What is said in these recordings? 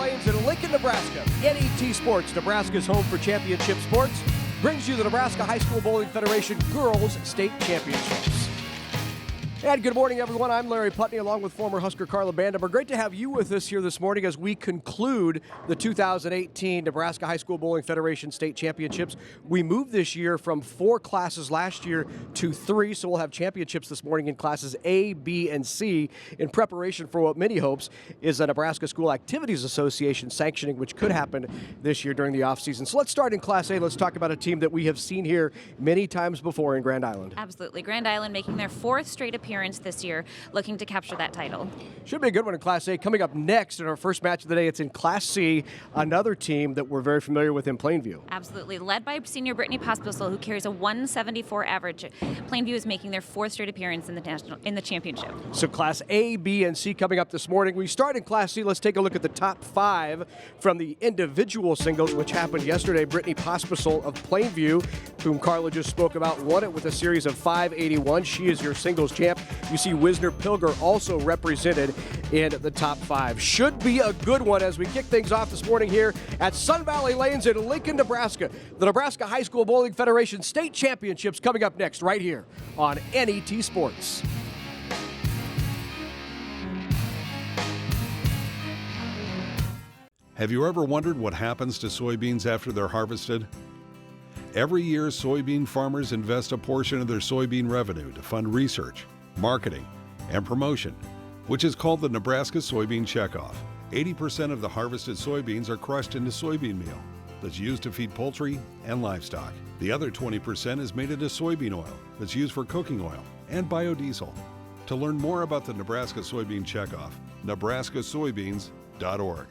Lanes in Lincoln, Nebraska. NET Sports, Nebraska's home for championship sports, brings you the Nebraska High School Bowling Federation Girls State Championships. And good morning, everyone. I'm Larry Putney, along with former Husker Carla Bandemer. Great to have you with us here this morning as we conclude the 2018 Nebraska High School Bowling Federation State Championships. We moved this year from 4 classes last year to 3, so we'll have championships this morning in classes A, B, and C in preparation for what many hopes is a Nebraska School Activities Association sanctioning, which could happen this year during the offseason. So let's start in Class A. Let's talk about a team that we have seen here many times before in Grand Island. Absolutely. Grand Island making their 4th straight appearance this year, looking to capture that title. Should be a good one in Class A. Coming up next in our first match of the day, it's in Class C, another team that we're very familiar with in Plainview. Absolutely. Led by senior Brittany Pospisil, who carries a 174 average. Plainview is making their 4th straight appearance in the championship. So Class A, B, and C coming up this morning. We start in Class C. Let's take a look at the top 5 from the individual singles, which happened yesterday. Brittany Pospisil of Plainview, whom Carla just spoke about, won it with a series of 581. She is your singles champ. You see Wisner Pilger also represented in the top 5. Should be a good one as we kick things off this morning here at Sun Valley Lanes in Lincoln, Nebraska. The Nebraska High School Bowling Federation State Championships coming up next right here on NET Sports. Have you ever wondered what happens to soybeans after they're harvested? Every year, soybean farmers invest a portion of their soybean revenue to fund research, marketing, and promotion, which is called the Nebraska Soybean Checkoff. 80% of the harvested soybeans are crushed into soybean meal that's used to feed poultry and livestock. The other 20% is made into soybean oil that's used for cooking oil and biodiesel. To learn more about the Nebraska Soybean Checkoff, nebraskasoybeans.org.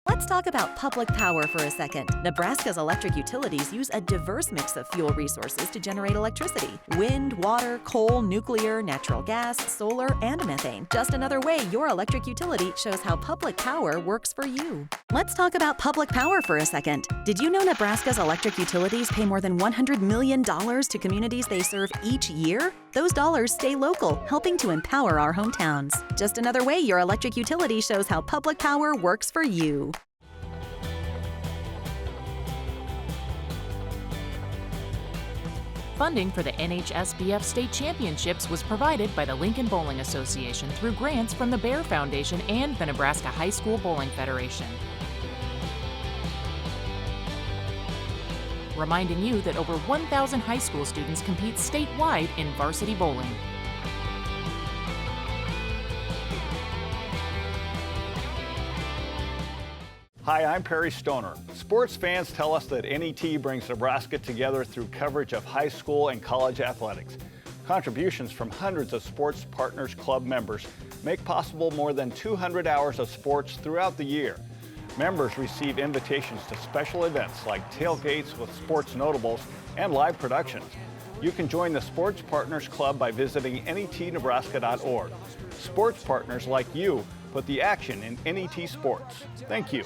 Let's talk about public power for a second. Nebraska's electric utilities use a diverse mix of fuel resources to generate electricity. Wind, water, coal, nuclear, natural gas, solar, and methane. Just another way your electric utility shows how public power works for you. Let's talk about public power for a second. Did you know Nebraska's electric utilities pay more than $100 million to communities they serve each year? Those dollars stay local, helping to empower our hometowns. Just another way your electric utility shows how public power works for you. Funding for the NHSBF State Championships was provided by the Lincoln Bowling Association through grants from the Bear Foundation and the Nebraska High School Bowling Federation. Reminding you that over 1,000 high school students compete statewide in varsity bowling. Hi, I'm Perry Stoner. Sports fans tell us that NET brings Nebraska together through coverage of high school and college athletics. Contributions from hundreds of Sports Partners Club members make possible more than 200 hours of sports throughout the year. Members receive invitations to special events like tailgates with sports notables and live productions. You can join the Sports Partners Club by visiting netnebraska.org. Sports partners like you put the action in NET sports. Thank you.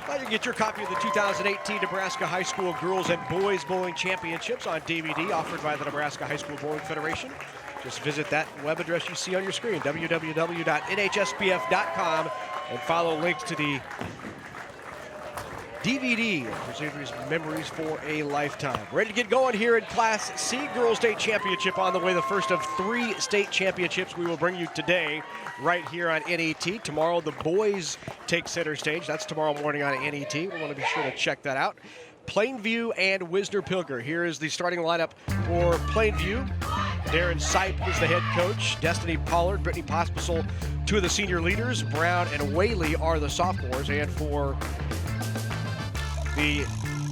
Well, you can get your copy of the 2018 Nebraska High School Girls and Boys Bowling Championships on DVD offered by the Nebraska High School Bowling Federation. Just visit that web address you see on your screen, www.nhsbf.com, and follow links to the DVD, Preserves Memories for a Lifetime. Ready to get going here in Class C Girls State Championship on the way. The first of 3 state championships we will bring you today right here on NET. Tomorrow the boys take center stage. That's tomorrow morning on NET. We want to be sure to check that out. Plainview and Wisner Pilger. Here is the starting lineup for Plainview. Darren Sipe is the head coach. Destiny Pollard, Brittany Pospisil, 2 of the senior leaders. Brown and Whaley are the sophomores. And for the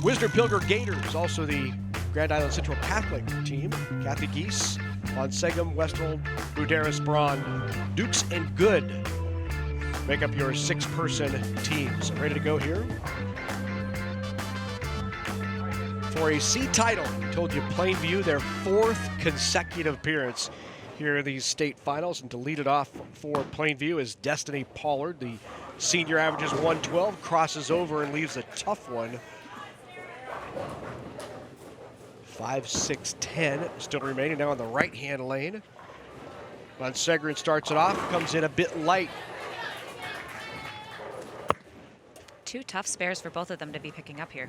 Wisner Pilger Gators, also the Grand Island Central Catholic team, Kathy Geese, Von Segum, Westhold, Buderis, Braun, Dukes, and Good make up your 6-person teams. Ready to go here for a C title. I told you Plainview, their 4th consecutive appearance here in these state finals. And to lead it off for Plainview is Destiny Pollard. The senior averages 112, crosses over and leaves a tough one. 5'6", still remaining now in the right-hand lane. Von Segren starts it off, comes in a bit light. two tough spares for both of them to be picking up here.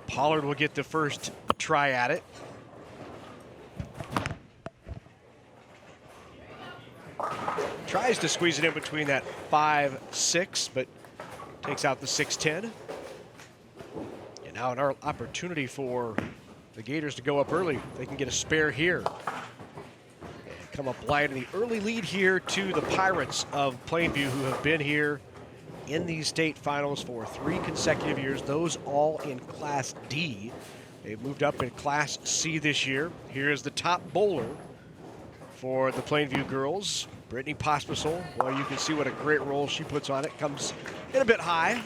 Pollard will get the first try at it. Tries to squeeze it in between that 5-6, but takes out the 6-10. And now an opportunity for the Gators to go up early. They can get a spare here. And come up light in the early lead here to the Pirates of Plainview, who have been here in these state finals for 3 consecutive years, those all in Class D. They've moved up in Class C this year. Here is the top bowler for the Plainview girls, Brittany Pospisil. Well, you can see what a great roll she puts on it. Comes in a bit high.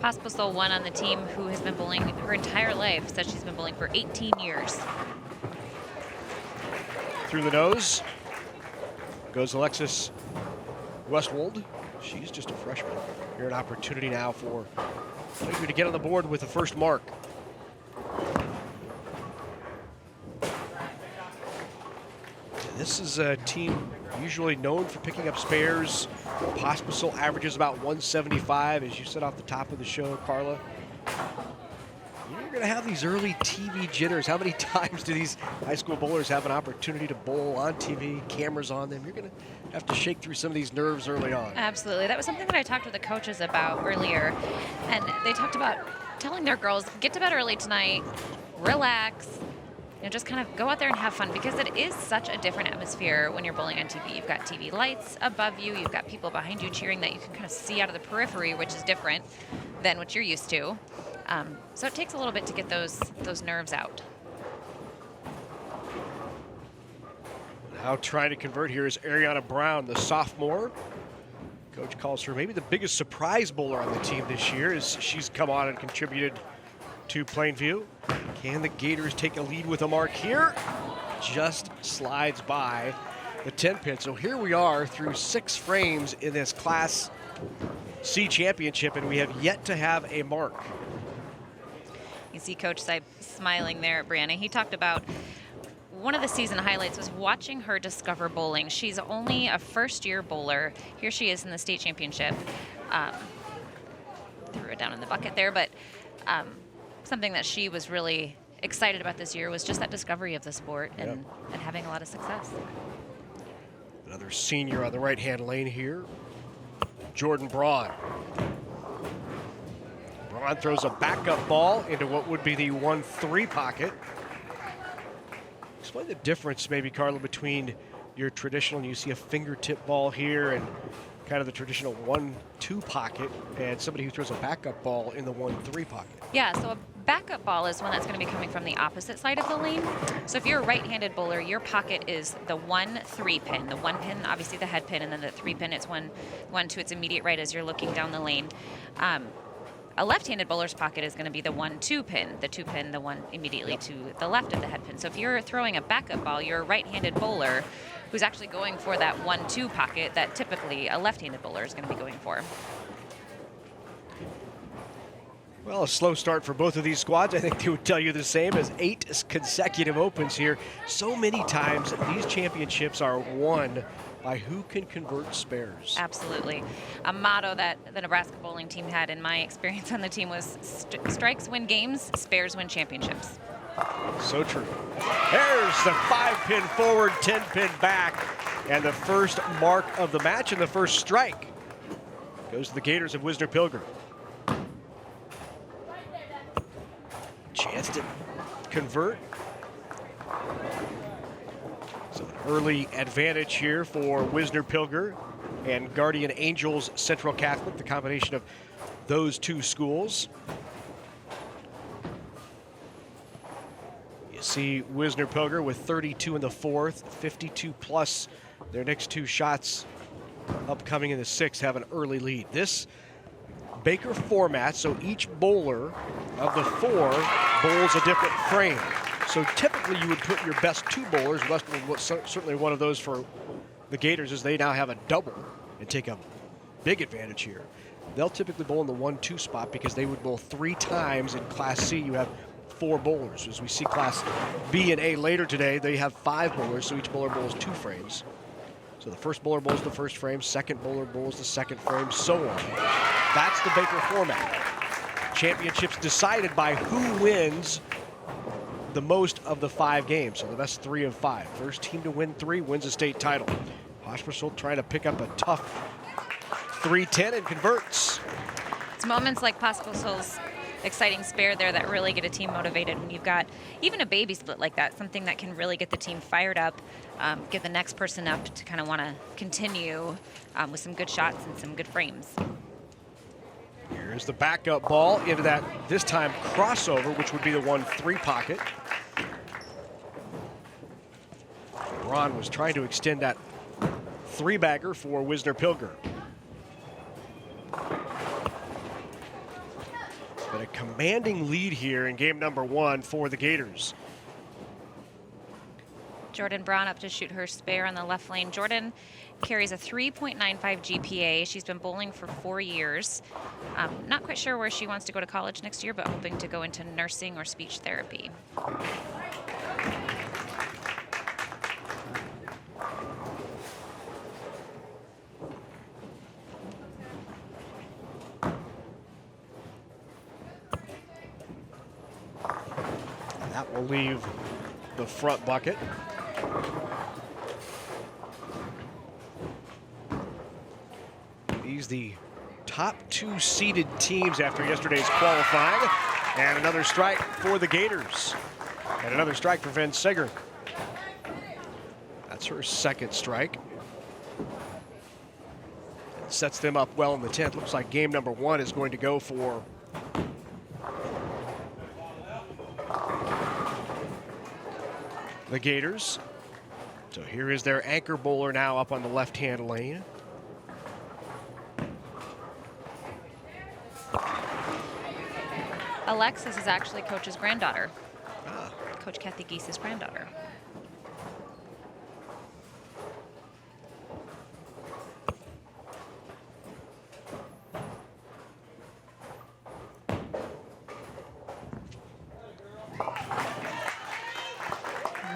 Pospisil, one on the team who has been bowling her entire life, says she's been bowling for 18 years. Through the nose goes Alexis Westwold. She's just a freshman. Here an opportunity now for Plainview to get on the board with the first mark. This is a team usually known for picking up spares. Pospisil averages about 175, as you said off the top of the show, Carla. You're going to have these early TV jitters. How many times do these high school bowlers have an opportunity to bowl on TV, cameras on them? You're going to have to shake through some of these nerves early on. Absolutely. That was something that I talked to the coaches about earlier. And they talked about telling their girls, get to bed early tonight, relax, just kind of go out there and have fun, because it is such a different atmosphere when you're bowling on TV. You've got TV lights above you. You've got people behind you cheering that you can kind of see out of the periphery, which is different than what you're used to. So it takes a little bit to get those nerves out. Now trying to convert here is Ariana Brown, the sophomore. Coach calls her maybe the biggest surprise bowler on the team this year, as she's come on and contributed to Plainview. Can the Gators take a lead with a mark here? Just slides by the 10-pin. So here we are through 6 frames in this Class C championship, and we have yet to have a mark. You see Coach Seib smiling there at Brianna. He talked about one of the season highlights was watching her discover bowling. She's only a first-year bowler. Here she is in the state championship. Threw it down in the bucket there, but something that she was really excited about this year was just that discovery of the sport and having a lot of success. Another senior on the right-hand lane here, Jordan Braun. Braun throws a backup ball into what would be the 1-3 pocket. Explain the difference, maybe, Carla, between your traditional, you see a fingertip ball here, and kind of the traditional 1-2 pocket, and somebody who throws a backup ball in the 1-3 pocket. Yeah, so a backup ball is one that's going to be coming from the opposite side of the lane. So if you're a right-handed bowler, your pocket is the 1-3 pin. The 1 pin, obviously the head pin, and then the 3 pin, it's 1 to its immediate right as you're looking down the lane. A left-handed bowler's pocket is going to be the 1-2 pin, the 2 pin, the one immediately to the left of the head pin. So if you're throwing a backup ball, you're a right-handed bowler who's actually going for that 1-2 pocket that typically a left-handed bowler is going to be going for. Well, a slow start for both of these squads. I think they would tell you the same, as 8 consecutive opens here. So many times these championships are won by who can convert spares. Absolutely. A motto that the Nebraska bowling team had, in my experience on the team, was strikes win games, spares win championships. So true. There's the 5-pin forward, 10-pin back, and the first mark of the match and the first strike goes to the Gators of Wisner-Pilgrim. Chance to convert. So an early advantage here for Wisner-Pilgrim and Guardian Angels Central Catholic, the combination of those two schools. You see Wisner-Pilgrim with 32 in the 4th, 52 plus their next 2 shots upcoming in the 6th have an early lead. This Baker format, so each bowler of the 4 bowls a different frame. So typically you would put your best 2 bowlers, Westwood was certainly one of those for the Gators, as they now have a double and take a big advantage here. They'll typically bowl in the 1-2 spot because they would bowl 3 times. In Class C, you have 4 bowlers. As we see Class B and A later today, they have 5 bowlers, so each bowler bowls 2 frames. So the first bowler bowls the first frame, second bowler bowls the second frame, so on. That's the Baker format. Championships decided by who wins the most of the 5 games, so the best 3 of 5. First team to win 3 wins a state title. Hospital trying to pick up a tough 3-10 and converts. It's moments like Pospisil's exciting spare there that really get a team motivated when you've got even a baby split like that, something that can really get the team fired up, get the next person up to kind of want to continue with some good shots and some good frames. Here's the backup ball into that, this time, crossover, which would be the 1-3 pocket. Braun was trying to extend that 3-bagger for Wisner-Pilger. But a commanding lead here in game number 1 for the Gators. Jordan Braun up to shoot her spare on the left lane. Jordan carries a 3.95 GPA. She's been bowling for 4 years. Not quite sure where she wants to go to college next year, but hoping to go into nursing or speech therapy. That will leave the front bucket. These the top 2 seeded teams after yesterday's qualifying. And another strike for the Gators. And another strike for Van Seger. That's her second strike. It sets them up well in the 10th. Looks like game number 1 is going to go for the Gators. So here is their anchor bowler now up on the left-hand lane. Alexis is actually Coach's granddaughter. Coach Kathy Geese's granddaughter.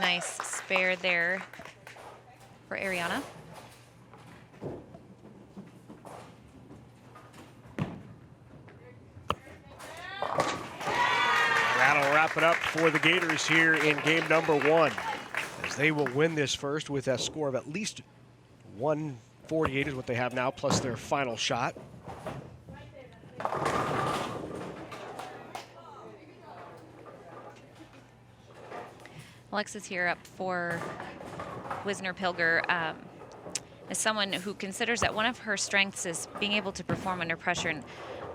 Nice spare there for Ariana. That'll wrap it up for the Gators here in game number 1, as they will win this first with a score of at least 148 is what they have now, plus their final shot. Alexis here up for Wisner-Pilger. As someone who considers that one of her strengths is being able to perform under pressure, and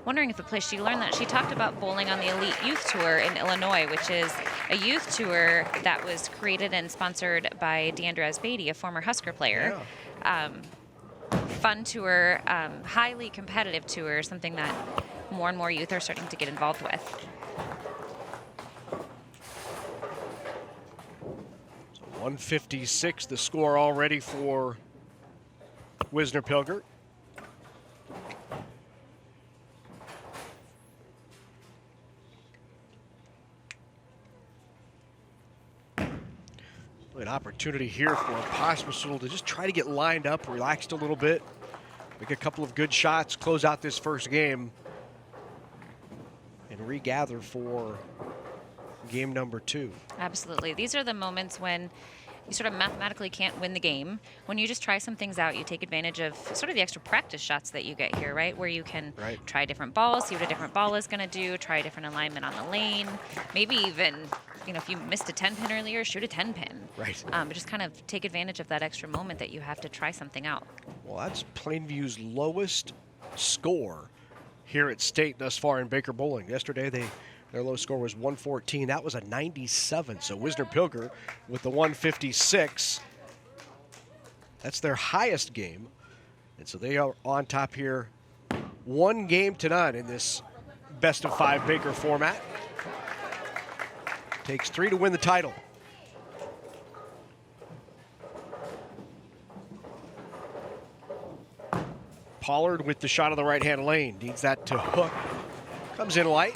wondering if the place she learned that. She talked about bowling on the Elite Youth Tour in Illinois, which is a youth tour that was created and sponsored by Deandra Asbady, a former Husker player. Yeah. Fun tour, highly competitive tour, something that more and more youth are starting to get involved with. 156 the score already for Wisner-Pilger. An opportunity here for Pospisil to just try to get lined up, relaxed a little bit, make a couple of good shots, close out this first game, and regather for game number 2. Absolutely. These are the moments when you sort of mathematically can't win the game. When you just try some things out, you take advantage of sort of the extra practice shots that you get here, right? Where you can try different balls, see what a different ball is going to do, try a different alignment on the lane, maybe even, you know, if you missed a 10-pin earlier, shoot a 10-pin. Right. But just kind of take advantage of that extra moment that you have to try something out. Well, that's Plainview's lowest score here at State thus far in Baker Bowling. Yesterday, their low score was 114. That was a 97. So Wisner-Pilger with the 156. That's their highest game. And so they are on top here, 1 game to none in this best-of-5 Baker format. Takes 3 to win the title. Pollard with the shot on the right-hand lane. Needs that to hook. Comes in light.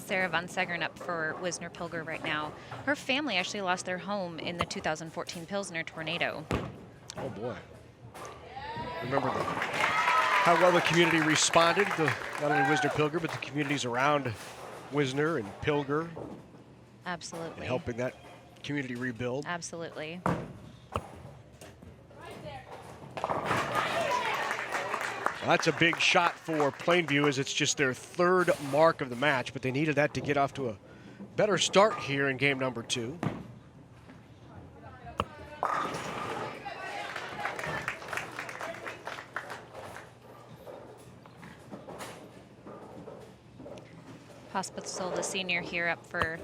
Sarah Von Segern up for Wisner Pilger right now. Her family actually lost their home in the 2014 Pilsner tornado. Oh boy. Remember how well the community responded to not only Wisner Pilger, but the communities around Wisner and Pilger. Absolutely. And helping that community rebuild. Absolutely. That's a big shot for Plainview, as it's just their 3rd mark of the match, but they needed that to get off to a better start here in game number 2. Hospital, the senior here up for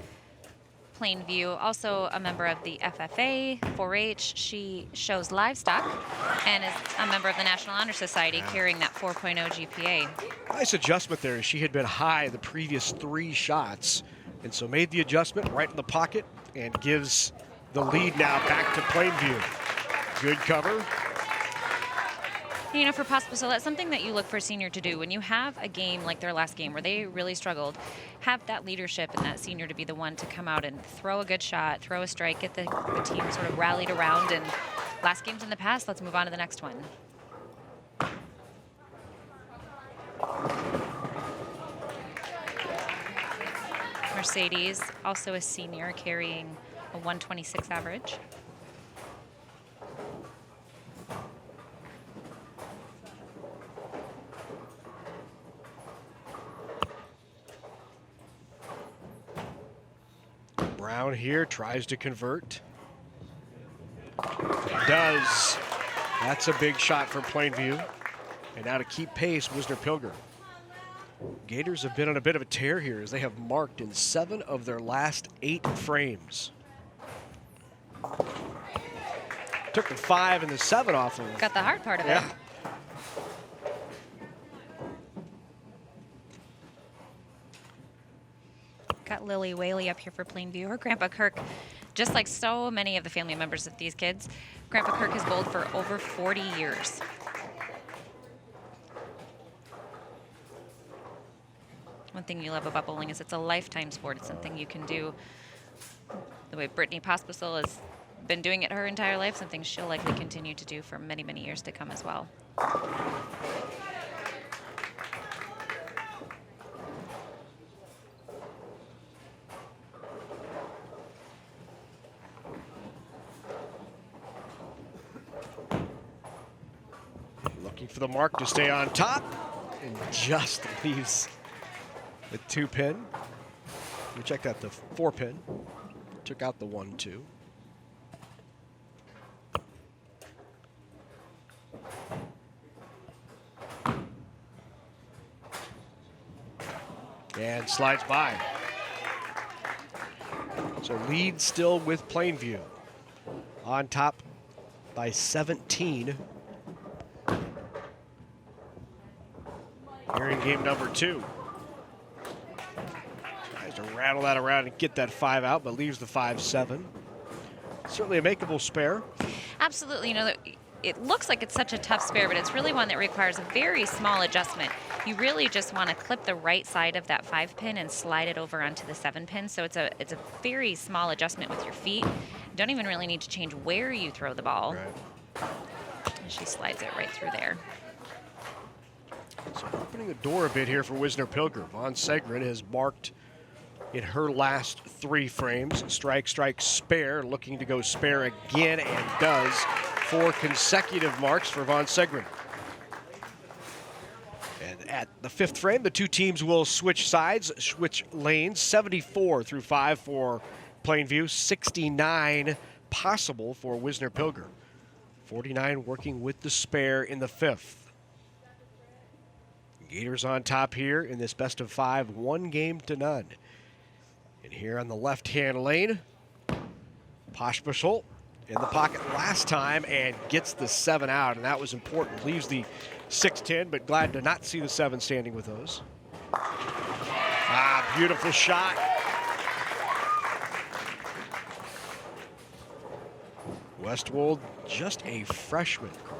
Plainview, also a member of the FFA, 4-H. She shows livestock and is a member of the National Honor Society, carrying that 4.0 GPA. Nice adjustment there. She had been high the previous 3 shots, and so made the adjustment right in the pocket and gives the lead now back to Plainview. Good cover. You know, for Pospisil, that's something that you look for a senior to do. When you have a game like their last game where they really struggled, have that leadership and that senior to be the one to come out and throw a good shot, throw a strike, get the team sort of rallied around. And last game's in the past, let's move on to the next one. Mercedes, also a senior, carrying a 126 average. Brown here tries to convert. Does. That's a big shot for Plainview. And now to keep pace, Wisner Pilger. Gators have been on a bit of a tear here, as they have marked in 7 of their last 8 frames. Took the 5 and the 7 off of them. Got the hard part of it. Yeah. Got Lily Whaley up here for Plainview. Her Grandpa Kirk, just like so many of the family members of these kids, Grandpa Kirk has bowled for over 40 years. One thing you love about bowling is it's a lifetime sport. It's something you can do the way Brittany Pospisil has been doing it her entire life, something she'll likely continue to do for many, many years to come as well. Looking for the mark to stay on top, and just leaves the 2-pin. We checked out the 4-pin. Took out the 1-2. And slides by. So lead still with Plainview. On top by 17. Here in game number 2. Tries to rattle that around and get that 5 out, but leaves the 5-7. Certainly a makeable spare. Absolutely. You know, it looks like it's such a tough spare, but it's really one that requires a very small adjustment. You really just want to clip the right side of that 5-pin and slide it over onto the 7-pin. So it's a very small adjustment with your feet. You don't even really need to change where you throw the ball. Right. And she slides it right through there. So opening the door a bit here for Wisner Pilger. Von Segren has marked in her last 3 frames. Strike, strike, spare. Looking to go spare again, and does. 4 consecutive marks for Von Segren. And at the 5th frame, the 2 teams will switch sides, switch lanes. 74 through 5 for Plainview. 69 possible for Wisner Pilger. 49 working with the spare in the 5th. Gators on top here in this best of 5, 1-0. And here on the left-hand lane, Pospisil in the pocket last time and gets the 7 out, and that was important. Leaves the 6-10, but glad to not see the 7 standing with those. Beautiful shot. Westwold, just a freshman, Carl.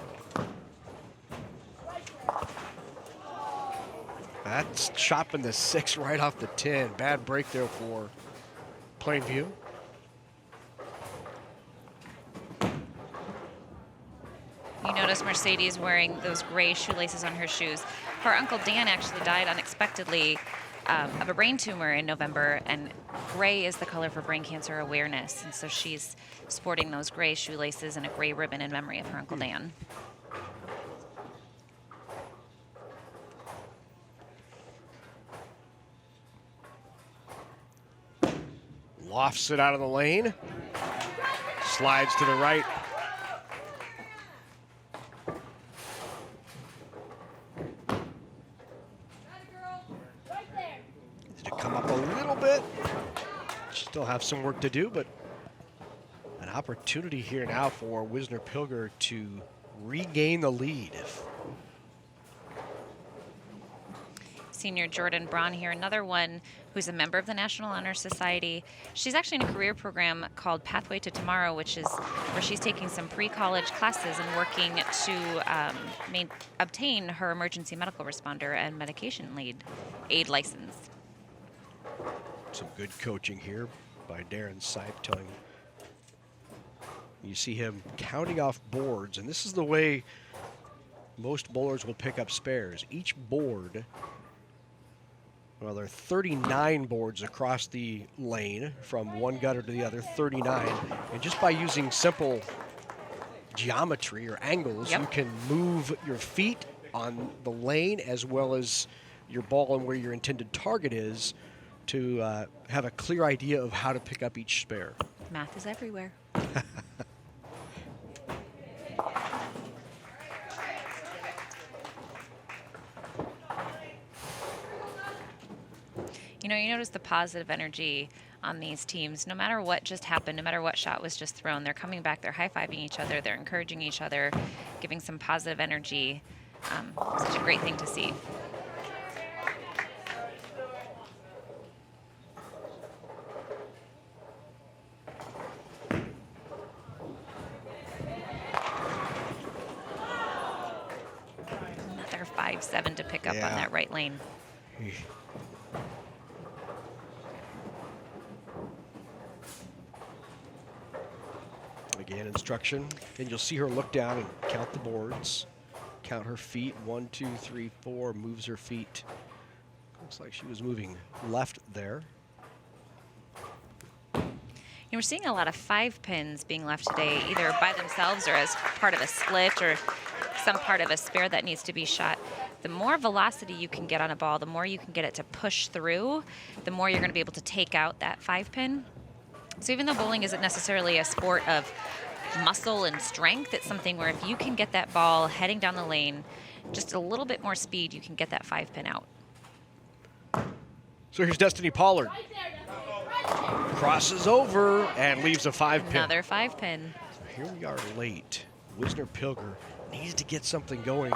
That's chopping the 6 right off the 10. Bad break there for Plainview. You notice Mercedes wearing those gray shoelaces on her shoes. Her uncle Dan actually died unexpectedly of a brain tumor in November, and gray is the color for brain cancer awareness. And so she's sporting those gray shoelaces and a gray ribbon in memory of her Uncle Dan. Lofts it out of the lane. Slides to the right. Needs to come up a little bit. Still have some work to do, but an opportunity here now for Wisner-Pilger to regain the lead. Senior Jordan Braun here, another one who's a member of the National Honor Society. She's actually in a career program called Pathway to Tomorrow, which is where she's taking some pre-college classes and working to obtain her emergency medical responder and medication aid license. Some good coaching here by Darren Sipe, telling you see him counting off boards, and this is the way most bowlers will pick up spares. Each board, well, there are 39 boards across the lane from one gutter to the other, 39. And just by using simple geometry or angles, you can move your feet on the lane as well as your ball and where your intended target is to have a clear idea of how to pick up each spare. Math is everywhere. You know, you notice the positive energy on these teams. No matter what just happened, no matter what shot was just thrown, they're coming back, they're high-fiving each other, they're encouraging each other, giving some positive energy. Such a great thing to see. Another 5-7 to pick up on that right lane. Again, instruction, and you'll see her look down and count the boards, count her feet, 1, 2, 3, 4, moves her feet. Looks like she was moving left there. We're seeing a lot of 5 pins being left today, either by themselves or as part of a split or some part of a spare that needs to be shot. The more velocity you can get on a ball, the more you can get it to push through, the more you're going to be able to take out that 5 pin. So even though bowling isn't necessarily a sport of muscle and strength, it's something where if you can get that ball heading down the lane, just a little bit more speed, you can get that 5 pin out. So here's Destiny Pollard. Crosses over and leaves a 5 pin. Another 5 pin. So here we are late. Wisner-Pilger needs to get something going.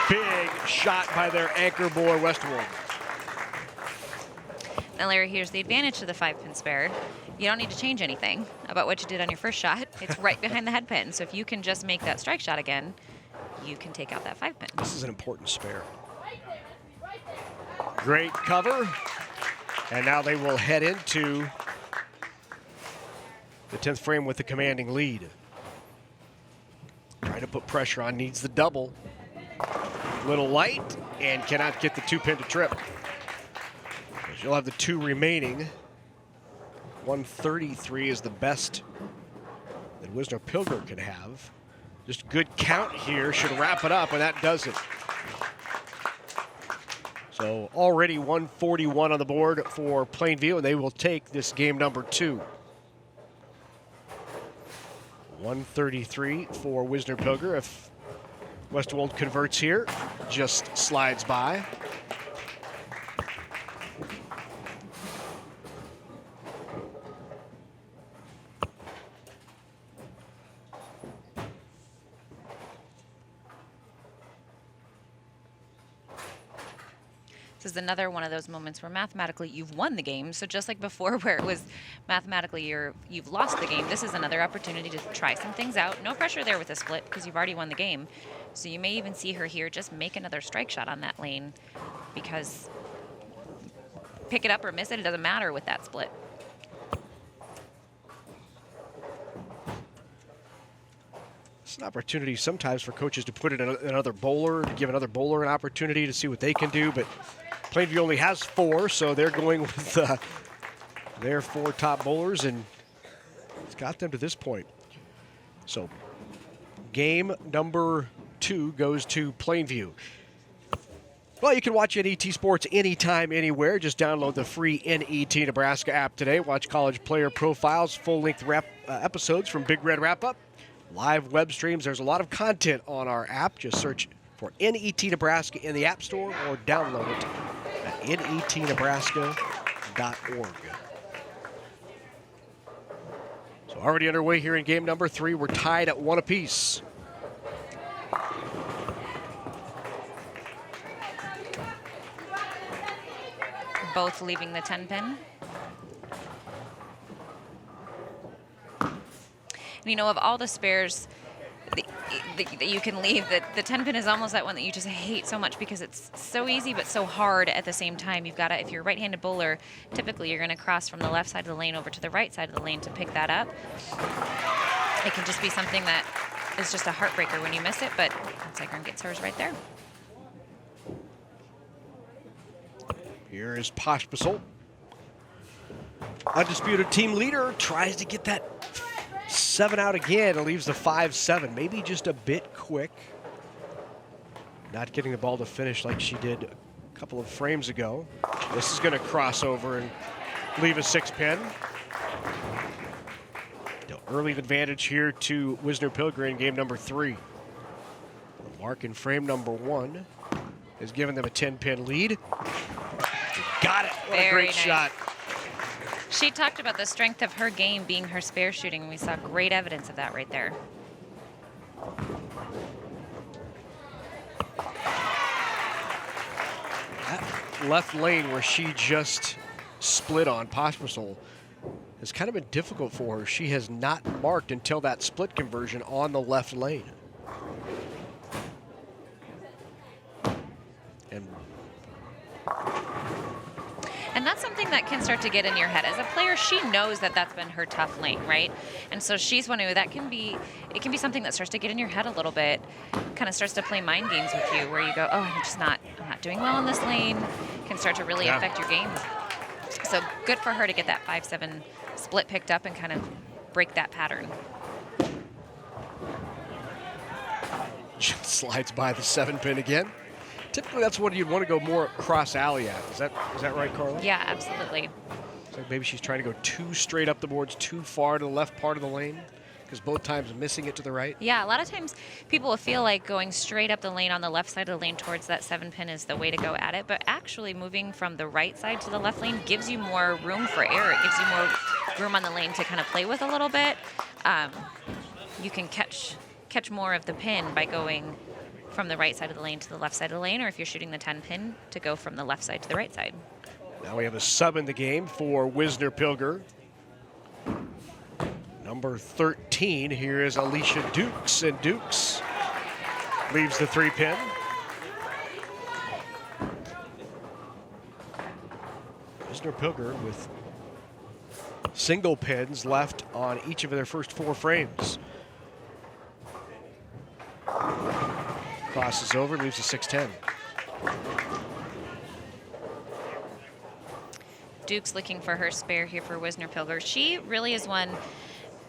Big shot by their anchor bowler, Westwold. Now, Larry, here's the advantage to the 5 pin spare. You don't need to change anything about what you did on your first shot. It's right behind the head pin. So if you can just make that strike shot again, you can take out that 5 pin. This is an important spare. Great cover. And now they will head into the 10th frame with the commanding lead. Trying to put pressure on, needs the double. Little light, and cannot get the 2 pin to trip. You'll have the 2 remaining. 133 is the best that Wisner-Pilger can have. Just good count here should wrap it up, and that does it. So already 141 on the board for Plainview, and they will take this game number 2. 133 for Wisner-Pilger. If Westwold converts here, just slides by. This is another one of those moments where mathematically you've won the game. So just like before where it was mathematically you've lost the game, this is another opportunity to try some things out. No pressure there with a split because you've already won the game. So you may even see her here just make another strike shot on that lane, because pick it up or miss it, it doesn't matter with that split. It's an opportunity sometimes for coaches to put in another bowler, to give another bowler an opportunity to see what they can do, but Plainview only has 4, so they're going with their 4 top bowlers, and it's got them to this point. So game number 2 goes to Plainview. Well, you can watch NET Sports anytime, anywhere. Just download the free NET Nebraska app today. Watch college player profiles, full-length episodes from Big Red Wrap-Up, live web streams. There's a lot of content on our app. Just search for NET Nebraska in the App Store or download it at netnebraska.org. So already underway here in game number 3. We're tied at 1 apiece. Both leaving the 10 pin. And you know, of all the spares that you can leave, the 10 pin is almost that one that you just hate so much, because it's so easy but so hard at the same time. You've got to, if you're a right-handed bowler, typically you're going to cross from the left side of the lane over to the right side of the lane to pick that up. It can just be something that is just a heartbreaker when you miss it, but Seigrun gets hers right there. Here is Pospisil. Undisputed team leader, tries to get that 7 out again. It leaves the 5-7. Maybe just a bit quick. Not getting the ball to finish like she did a couple of frames ago. This is going to cross over and leave a 6 pin. Still early advantage here to Wisner-Pilger in game number 3. The mark in frame number 1 has given them a 10-pin lead. Got it. What a great shot. She talked about the strength of her game being her spare shooting, and we saw great evidence of that right there. That left lane where she just split on Pospisil has kind of been difficult for her. She has not marked until that split conversion on the left lane. And that's something that can start to get in your head. As a player, she knows that that's been her tough lane, right? And so she's one who, it can be something that starts to get in your head a little bit, kind of starts to play mind games with you, where you go, oh, I'm not doing well in this lane, can start to really affect your game. So good for her to get that 5-7 split picked up and kind of break that pattern. Just slides by the 7 pin again. Typically, that's what you'd want to go more cross alley at. Is that right, Carla? Yeah, absolutely. So maybe she's trying to go too straight up the boards, too far to the left part of the lane, because both times missing it to the right. Yeah, a lot of times people will feel like going straight up the lane on the left side of the lane towards that 7 pin is the way to go at it, but actually moving from the right side to the left lane gives you more room for error. It gives you more room on the lane to kind of play with a little bit. You can catch more of the pin by going from the right side of the lane to the left side of the lane, or if you're shooting the 10 pin, to go from the left side to the right side. Now we have a sub in the game for Wisner-Pilger. Number 13 here is Alicia Dukes, and Dukes leaves the 3 pin. Wisner-Pilger with single pins left on each of their first 4 frames. Crosses over, leaves a 6-10. Duke's looking for her spare here for Wisner-Pilger. She really is one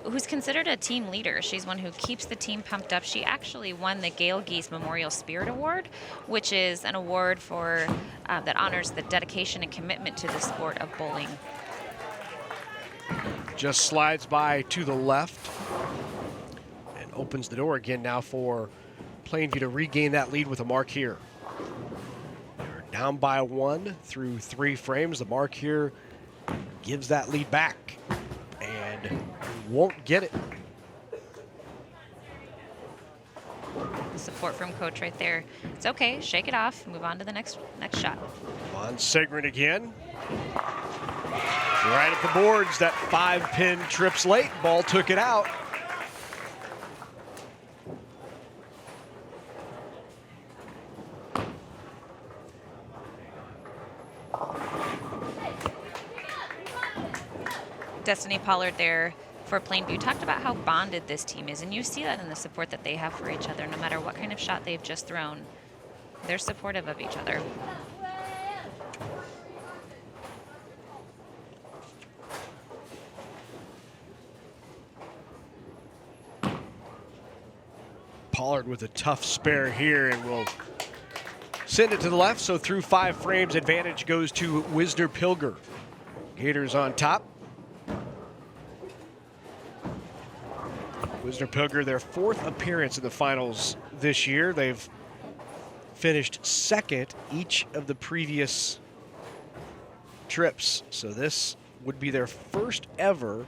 who's considered a team leader. She's one who keeps the team pumped up. She actually won the Gail Geese Memorial Spirit Award, which is an award for that honors the dedication and commitment to the sport of bowling. Just slides by to the left and opens the door again now for Plainview to regain that lead with a mark here. They're down by 1 through 3 frames. The mark here gives that lead back and won't get it. The support from coach right there. It's okay, shake it off, move on to the next shot. On Seigrun again. Right at the boards, that 5 pin trips late. Ball took it out. Destiny Pollard there for Plainview talked about how bonded this team is, and you see that in the support that they have for each other. No matter what kind of shot they've just thrown, they're supportive of each other. Pollard with a tough spare here, and will send it to the left. So through 5 frames, advantage goes to Wisner Pilger. Gators on top. Wisner Pilger, their 4th appearance in the finals this year. They've finished 2nd each of the previous trips. So this would be their first ever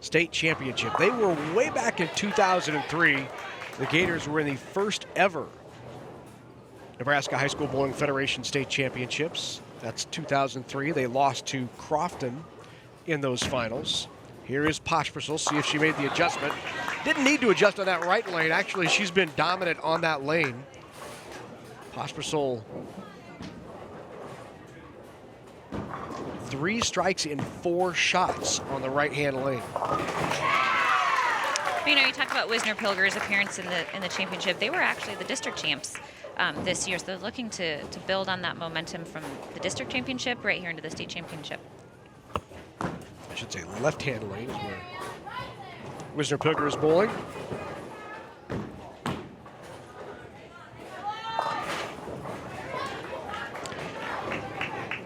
state championship. They were way back in 2003. The Gators were in the first ever Nebraska High School Bowling Federation State Championships. That's 2003. They lost to Crofton in those finals. Here is Poshpersel. See if she made the adjustment. Didn't need to adjust on that right lane. Actually, she's been dominant on that lane. Poshpersel, 3 strikes in 4 shots on the right-hand lane. You know, you talked about Wisner Pilger's appearance in the championship. They were actually the district champs this year, so they're looking to build on that momentum from the district championship right here into the state championship. I should say left-hand lane is where Wisner Pilger is bowling.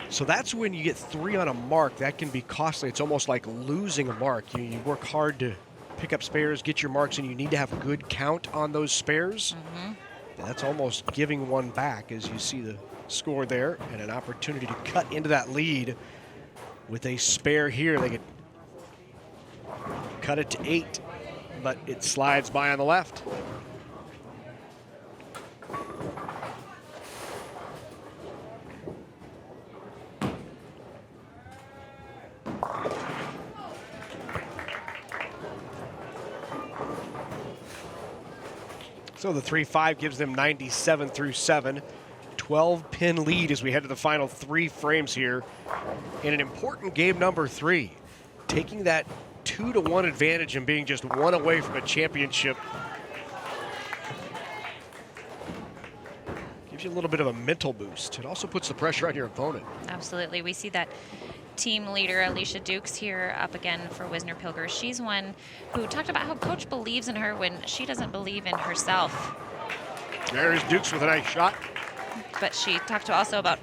So that's when you get 3 on a mark. That can be costly. It's almost like losing a mark. You work hard to pick up spares, get your marks, and you need to have a good count on those spares. That's almost giving one back, as you see the score there, and an opportunity to cut into that lead with a spare here. They could cut it to 8, but it slides by on the left. So the 3-5 gives them 97 through 7. 12-pin lead as we head to the final 3 frames here in an important game number 3. Taking that 2-1 advantage and being just 1 away from a championship gives you a little bit of a mental boost. It also puts the pressure on your opponent. Absolutely. We see that team leader, Alicia Dukes, here up again for Wisner Pilger. She's one who talked about how coach believes in her when she doesn't believe in herself. There's Dukes with a nice shot. But she talked also about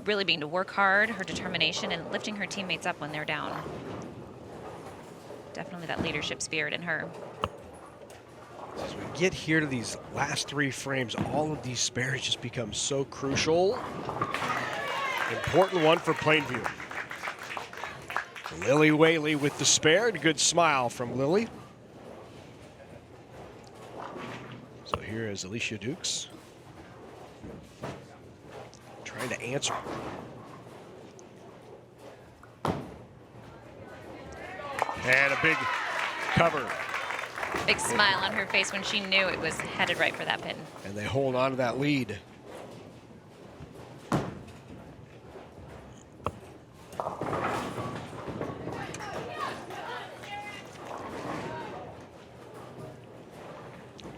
really being to work hard, her determination, and lifting her teammates up when they're down. Definitely that leadership spirit in her. As we get here to these last 3 frames, all of these spares just become so crucial. Important one for Plainview. Lily Whaley with the spare. A good smile from Lily. So here is Alicia Dukes trying to answer. And a big cover. Big smile on her face when she knew it was headed right for that pin. And they hold on to that lead.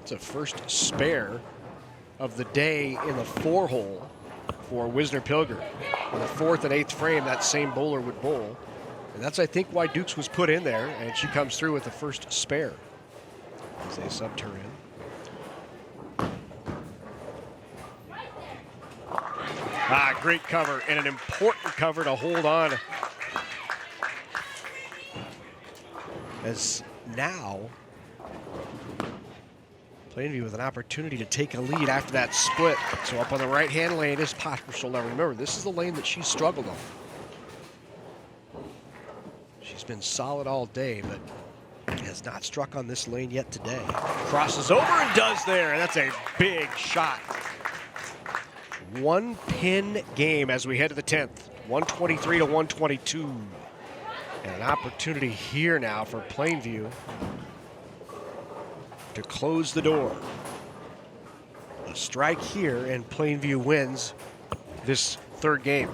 It's a first spare of the day in the 4-hole for Wisner Pilger. In the 4th and 8th frame, that same bowler would bowl. And that's, I think, why Dukes was put in there, and she comes through with the first spare as they subbed her in. Great cover, and an important cover to hold on. As now, Plainview with an opportunity to take a lead after that split. So up on the right-hand lane is Poshpersel. Now remember, this is the lane that she's struggled on. She's been solid all day, but has not struck on this lane yet today. Crosses over and does there, and that's a big shot. 1-pin game as we head to the 10th. 123 to 122. And an opportunity here now for Plainview to close the door. A strike here, and Plainview wins this 3rd game.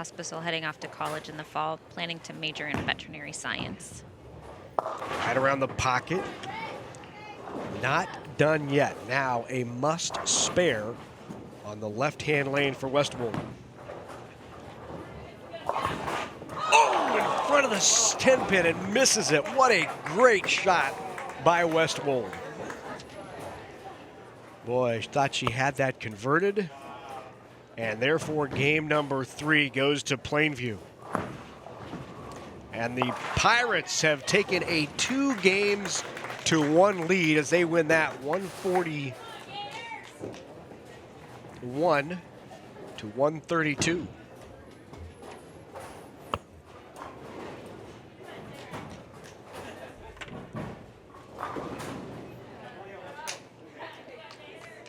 Pospisil heading off to college in the fall, planning to major in veterinary science. Right around the pocket. Not done yet. Now a must spare on the left-hand lane for Westmoreland. Oh, in front of the 10 pin and misses it. What a great shot by Westmoreland. Boy, I thought she had that converted. And therefore, game number 3 goes to Plainview. And the Pirates have taken a 2-1 lead as they win that 141 to 132.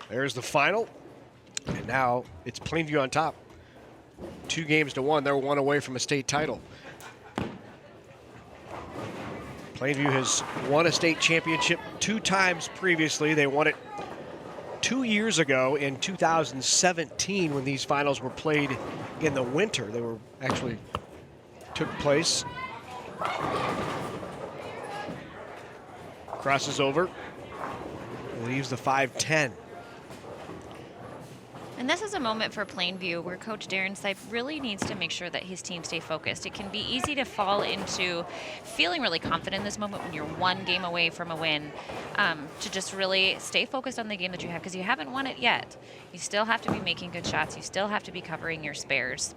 There's the final. And now it's Plainview on top. 2-1. They're 1 away from a state title. Plainview has won a state championship 2 times previously. They won it 2 years ago in 2017 when these finals were played in the winter. They were actually took place. Crosses over. Leaves the 5-10. And this is a moment for Plainview where Coach Darren Sipe really needs to make sure that his team stay focused. It can be easy to fall into feeling really confident in this moment when you're 1 game away from a win, to just really stay focused on the game that you have, because you haven't won it yet. You still have to be making good shots. You still have to be covering your spares.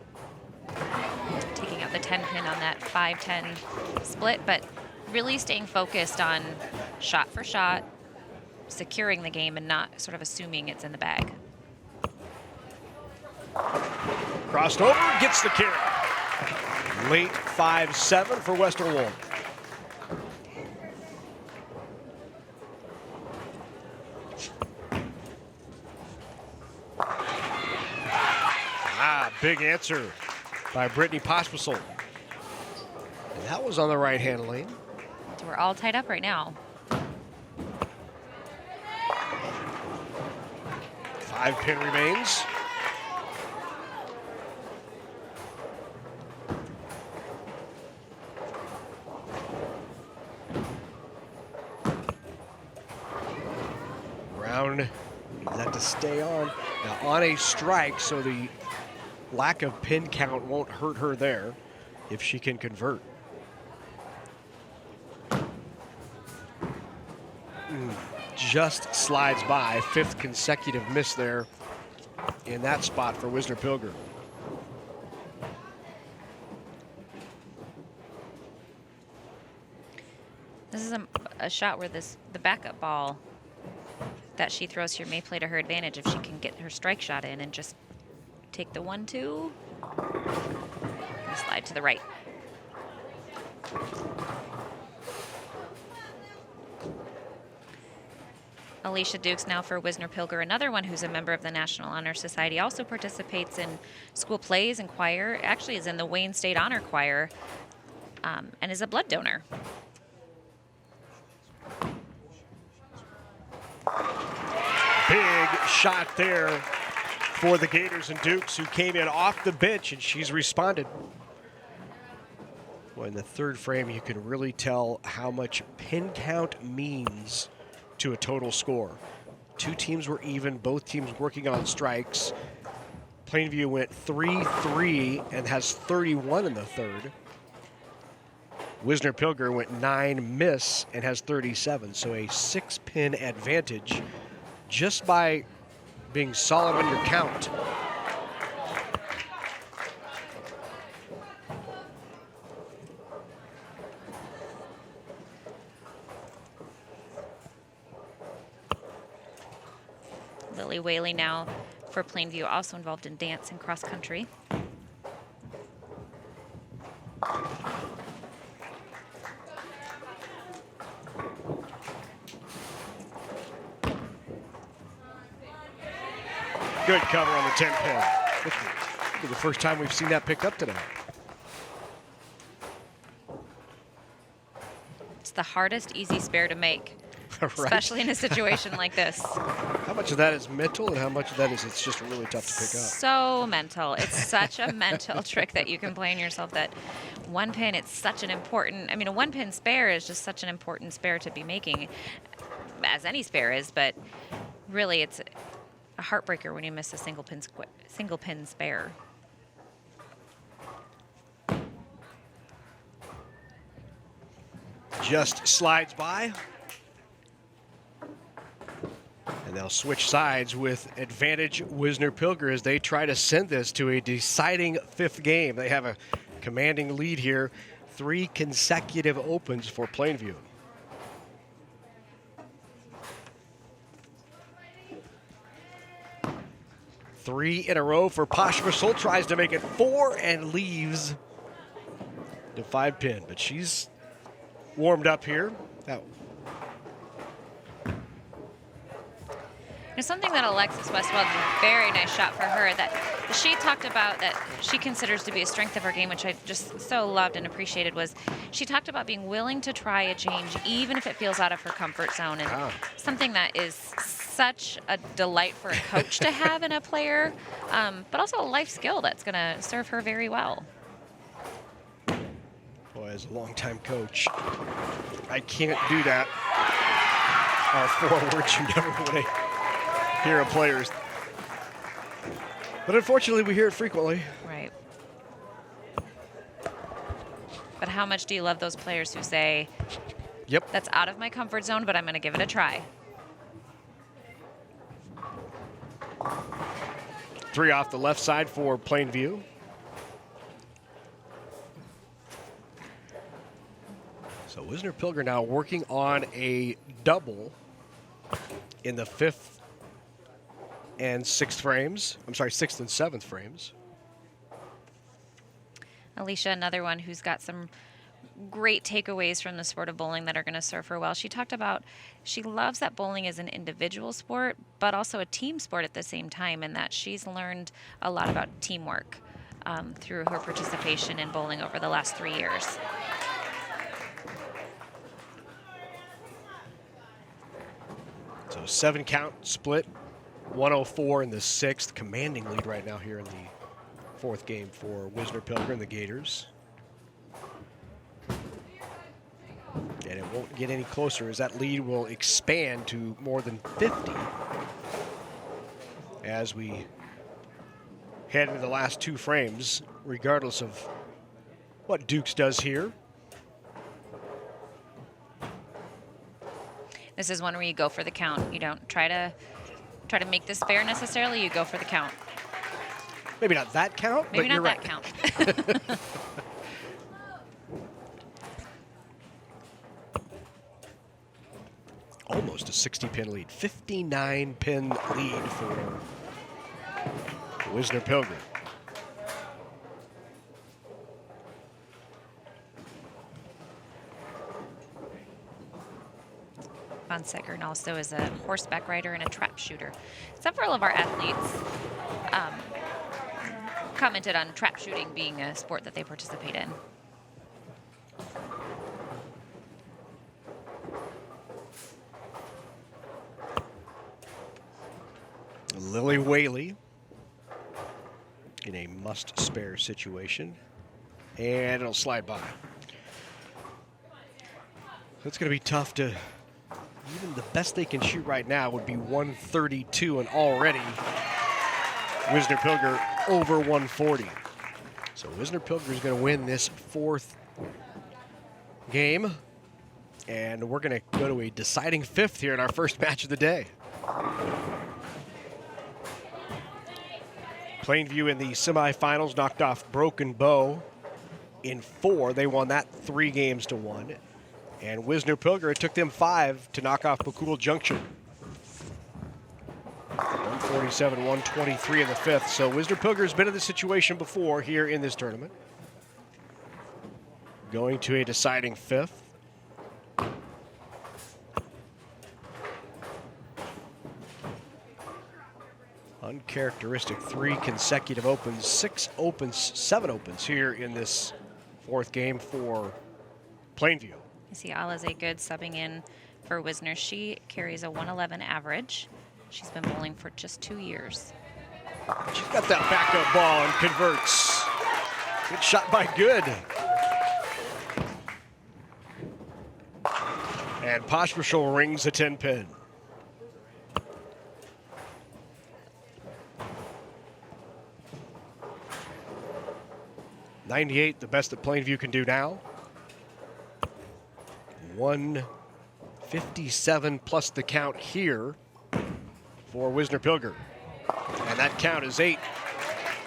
Taking out the 10 pin on that 5-10 split, but really staying focused on shot for shot, securing the game and not sort of assuming it's in the bag. Crossed over, gets the carry. Late 5-7 for Western Wolf. Big answer by Brittany Pospisil. And that was on the right-hand lane. So we're all tied up right now. 5 pin remains. Brown needs that to stay on. Now on a strike, so the lack of pin count won't hurt her there if she can convert. Just slides by. 5th consecutive miss there in that spot for Wisner-Pilger. This is a shot where the backup ball that she throws here may play to her advantage if she can get her strike shot in and just take the 1-2 and slide to the right. Alicia Dukes now for Wisner-Pilger, another one who's a member of the National Honor Society, also participates in school plays and choir, actually is in the Wayne State Honor Choir, and is a blood donor. Big shot there for the Gators and Dukes, who came in off the bench, and she's responded. Well, in the 3rd frame, you can really tell how much pin count means to a total score. 2 teams were even, both teams working on strikes. Plainview went 3-3 and has 31 in the 3rd. Wisner-Pilger went 9 miss and has 37, so a 6-pin advantage just by being solid on your count. Lily Whaley now for Plainview, also involved in dance and cross country. Good cover on the 10 pin. This is the first time we've seen that picked up today. It's the hardest easy spare to make. Right. especially in a situation like this. How much of that is mental and how much of that is it's just really tough to pick up? So mental. It's such a mental trick that you can play on yourself, that one pin, it's such an important, I mean, a one pin spare is just such an important spare to be making, as any spare is, but really it's a heartbreaker when you miss a single pin spare. Just slides by. And they'll switch sides with advantage Wisner-Pilger as they try to send this to a deciding 5th game. They have a commanding lead here. 3 consecutive opens for Plainview. Three in a row for Poshmark. Tries to make it 4 and leaves the 5-pin, but she's warmed up here. There's something that Alexis Westwell, very nice shot for her, that she talked about that she considers to be a strength of her game, which I just so loved and appreciated, was she talked about being willing to try a change even if it feels out of her comfort zone. And something that is such a delight for a coach to have in a player, but also a life skill that's going to serve her very well. Boy, as a longtime coach, I can't do that. Our 4 words you never want to hear of players. But unfortunately, we hear it frequently. Right. But how much do you love those players who say, yep, that's out of my comfort zone, but I'm going to give it a try? 3 off the left side for Plainview. So Wisner-Pilger now working on a double in the 5th and 6th frames. I'm sorry, 6th and 7th frames. Alicia, another one who's got some great takeaways from the sport of bowling that are going to serve her well. She talked about she loves that bowling is an individual sport, but also a team sport at the same time, and that she's learned a lot about teamwork through her participation in bowling over the last 3 years. So 7 count split, 104 in the 6th. Commanding lead right now here in the 4th game for Wisner-Pilger and the Gators. And it won't get any closer as that lead will expand to more than 50 as we head into the last 2 frames, regardless of what Dukes does here. This is one where you go for the count. You don't try to make this fair necessarily. You go for the count. Maybe not that count, Maybe but you're not right. that count. Almost a 60-pin lead. 59-pin lead for Wisner-Pilger. Von Segern also is a horseback rider and a trap shooter. Several of our athletes commented on trap shooting being a sport that they participate in. Lily Whaley in a must-spare situation, and it'll slide by. It's going to be tough to, even the best they can shoot right now would be 132, and already Wisner-Pilger over 140. So Wisner-Pilger is going to win this 4th game, and we're going to go to a deciding 5th here in our first match of the day. Plainview in the semifinals knocked off Broken Bow in 4. They won that 3 games to 1. And Wisner-Pilger, it took them 5 to knock off Bakul Junction. 147-123 in the 5th. So Wisner-Pilger has been in this situation before here in this tournament. Going to a deciding 5th. Uncharacteristic 3 consecutive opens, 6 opens, 7 opens here in this 4th game for Plainview. You see Alaze Good subbing in for Wisner. She carries a 111 average. She's been bowling for just 2 years. She's got that backup ball and converts. Good shot by Good. And Pospisil rings a 10-pin. .98, the best that Plainview can do now. 157 plus the count here for Wisner Pilger. And that count is 8.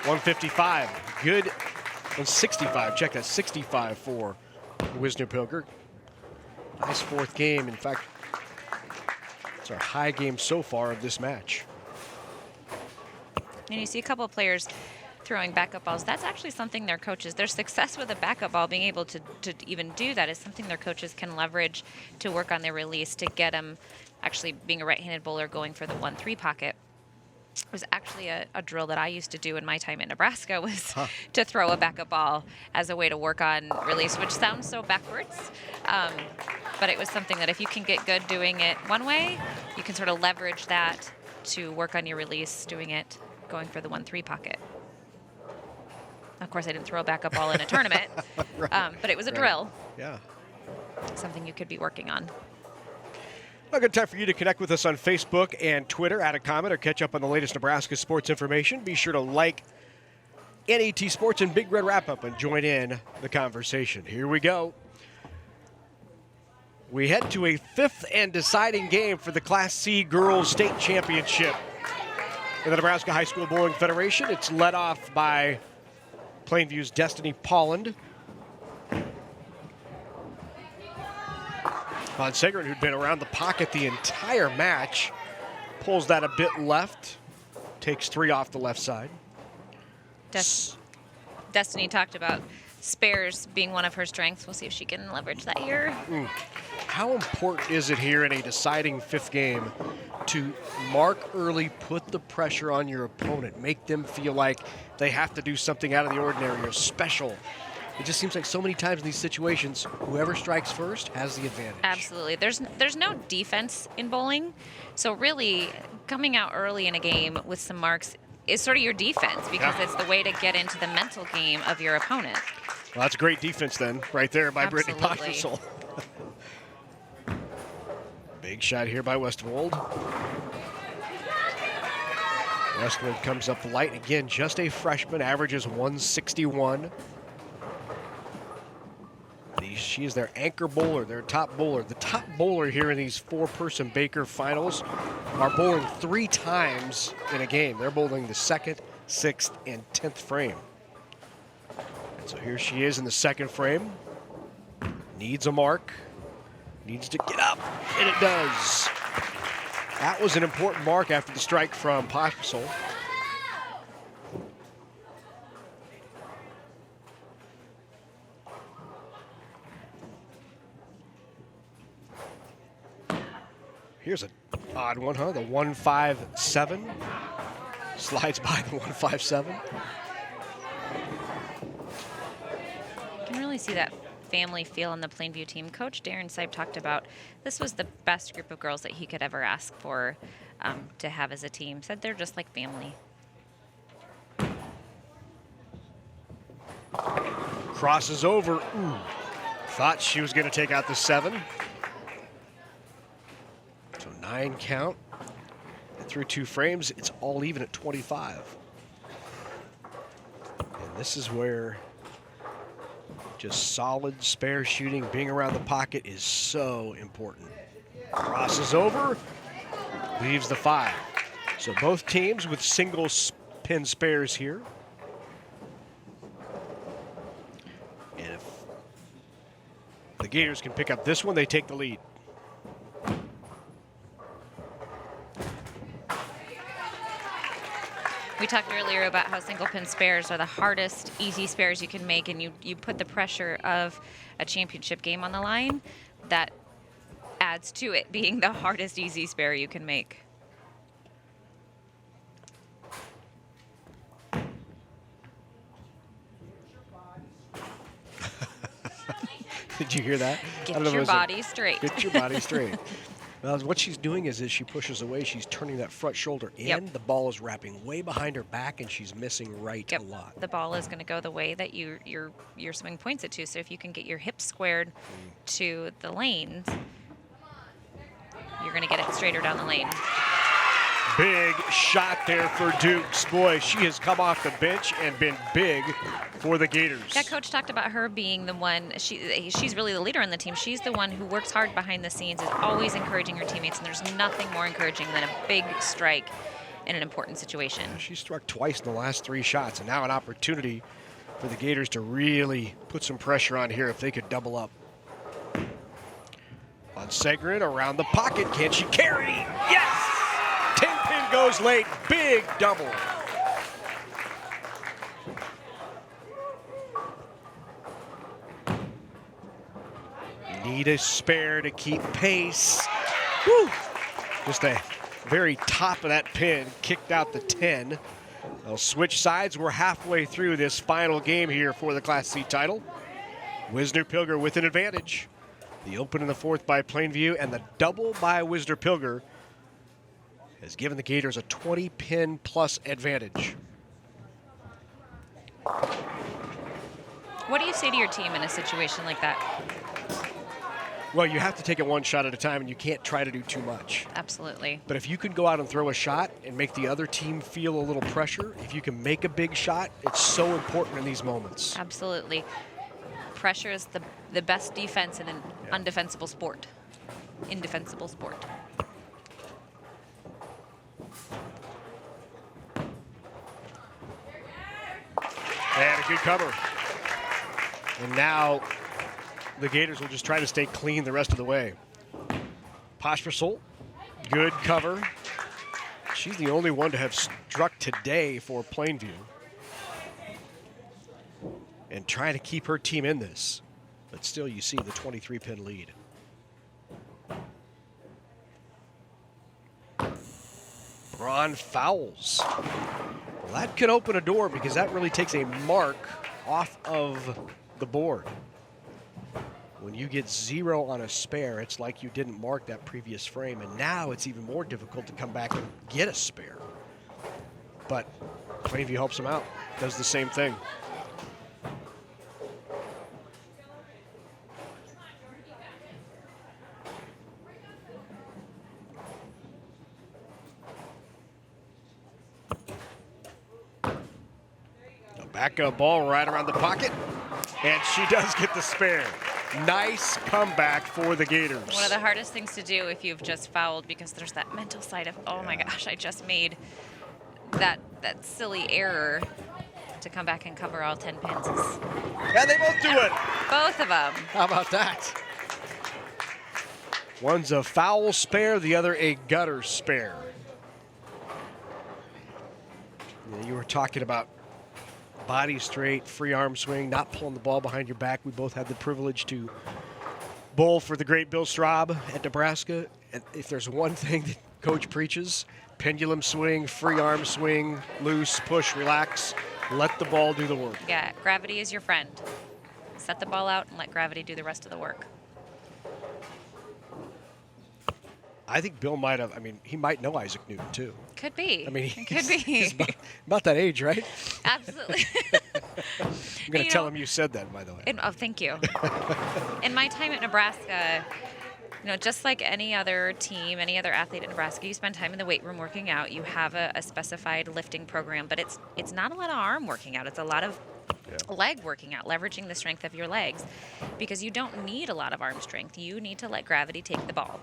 155. Good. 165. Check that. 65 for Wisner Pilger. Nice fourth game. In fact, it's our high game so far of this match. And you see a couple of players throwing backup balls. That's actually something their coaches, their success with a backup ball, being able to even do that is something their coaches can leverage to work on their release to get them actually being a right-handed bowler going for the 1-3 pocket. It was actually a drill that I used to do in my time in Nebraska was to throw a backup ball as a way to work on release, which sounds so backwards. But it was something that if you can get good doing it one way, you can sort of leverage that to work on your release, doing it going for the 1-3 pocket. Of course, I didn't throw a backup ball in a tournament, Right. but it was a drill. Yeah. Something you could be working on. A good time for you to connect with us on Facebook and Twitter, add a comment, or catch up on the latest Nebraska sports information. Be sure to like NET Sports and Big Red Wrap-Up and join in the conversation. Here we go. We head to a fifth and deciding game for the Class C Girls State Championship in the Nebraska High School Bowling Federation. It's led off by Plainview's Destiny Polland. Von Segrin, who'd been around the pocket the entire match, pulls that a bit left, takes 3 off the left side. Destiny talked about spares being one of her strengths. We'll see if she can leverage that here. How important is it here in a deciding fifth game to mark early, put the pressure on your opponent, make them feel like they have to do something out of the ordinary or special? It just seems like so many times in these situations, whoever strikes first has the advantage. Absolutely. There's no defense in bowling. So really, coming out early in a game with some marks is sort of your defense because it's the way to get into the mental game of your opponent. Well, that's great defense then, right there by Brittany Absolutely. Pospisil. Big shot here by Westwold. Westwold comes up light again, just a freshman, averages 161. She is their anchor bowler, their top bowler. The top bowler here in these 4-person Baker finals are bowling 3 times in a game. They're bowling the 2nd, 6th, and 10th frame. And so here she is in the 2nd frame. Needs a mark. Needs to get up, and it does. That was an important mark after the strike from Pospisil. Here's an odd one, huh? The 157 slides by the 157. You can really see that family feel in the Plainview team. Coach Darren Seib talked about this was the best group of girls that he could ever ask for to have as a team. Said they're just like family. Crosses over. Ooh. Thought she was going to take out the 7. So 9 count. And through 2 frames, it's all even at 25. And this is where just solid spare shooting, being around the pocket is so important. Crosses over, leaves the 5. So both teams with single pin spares here. And if the Gators can pick up this one, they take the lead. We talked earlier about how single pin spares are the hardest easy spares you can make, and you put the pressure of a championship game on the line. That adds to it being the hardest easy spare you can make. Did you hear that? Get your body straight. Get your body straight. Well, what she's doing is as she pushes away, she's turning that front shoulder in. The ball is wrapping way behind her back, and she's missing right a lot. The ball is going to go the way that your swing points it to. So if you can get your hips squared to the lanes, you're going to get it straighter down the lane. Big shot there for Dukes. Boy, she has come off the bench and been big for the Gators. Yeah, Coach talked about her being the one, she's really the leader on the team. She's the one who works hard behind the scenes, is always encouraging her teammates, and there's nothing more encouraging than a big strike in an important situation. Yeah, she struck twice in the last 3 shots, and now an opportunity for the Gators to really put some pressure on here if they could double up. On Segrin, around the pocket, can she carry? Yes! 10-pin goes late, big double. Need a spare to keep pace. Woo! Just a very top of that pin, kicked out the 10. They'll switch sides. We're halfway through this final game here for the Class C title. Wisner-Pilger with an advantage. The open in the 4th by Plainview and the double by Wisner-Pilger has given the Gators a 20-pin plus advantage. What do you say to your team in a situation like that? Well, you have to take it one shot at a time, and you can't try to do too much. Absolutely. But if you can go out and throw a shot and make the other team feel a little pressure, if you can make a big shot, it's so important in these moments. Absolutely. Pressure is the best defense in an undefensible sport. Indefensible sport. And a good cover. And now the Gators will just try to stay clean the rest of the way. Poshpersol, good cover. She's the only one to have struck today for Plainview. And trying to keep her team in this. But still, you see the 23-pin lead. Braun fouls. Well, that could open a door because that really takes a mark off of the board. When you get 0 on a spare, it's like you didn't mark that previous frame, and now it's even more difficult to come back and get a spare. But Plainview helps them out, does the same thing. Backup ball right around the pocket, and she does get the spare. Nice comeback for the Gators. One of the hardest things to do if you've just fouled, because there's that mental side of, oh my gosh, I just made that silly error. To come back and cover all 10 pins. Yeah, they both do it. Both of them. How about that? One's a foul spare, the other a gutter spare. Yeah, you were talking about body straight, free arm swing, not pulling the ball behind your back. We both had the privilege to bowl for the great Bill Straub at Nebraska. And if there's one thing that Coach preaches, pendulum swing, free arm swing, loose, push, relax, let the ball do the work. Yeah, gravity is your friend. Set the ball out and let gravity do the rest of the work. I think Bill might have, he might know Isaac Newton too. Could be. It could be. He's about that age, right? Absolutely. I'm going to tell him you said that, by the way. Oh, thank you. In my time at Nebraska, just like any other team, any other athlete at Nebraska, you spend time in the weight room working out. You have a specified lifting program, but it's not a lot of arm working out. It's a lot of leg working out, leveraging the strength of your legs, because you don't need a lot of arm strength. You need to let gravity take the ball.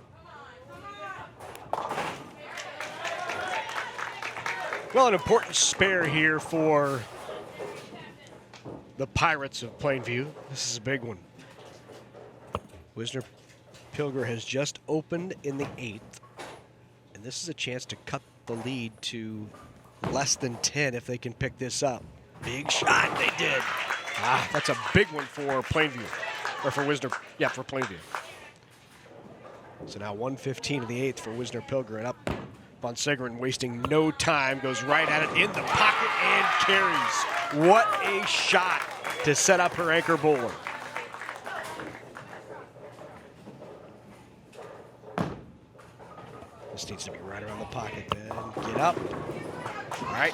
Well, an important spare here for the Pirates of Plainview. This is a big one. Wisner-Pilger has just opened in the 8th, and this is a chance to cut the lead to less than 10 if they can pick this up. Big shot, they did. That's a big one for Plainview, or for Wisner, for Plainview. So now 1:15 of the 8th for Wisner-Pilger, and up Von Segrin, wasting no time, goes right at it in the pocket and carries. What a shot to set up her anchor bowler. This needs to be right around the pocket then. Get up. All right.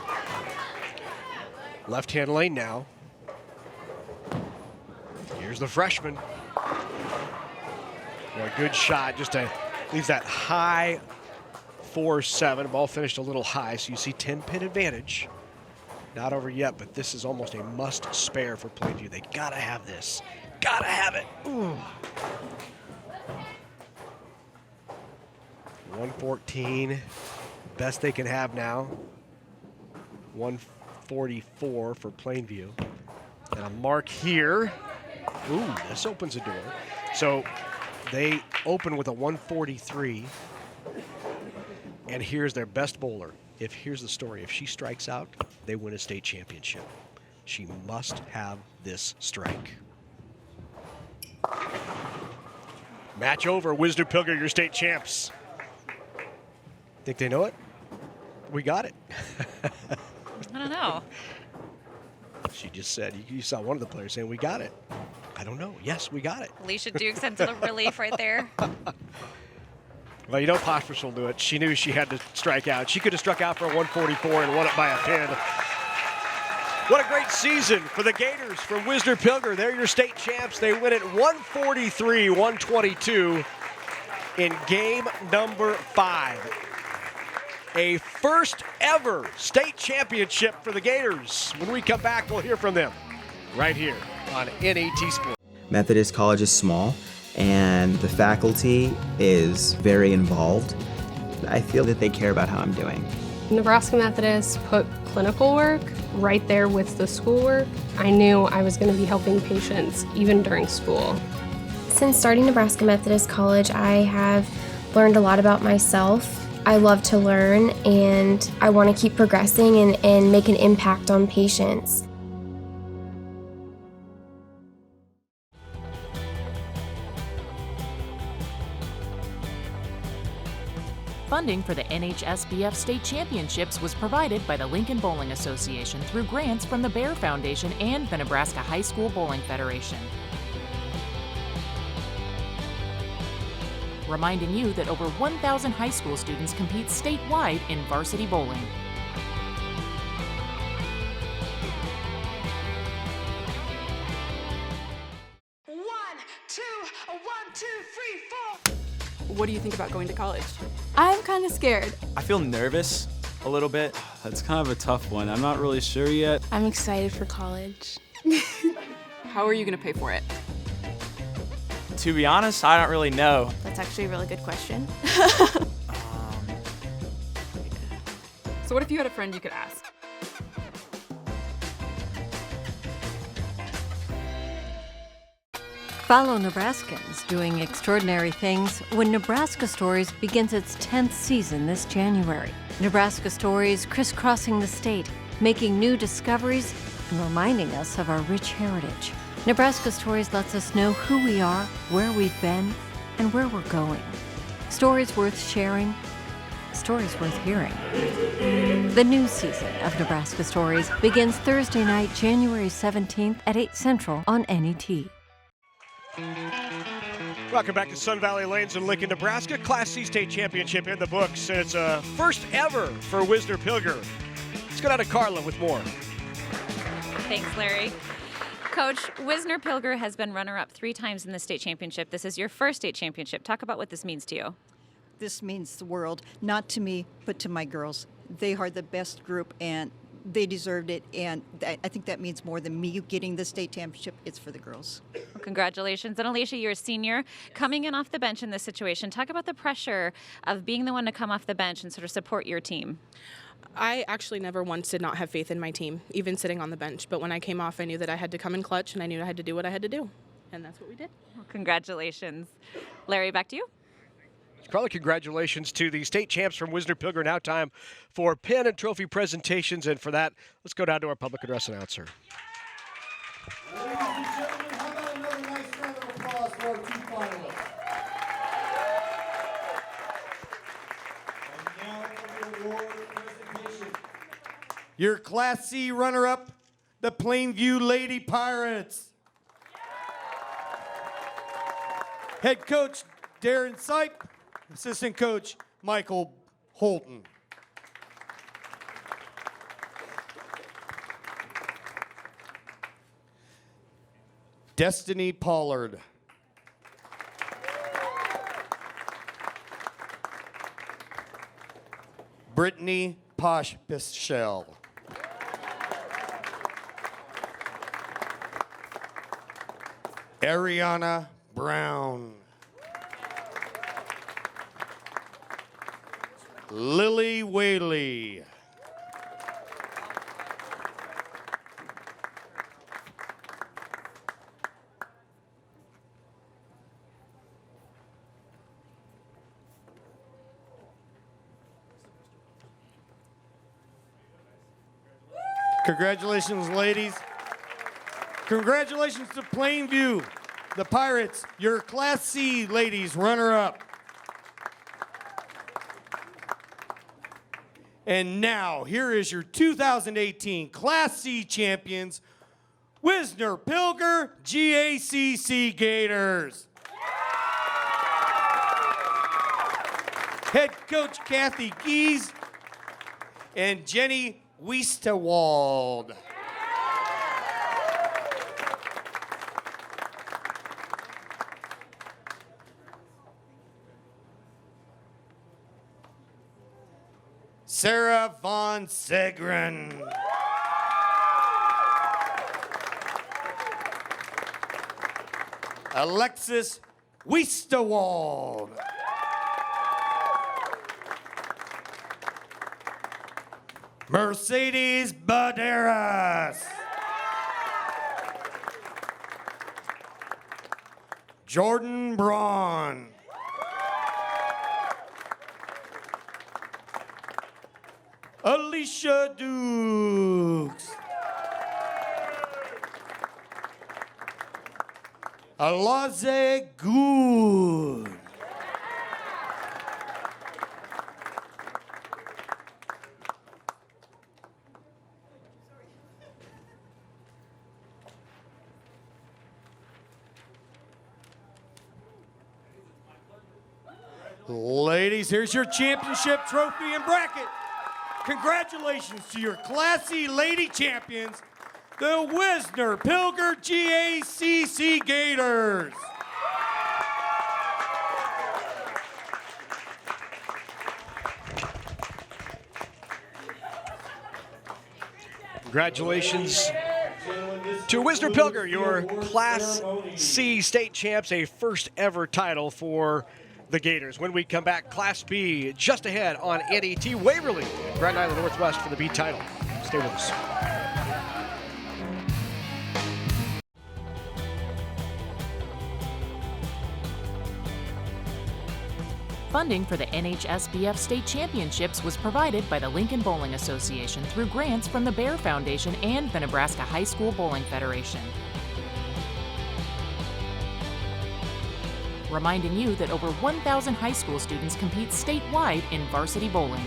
Left-hand lane now. Here's the freshman. A good shot just to leave that high 4-7. Ball finished a little high, so you see 10-pin advantage. Not over yet, but this is almost a must spare for Plainview. They gotta have this. Gotta have it. Ooh. 114, best they can have now. 144 for Plainview. And a mark here. Ooh, this opens a door. So they open with a 143. And here's their best bowler. Here's the story. If she strikes out, they win a state championship. She must have this strike. Match over. Wisner-Pilger, your state champs. Think they know it? We got it. I don't know. She just said, you saw one of the players saying, we got it. I don't know. Yes, we got it. Alicia Duke sent a relief right there. Well, you know Poshbush will do it. She knew she had to strike out. She could have struck out for a 144 and won it by a pin. What a great season for the Gators from Wisner-Pilger. They're your state champs. They win it 143-122 in game number 5. A first ever state championship for the Gators. When we come back, we'll hear from them right here on NAT Sports. Methodist College is small, and the faculty is very involved. I feel that they care about how I'm doing. Nebraska Methodist put clinical work right there with the schoolwork. I knew I was going to be helping patients even during school. Since starting Nebraska Methodist College, I have learned a lot about myself. I love to learn, and I want to keep progressing and make an impact on patients. Funding for the NHSBF State Championships was provided by the Lincoln Bowling Association through grants from the Bear Foundation and the Nebraska High School Bowling Federation. Reminding you that over 1,000 high school students compete statewide in varsity bowling. What do you think about going to college? I'm kind of scared. I feel nervous a little bit. That's kind of a tough one. I'm not really sure yet. I'm excited for college. How are you going to pay for it? To be honest, I don't really know. That's actually a really good question. So what if you had a friend you could ask? Follow Nebraskans doing extraordinary things when Nebraska Stories begins its 10th season this January. Nebraska Stories crisscrossing the state, making new discoveries and reminding us of our rich heritage. Nebraska Stories lets us know who we are, where we've been, and where we're going. Stories worth sharing, stories worth hearing. The new season of Nebraska Stories begins Thursday night, January 17th at 8 Central on NET. Welcome back to Sun Valley Lanes in Lincoln, Nebraska. Class C state championship in the books, and it's a first ever for Wisner-Pilger. Let's go down to Carla with more. Thanks, Larry. Coach, Wisner-Pilger has been runner-up 3 times in the state championship. This is your first state championship. Talk about what this means to you. This means the world, not to me, but to my girls. They are the best group, and they deserved it, and I think that means more than me getting the state championship. It's for the girls. Well, congratulations. And Alicia, you're a senior coming in off the bench in this situation. Talk about the pressure of being the one to come off the bench and sort of support your team. I actually never once did not have faith in my team, even sitting on the bench. But when I came off, I knew that I had to come in clutch, and I knew I had to do what I had to do. And that's what we did. Well, congratulations. Larry, back to you. Carla, congratulations to the state champs from Wisner-Pilger. Now time for pin and trophy presentations. And for that, let's go down to our public address announcer. Ladies and gentlemen, how about another nice round of applause for our 2 finalists? And now for the award presentation. Your Class C runner-up, the Plainview Lady Pirates. Head coach Darren Sipe, assistant coach Michael Holton. Destiny Pollard. Brittany Poshpischel. Ariana Brown. Lily Whaley. Congratulations, ladies. Congratulations to Plainview, the Pirates, your Class C ladies runner-up. And now, here is your 2018 Class C champions, Wisner Pilger GACC Gators. Head coach Kathy Gies and Jenny Weistewald. Sarah Von Segren. Alexis Weistewald. Mercedes Baderas. Jordan Braun. Alicia Dukes. Alaze Good. Ladies, here's your championship trophy and bracket. Congratulations to your Class C lady champions, the Wisner Pilger GACC Gators. Congratulations to Wisner Pilger, your Class C state champs, a first ever title for the Gators. When we come back, Class B just ahead on NET Waverly, Grand Island Northwest for the B title. Stay with us. Funding for the NHSBF State Championships was provided by the Lincoln Bowling Association through grants from the Bear Foundation and the Nebraska High School Bowling Federation. Reminding you that over 1,000 high school students compete statewide in varsity bowling.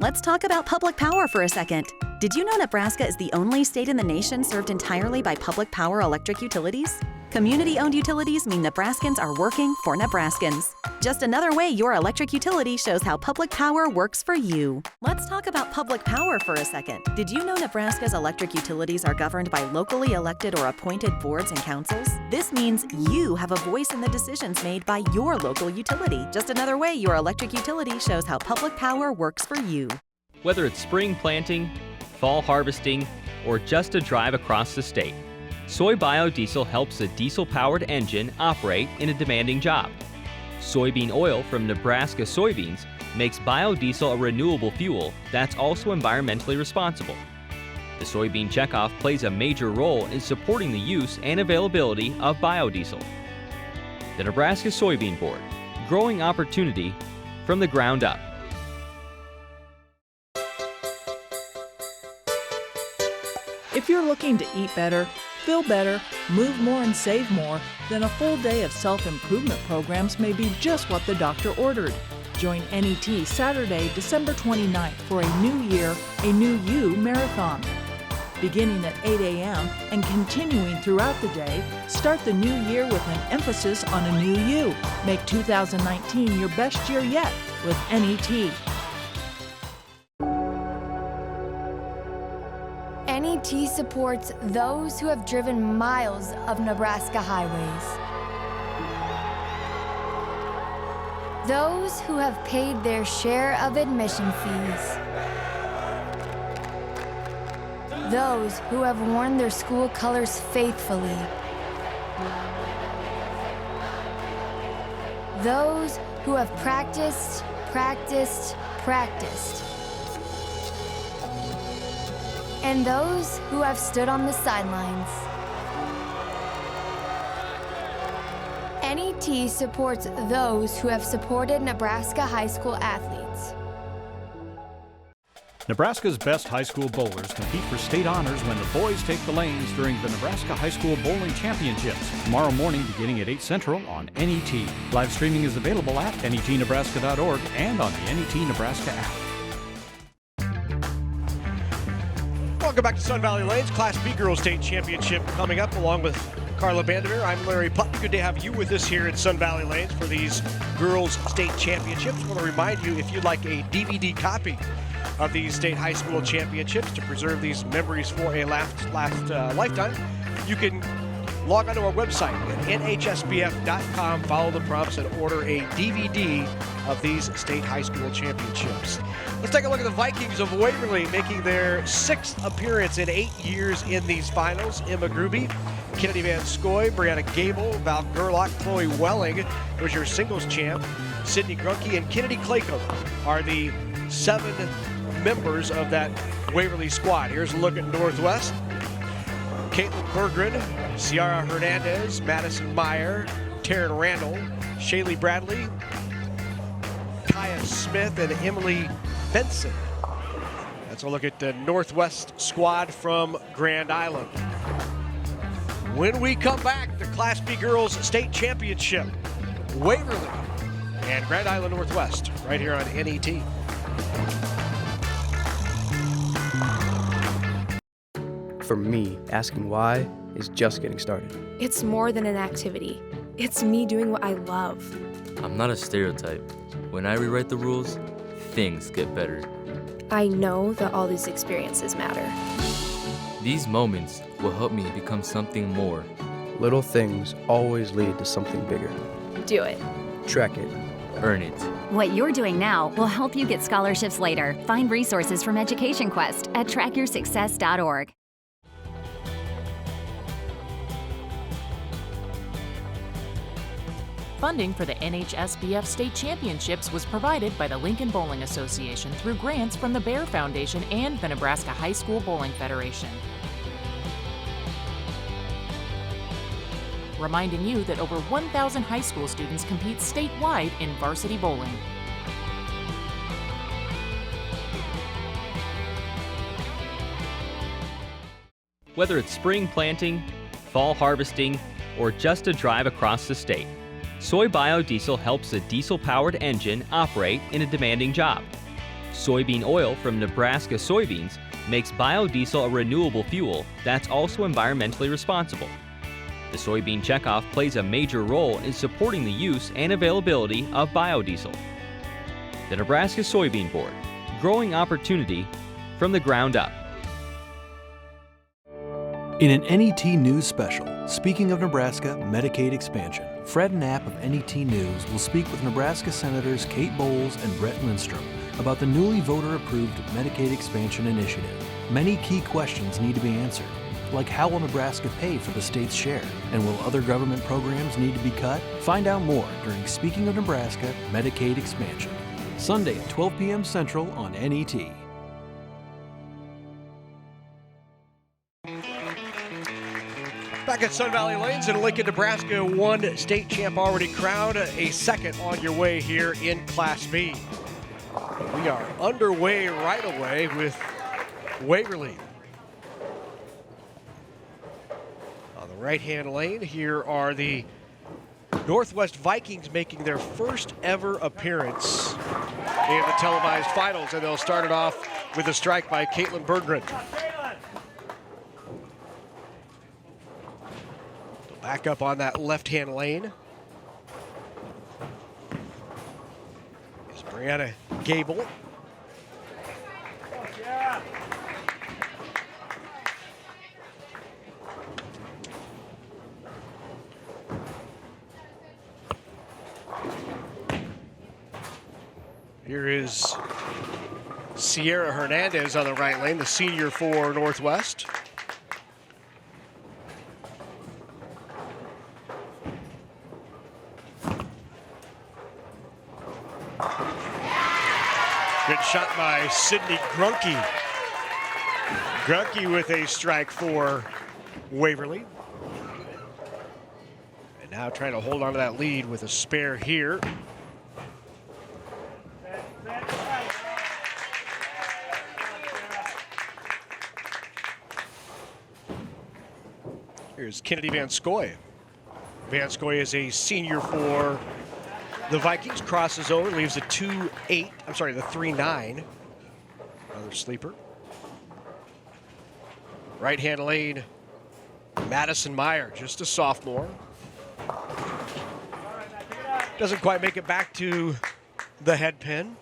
Let's talk about public power for a second. Did you know Nebraska is the only state in the nation served entirely by public power electric utilities? Community-owned utilities mean Nebraskans are working for Nebraskans. Just another way your electric utility shows how public power works for you. Let's talk about public power for a second. Did you know Nebraska's electric utilities are governed by locally elected or appointed boards and councils? This means you have a voice in the decisions made by your local utility. Just another way your electric utility shows how public power works for you. Whether it's spring planting, fall harvesting, or just a drive across the state, soy biodiesel helps a diesel-powered engine operate in a demanding job. Soybean oil from Nebraska soybeans makes biodiesel a renewable fuel that's also environmentally responsible. The soybean checkoff plays a major role in supporting the use and availability of biodiesel. The Nebraska Soybean Board, growing opportunity from the ground up. If you're looking to eat better, feel better, move more, and save more, then a full day of self-improvement programs may be just what the doctor ordered. Join NET Saturday, December 29th for a New Year, a New You marathon. Beginning at 8 a.m. and continuing throughout the day, start the new year with an emphasis on a new you. Make 2019 your best year yet with NET. NET supports those who have driven miles of Nebraska highways. Those who have paid their share of admission fees. Those who have worn their school colors faithfully. Those who have practiced, practiced, practiced. And those who have stood on the sidelines. NET supports those who have supported Nebraska high school athletes. Nebraska's best high school bowlers compete for state honors when the boys take the lanes during the Nebraska High School Bowling Championships. Tomorrow morning beginning at 8 Central on NET. Live streaming is available at netnebraska.org and on the NET Nebraska app. Welcome back to Sun Valley Lanes. Class B Girls State Championship coming up along with Carla Vandermeer. I'm Larry Putnam. Good to have you with us here at Sun Valley Lanes for these Girls State Championships. I want to remind you, if you'd like a DVD copy of these state high school championships to preserve these memories for a lifetime, you can log on to our website at NHSBF.com, follow the prompts, and order a DVD of these state high school championships. Let's take a look at the Vikings of Waverly making their 6th appearance in 8 years in these finals. Emma Gruby, Kennedy Van Scoy, Brianna Gable, Val Gerlach, Chloe Welling was your singles champ. Sydney Grunke and Kennedy Claycomb are the 7 members of that Waverly squad. Here's a look at Northwest. Caitlin Berggren, Ciara Hernandez, Madison Meyer, Taryn Randall, Shaylee Bradley, Kaya Smith, and Emily Benson. That's a look at the Northwest squad from Grand Island. When we come back, the Class B Girls State Championship, Waverly and Grand Island Northwest, right here on NET. For me, asking why is just getting started. It's more than an activity. It's me doing what I love. I'm not a stereotype. When I rewrite the rules, things get better. I know that all these experiences matter. These moments will help me become something more. Little things always lead to something bigger. Do it. Track it. Earn it. What you're doing now will help you get scholarships later. Find resources from Education Quest at trackyoursuccess.org. Funding for the NHSBF State Championships was provided by the Lincoln Bowling Association through grants from the Bear Foundation and the Nebraska High School Bowling Federation. Reminding you that over 1,000 high school students compete statewide in varsity bowling. Whether it's spring planting, fall harvesting, or just a drive across the state, soy biodiesel helps a diesel-powered engine operate in a demanding job. Soybean oil from Nebraska soybeans makes biodiesel a renewable fuel that's also environmentally responsible. The soybean checkoff plays a major role in supporting the use and availability of biodiesel. The Nebraska Soybean Board, growing opportunity from the ground up. In an NET News special, speaking of Nebraska Medicaid expansion, Fred Knapp of NET News will speak with Nebraska Senators Kate Bowles and Brett Lindstrom about the newly voter-approved Medicaid expansion initiative. Many key questions need to be answered, like how will Nebraska pay for the state's share, and will other government programs need to be cut? Find out more during Speaking of Nebraska Medicaid expansion, Sunday at 12 p.m. Central on NET. Back at Sun Valley Lanes in Lincoln, Nebraska, 1 state champ already crowned, a second on your way here in Class B. We are underway right away with Waverly. On the right-hand lane, here are the Northwest Vikings making their first ever appearance in the televised finals, and they'll start it off with a strike by Caitlin Berggren. Back up on that left-hand lane is Brianna Gable. Here is Sierra Hernandez on the right lane, the senior for Northwest. Good shot by Sydney Grunke. Grunke with a strike for Waverly. And now trying to hold on to that lead with a spare here. Here's Kennedy Van Scoy. Van Scoy is a senior for the Vikings. Crosses over, leaves a 2-8. I'm sorry, the 3-9. Another sleeper. Right-hand lane, Madison Meyer, just a sophomore. Doesn't quite make it back to the head pin.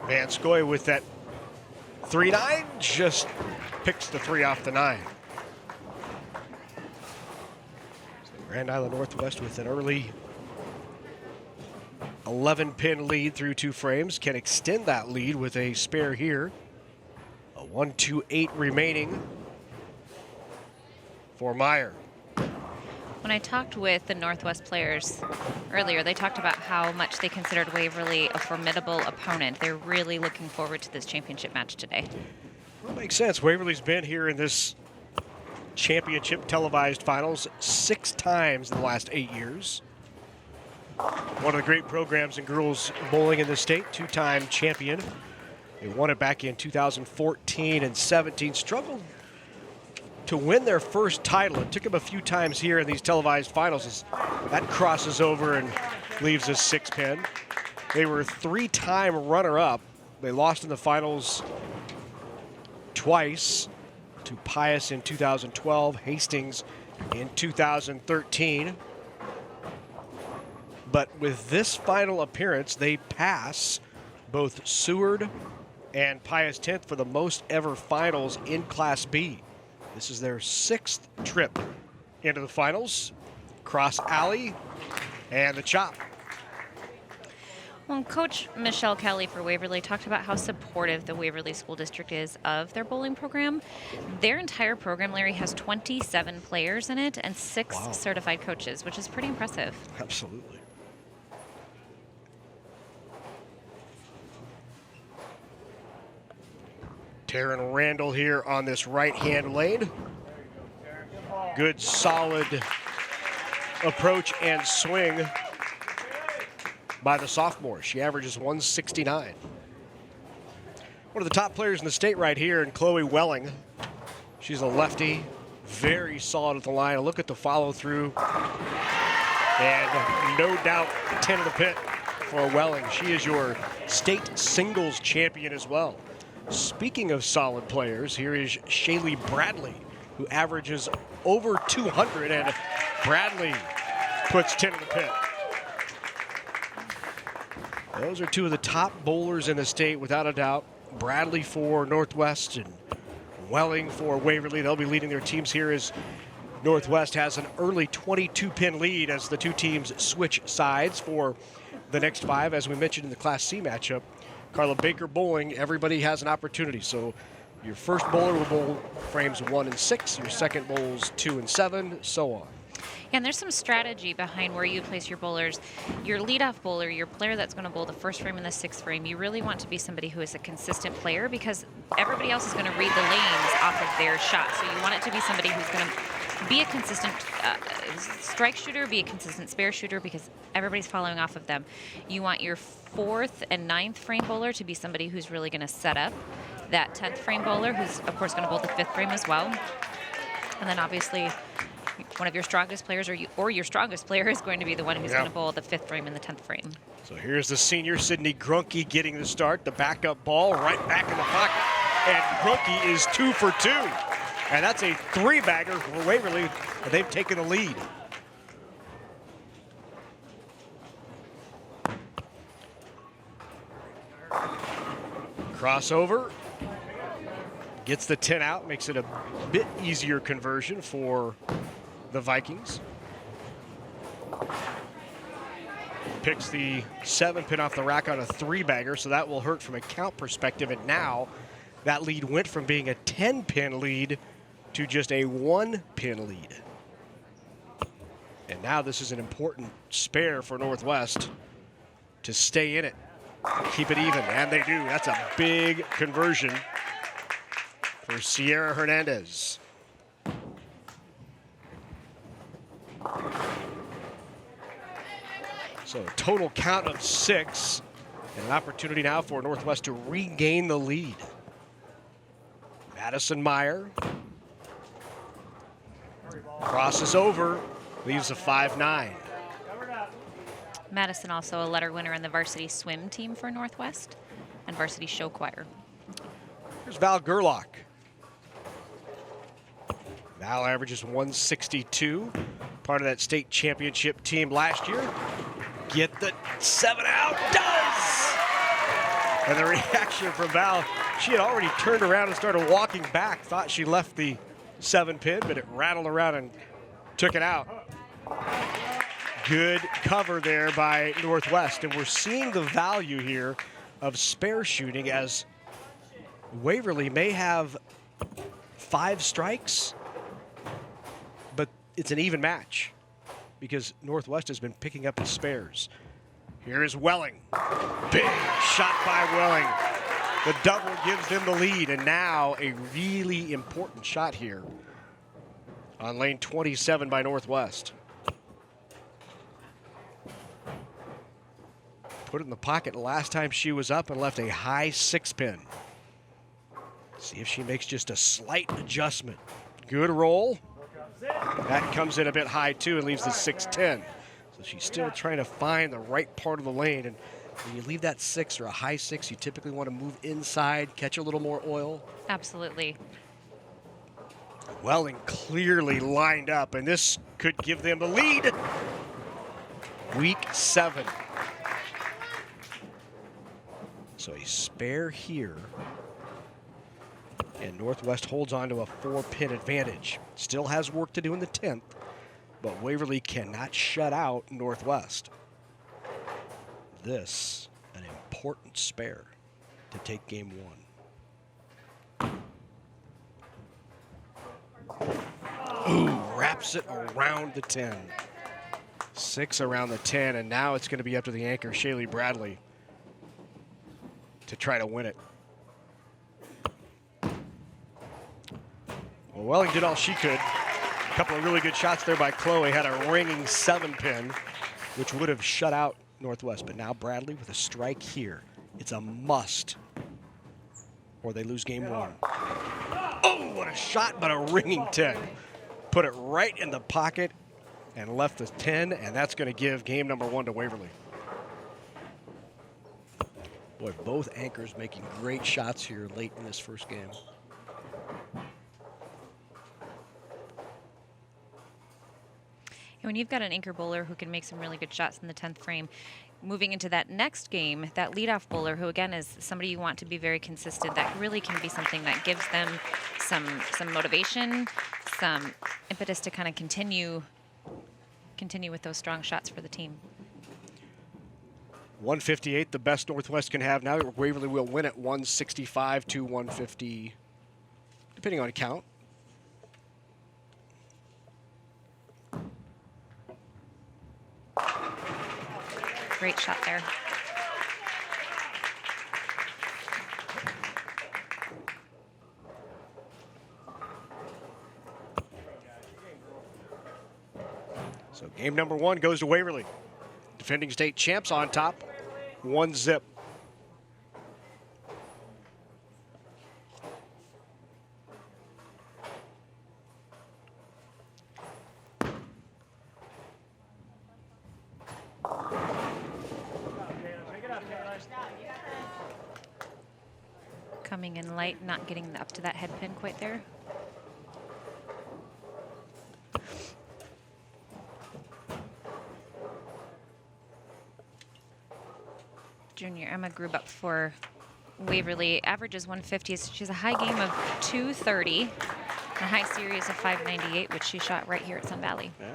Van Scoy with that 3-9, just picks the 3 off the 9. So Grand Island Northwest with an early 11-pin lead through 2 frames, can extend that lead with a spare here. A 1-2-8 remaining for Meyer. When I talked with the Northwest players earlier, they talked about how much they considered Waverly a formidable opponent. They're really looking forward to this championship match today. Well, makes sense. Waverly's been here in this championship televised finals 6 times in the last 8 years. One of the great programs in girls bowling in the state, 2-time champion. They won it back in 2014 and 17. Struggled to win their first title. It took them a few times here in these televised finals as that crosses over and leaves a 6-pin. They were 3-time runner-up. They lost in the finals twice to Pius in 2012, Hastings in 2013. But with this final appearance, they pass both Seward and Pius 10th for the most ever finals in Class B. This is their 6th trip into the finals. Cross alley and the chop. Well, Coach Michelle Kelly for Waverly talked about how supportive the Waverly School District is of their bowling program. Their entire program, Larry, has 27 players in it and 6 certified coaches, which is pretty impressive. Absolutely. Taryn Randall here on this right-hand lane. Good, solid approach and swing by the sophomore. She averages 169. One of the top players in the state right here, and Chloe Welling. She's a lefty, very solid at the line. A look at the follow-through, and no doubt 10 in the pit for Welling. She is your state singles champion as well. Speaking of solid players, here is Shaylee Bradley, who averages over 200, and Bradley puts 10 in the pit. Those are 2 of the top bowlers in the state, without a doubt. Bradley for Northwest and Welling for Waverly. They'll be leading their teams here as Northwest has an early 22-pin lead as the 2 teams switch sides for the next 5. As we mentioned in the Class C matchup, Carla Baker bowling, everybody has an opportunity. So your first bowler will bowl frames 1 and 6, your second bowls 2 and 7, so on. And there's some strategy behind where you place your bowlers. Your leadoff bowler, your player that's going to bowl the first frame and the 6th frame, you really want to be somebody who is a consistent player because everybody else is going to read the lanes off of their shot. So you want it to be somebody who's going to be a consistent strike shooter, be a consistent spare shooter because everybody's following off of them. You want your 4th and 9th frame bowler to be somebody who's really going to set up that 10th frame bowler, who's of course going to bowl the 5th frame as well. And then obviously one of your strongest players or your strongest player is going to be the one who's going to bowl the 5th frame and the 10th frame. So here's the senior, Sydney Grunke, getting the start. The backup ball right back in the pocket. and Rookie is 2 for 2. And that's a 3-bagger for Waverly. They've taken the lead. Crossover. Gets the 10 out, makes it a bit easier conversion for the Vikings. Picks the 7-pin off the rack on a 3-bagger, so that will hurt from a count perspective. And now that lead went from being a 10-pin lead to just a 1-pin lead. And now this is an important spare for Northwest to stay in it, keep it even, and they do. That's a big conversion for Sierra Hernandez. So a total count of 6, and an opportunity now for Northwest to regain the lead. Madison Meyer crosses over, leaves a 5-9. Madison also a letter winner in the varsity swim team for Northwest and varsity show choir. Here's Val Gerlach. Val averages 162, part of that state championship team last year. Get the 7 out, does! And the reaction from Val, she had already turned around and started walking back, thought she left the 7-pin, but it rattled around and took it out. Good cover there by Northwest, and we're seeing the value here of spare shooting as Waverly may have 5 strikes, but it's an even match because Northwest has been picking up his spares. Here is Welling. Big shot by Welling. The double gives them the lead, and now a really important shot here on lane 27 by Northwest. Put it in the pocket last time she was up and left a high 6-pin. See if she makes just a slight adjustment. Good roll. That comes in a bit high too and leaves the 6-10. So she's still trying to find the right part of the lane. And when you leave that 6 or a high 6, you typically want to move inside, catch a little more oil. Absolutely. Welling clearly lined up, and this could give them the lead. Week 7. So a spare here. And Northwest holds on to a 4-pin advantage. Still has work to do in the 10th, but Waverly cannot shut out Northwest. This, an important spare to take game 1. Ooh, wraps it around the 10. 6 around the 10, and now it's going to be up to the anchor, Shaylee Bradley, to try to win it. Well, Welling did all she could. A couple of really good shots there by Chloe. Had a ringing 7-pin, which would have shut out Northwest. But now Bradley with a strike here. It's a must, or they lose game 1. Oh, what a shot, but a ringing 10. Put it right in the pocket and left the 10, and that's going to give game number 1 to Waverly. Boy, both anchors making great shots here late in this first game. And when you've got an anchor bowler who can make some really good shots in the 10th frame, moving into that next game, that leadoff bowler, who again is somebody you want to be very consistent, that really can be something that gives them some motivation, some impetus to kind of continue with those strong shots for the team. 158, the best Northwest can have now. Waverly will win at 165 to 150, depending on count. Great shot there. So game number 1 goes to Waverly. Defending state champs on top, 1-0. Coming in light, not getting up to that head pin quite there. Junior Emma Grubaup for Waverly averages 150. She has a high game of 230, a high series of 598, which she shot right here at Sun Valley. Yeah.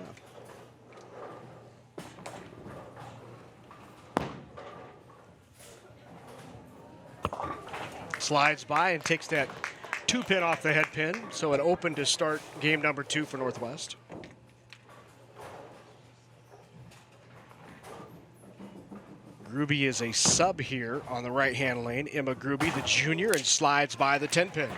Slides by and takes that 2-pin off the head pin, so it opened to start game number 2 for Northwest. Gruby is a sub here on the right-hand lane. Emma Gruby, the junior, and slides by the 10-pin.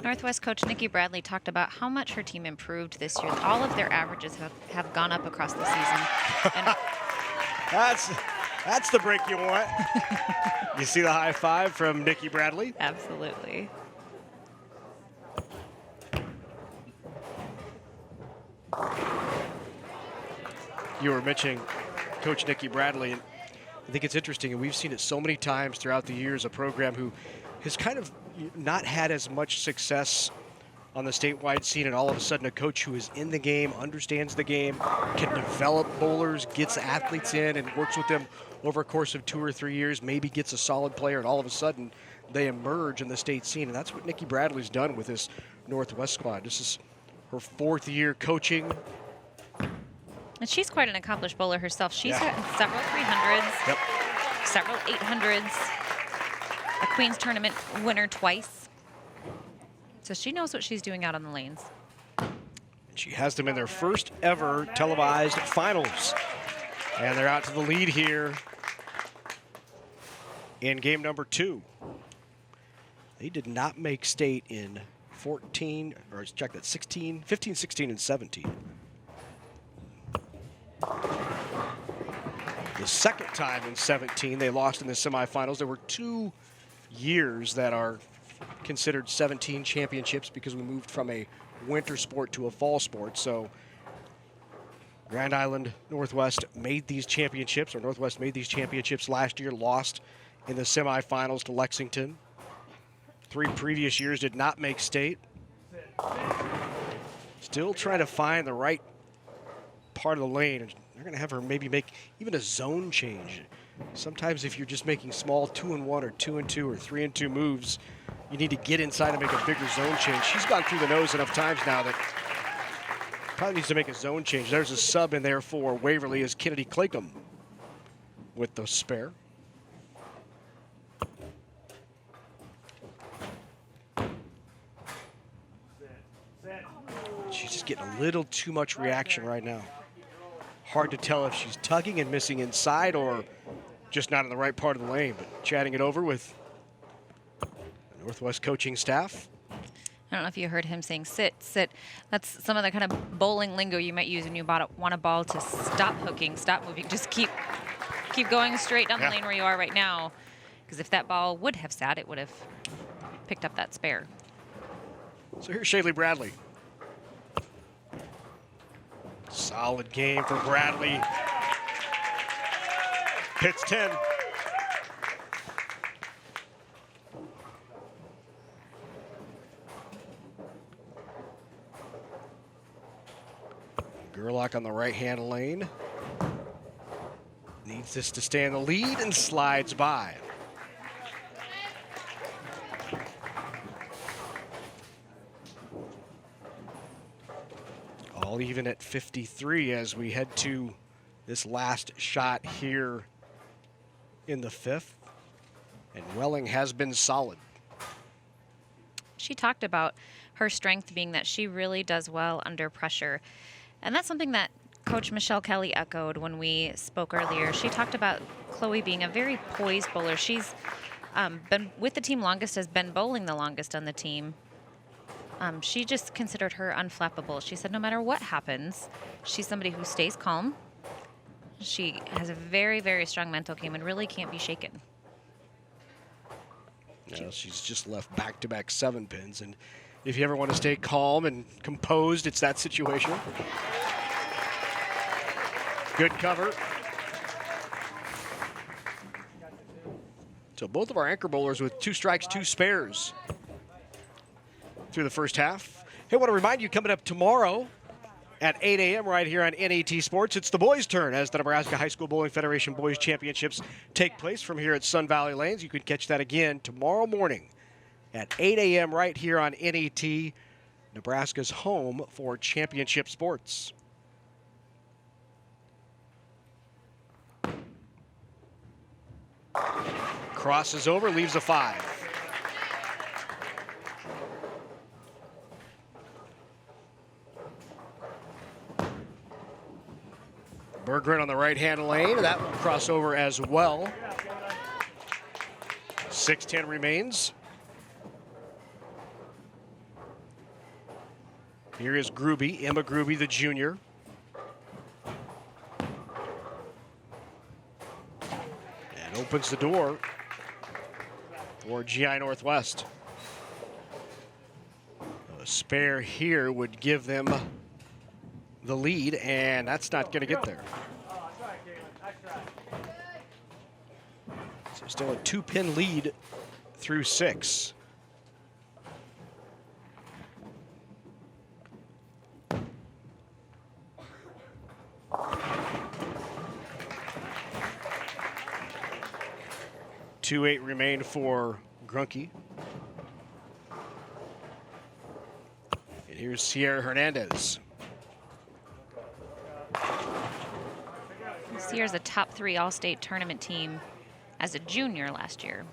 Northwest coach Nikki Bradley talked about how much her team improved this year. All of their averages have gone up across the season. And that's the break you want. You see the high five from Nikki Bradley? Absolutely. You were mentioning Coach Nikki Bradley, and I think it's interesting, and we've seen it so many times throughout the years, a program who has kind of not had as much success on the statewide scene, and all of a sudden a coach who is in the game, understands the game, can develop bowlers, gets athletes in and works with them over a course of 2 or 3 years, maybe gets a solid player, and all of a sudden they emerge in the state scene. And that's what Nikki Bradley's done with this Northwest squad. This is her 4th year coaching. And she's quite an accomplished bowler herself. She's had several 300s, several 800s, a Queen's Tournament winner twice. So she knows what she's doing out on the lanes. She has them in their first ever televised finals. And they're out to the lead here in game number 2. They did not make state in 14, or let's check that, 16, 15, 16, and 17. The second time in 17 they lost in the semifinals. There were 2 years that are considered 17 championships because we moved from a winter sport to a fall sport. So Grand Island Northwest made these championships, or Northwest made these championships last year, lost in the semifinals to Lexington. 3 previous years did not make state. Still trying to find the right part of the lane. They're going to have her maybe make even a zone change. Sometimes if you're just making small 2-and-1 or 2-and-2 or 3-and-2 moves, you need to get inside and make a bigger zone change. She's gone through the nose enough times now that probably needs to make a zone change. There's a sub in there for Waverly as Kennedy Claycomb with the spare. She's just getting a little too much reaction right now. Hard to tell if she's tugging and missing inside or just not in the right part of the lane, but chatting it over with the Northwest coaching staff. I don't know if you heard him saying sit, sit. That's some of the kind of bowling lingo you might use when you want a ball to stop hooking, stop moving. Just keep going straight down the lane where you are right now. Because if that ball would have sat, it would have picked up that spare. So here's Shaylee Bradley. Solid game for Bradley. Hits 10. Gerlach on the right-hand lane. Needs this to stay in the lead and slides by. All even at 53 as we head to this last shot here in the 5th. And Welling has been solid. She talked about her strength being that she really does well under pressure. And that's something that Coach Michelle Kelly echoed when we spoke earlier. She talked about Chloe being a very poised bowler. She's been with the team longest, has been bowling the longest on the team. She just considered her unflappable. She said no matter what happens, she's somebody who stays calm. She has a very, very strong mental game and really can't be shaken. Yeah, she's just left back-to-back 7 pins, and if you ever want to stay calm and composed, it's that situation. Good cover. So both of our anchor bowlers with 2 strikes, 2 spares through the first half. Hey, I want to remind you, coming up tomorrow at 8 a.m. right here on NET Sports, it's the boys' turn as the Nebraska High School Bowling Federation Boys Championships take place from here at Sun Valley Lanes. You can catch that again tomorrow morning at 8 a.m. right here on NET, Nebraska's home for championship sports. Crosses over, leaves a 5. Berggren on the right-hand lane. That will cross over as well. 6:10 remains. Here is Gruby, Emma Gruby, the junior. And opens the door for GI Northwest. A spare here would give them the lead, and that's not going to get there. So still a 2-pin lead through 6. .28 remain for Grunke. And here's Sierra Hernandez. Sierra's a top 3 all-state tournament team as a junior last year.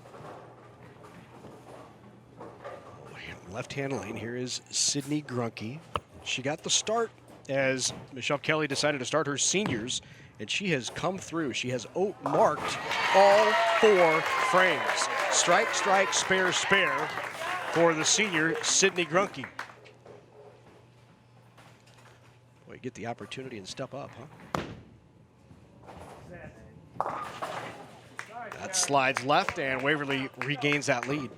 Left-hand lane, here is Sydney Grunke. She got the start as Michelle Kelly decided to start her seniors, and she has come through. She has marked all 4 frames. Strike, strike, spare, spare for the senior, Sydney Grunke. Boy, you get the opportunity and step up, huh? That slides left, and Waverly regains that lead.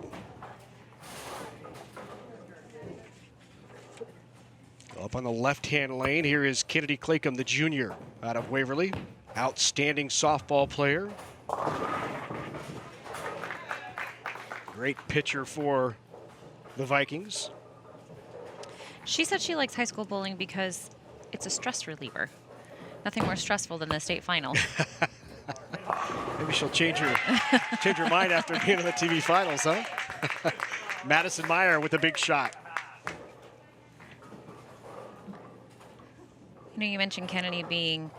Up on the left-hand lane, here is Kennedy Claycomb, the junior, out of Waverly. Outstanding softball player. Great pitcher for the Vikings. She said she likes high school bowling because it's a stress reliever. Nothing more stressful than the state final. Maybe she'll change her mind after being in the TV finals, huh? Madison Meyer with a big shot. You know, you mentioned Kennedy being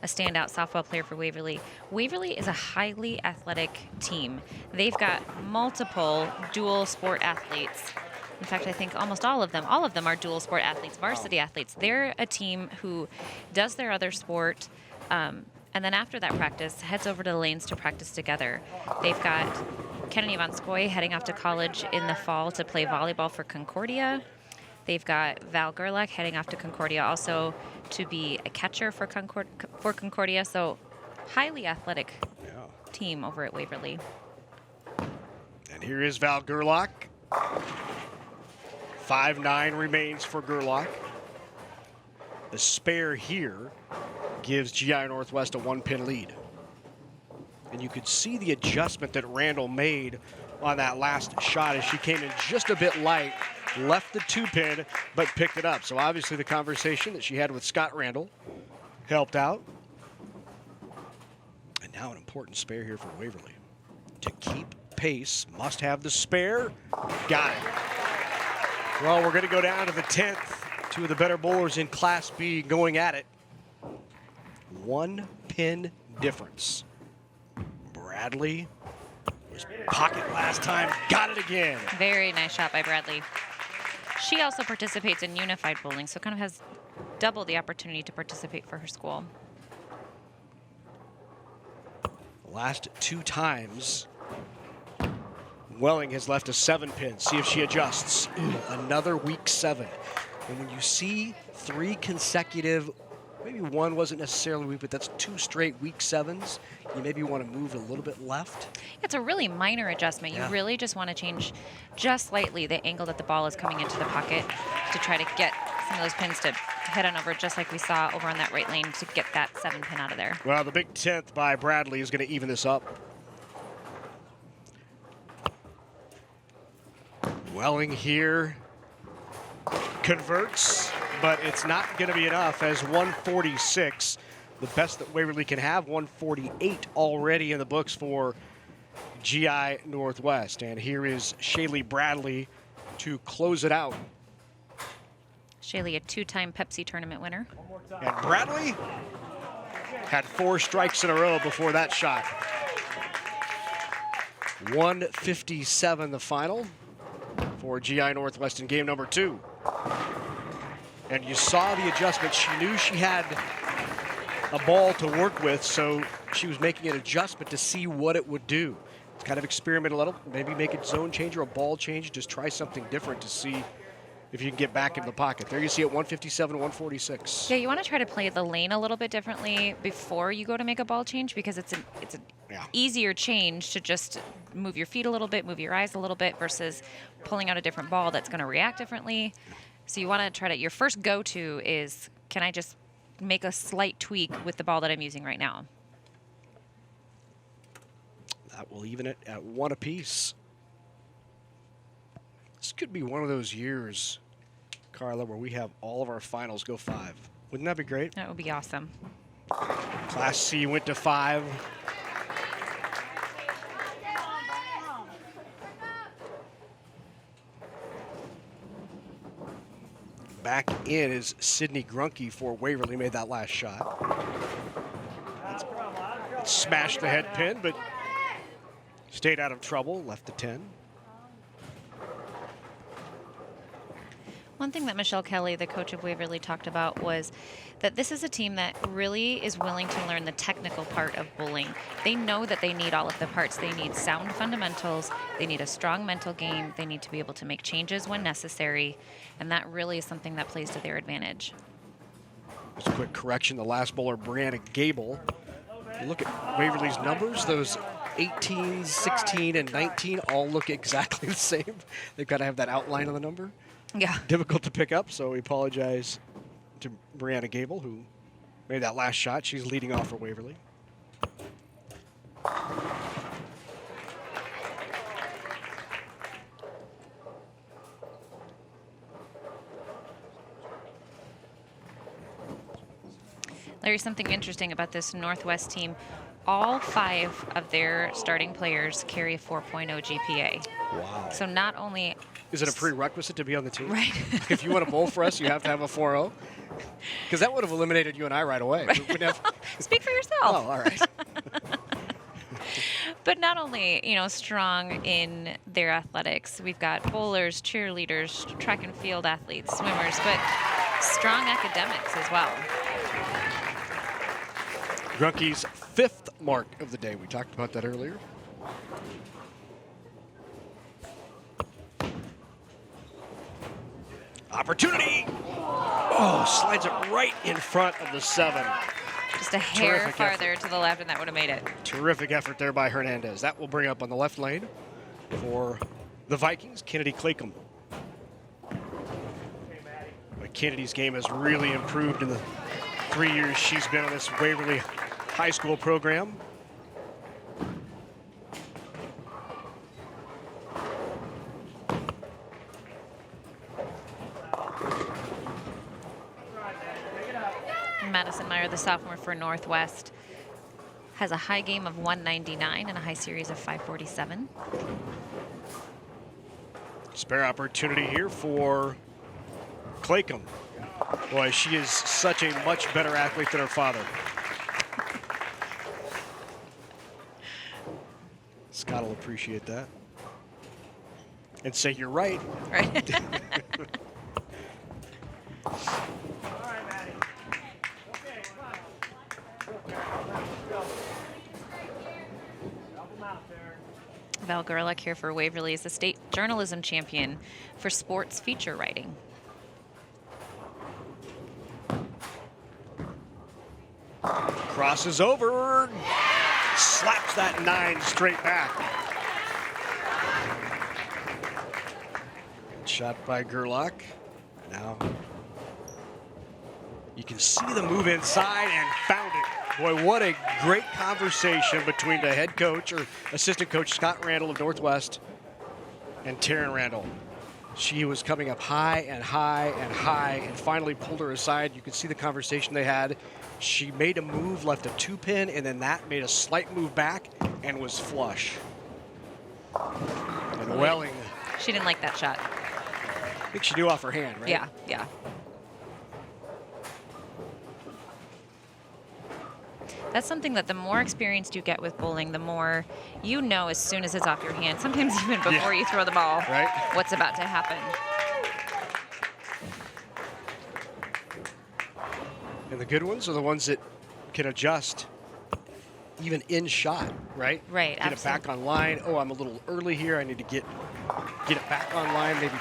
a standout softball player for Waverly. Waverly is a highly athletic team. They've got multiple dual sport athletes. In fact, I think almost all of them are dual sport athletes, varsity athletes. They're a team who does their other sport, and then after that practice, heads over to the lanes to practice together. They've got Kennedy Von Skoy heading off to college in the fall to play volleyball for Concordia. They've got Val Gerlach heading off to Concordia also to be a catcher for Concordia. So highly athletic team over at Waverly. And here is Val Gerlach. 5-9 remains for Gerlach. The spare here gives GI Northwest a 1-pin lead. And you could see the adjustment that Randall made on that last shot as she came in just a bit light, left the 2-pin, but picked it up. So obviously the conversation that she had with Scott Randall helped out. And now an important spare here for Waverly. To keep pace, must have the spare. Got it. Well, we're going to go down to the 10th. 2 of the better bowlers in Class B going at it. 1-pin difference. Bradley was pocket last time, got it again. Very nice shot by Bradley. She also participates in unified bowling, so kind of has double the opportunity to participate for her school. Last 2 times, Welling has left a 7-pin. See if she adjusts. Another weak 7. And when you see 3 consecutive, maybe one wasn't necessarily weak, but that's 2 straight weak 7s, you maybe want to move a little bit left. It's a really minor adjustment. You really just want to change just slightly the angle that the ball is coming into the pocket to try to get some of those pins to head on over, just like we saw over on that right lane, to get that 7 pin out of there. Well, the big 10th by Bradley is going to even this up. Welling here converts, but it's not going to be enough, as 146, the best that Waverly can have, 148 already in the books for GI Northwest. And here is Shaylee Bradley to close it out. Shaylee, a 2-time Pepsi tournament winner. And Bradley had 4 strikes in a row before that shot. 157 the final for GI Northwest in game number 2. And you saw the adjustment. She knew she had a ball to work with, so she was making an adjustment to see what it would do. Kind of experiment a little, maybe make a zone change or a ball change, just try something different to see if you can get back in the pocket. There you see it, 157, 146. Yeah, you want to try to play the lane a little bit differently before you go to make a ball change, because it's an easier change to just move your feet a little bit, move your eyes a little bit, versus pulling out a different ball that's going to react differently. So you want to try to, your first go-to is, can I just make a slight tweak with the ball that I'm using right now? That will even it at 1 apiece. This could be one of those years, Carla, where we have all of our finals go 5. Wouldn't that be great? That would be awesome. Class C went to 5. Back in is Sydney Grunke for Waverly, made that last shot. Smashed the head pin, but stayed out of trouble, left the 10. One thing that Michelle Kelly, the coach of Waverly, talked about was that this is a team that really is willing to learn the technical part of bowling. They know that they need all of the parts. They need sound fundamentals. They need a strong mental game. They need to be able to make changes when necessary. And that really is something that plays to their advantage. Just a quick correction, the last bowler, Brianna Gable. Look at Waverly's numbers. Those 18, 16, and 19 all look exactly the same. They've got to have that outline on the number. Yeah. Difficult to pick up, so we apologize to Brianna Gable, who made that last shot. She's leading off for Waverly. Larry, something interesting about this Northwest team, all 5 of their starting players carry a 4.0 GPA. Wow. So not only... Is it a prerequisite to be on the team? Right. If you want to bowl for us, you have to have a 4.0? Because that would have eliminated you and I right away. Right. Speak for yourself. Oh, all right. But not only, strong in their athletics, we've got bowlers, cheerleaders, track and field athletes, swimmers, but strong academics as well. Grunke's 5th mark of the day. We talked about that earlier. Opportunity. Oh, slides it right in front of the 7. Just a hair Terrific farther effort. to the left, and that would have made it. Terrific effort there by Hernandez. That will bring up on the left lane for the Vikings, Kennedy Claycomb. But Kennedy's game has really improved in the 3 years she's been on this Waverly High School program. Madison Meyer, the sophomore for Northwest, has a high game of 199 and a high series of 547. Spare opportunity here for Claycomb. Boy, she is such a much better athlete than her father. Scott will appreciate that. And say you're right. Right. Val Gerlach here for Waverly is the state journalism champion for sports feature writing. Crosses over, slaps that 9 straight back. Shot by Gerlach. Now You can see the move inside and found it. Boy, what a great conversation between the head coach or assistant coach Scott Randall of Northwest and Taryn Randall. She was coming up high and high and high and finally pulled her aside. You can see the conversation they had. She made a move, left a 2-pin, and then that made a slight move back and was flush. And Welling. She didn't like that shot. I think she knew off her hand, right? Yeah, yeah. That's something that the more experienced you get with bowling, the more you know as soon as it's off your hand, sometimes even before you throw the ball, right, what's about to happen. And the good ones are the ones that can adjust even in shot, right? Right, Get it back on line. Oh, I'm a little early here. I need to get it back on line, maybe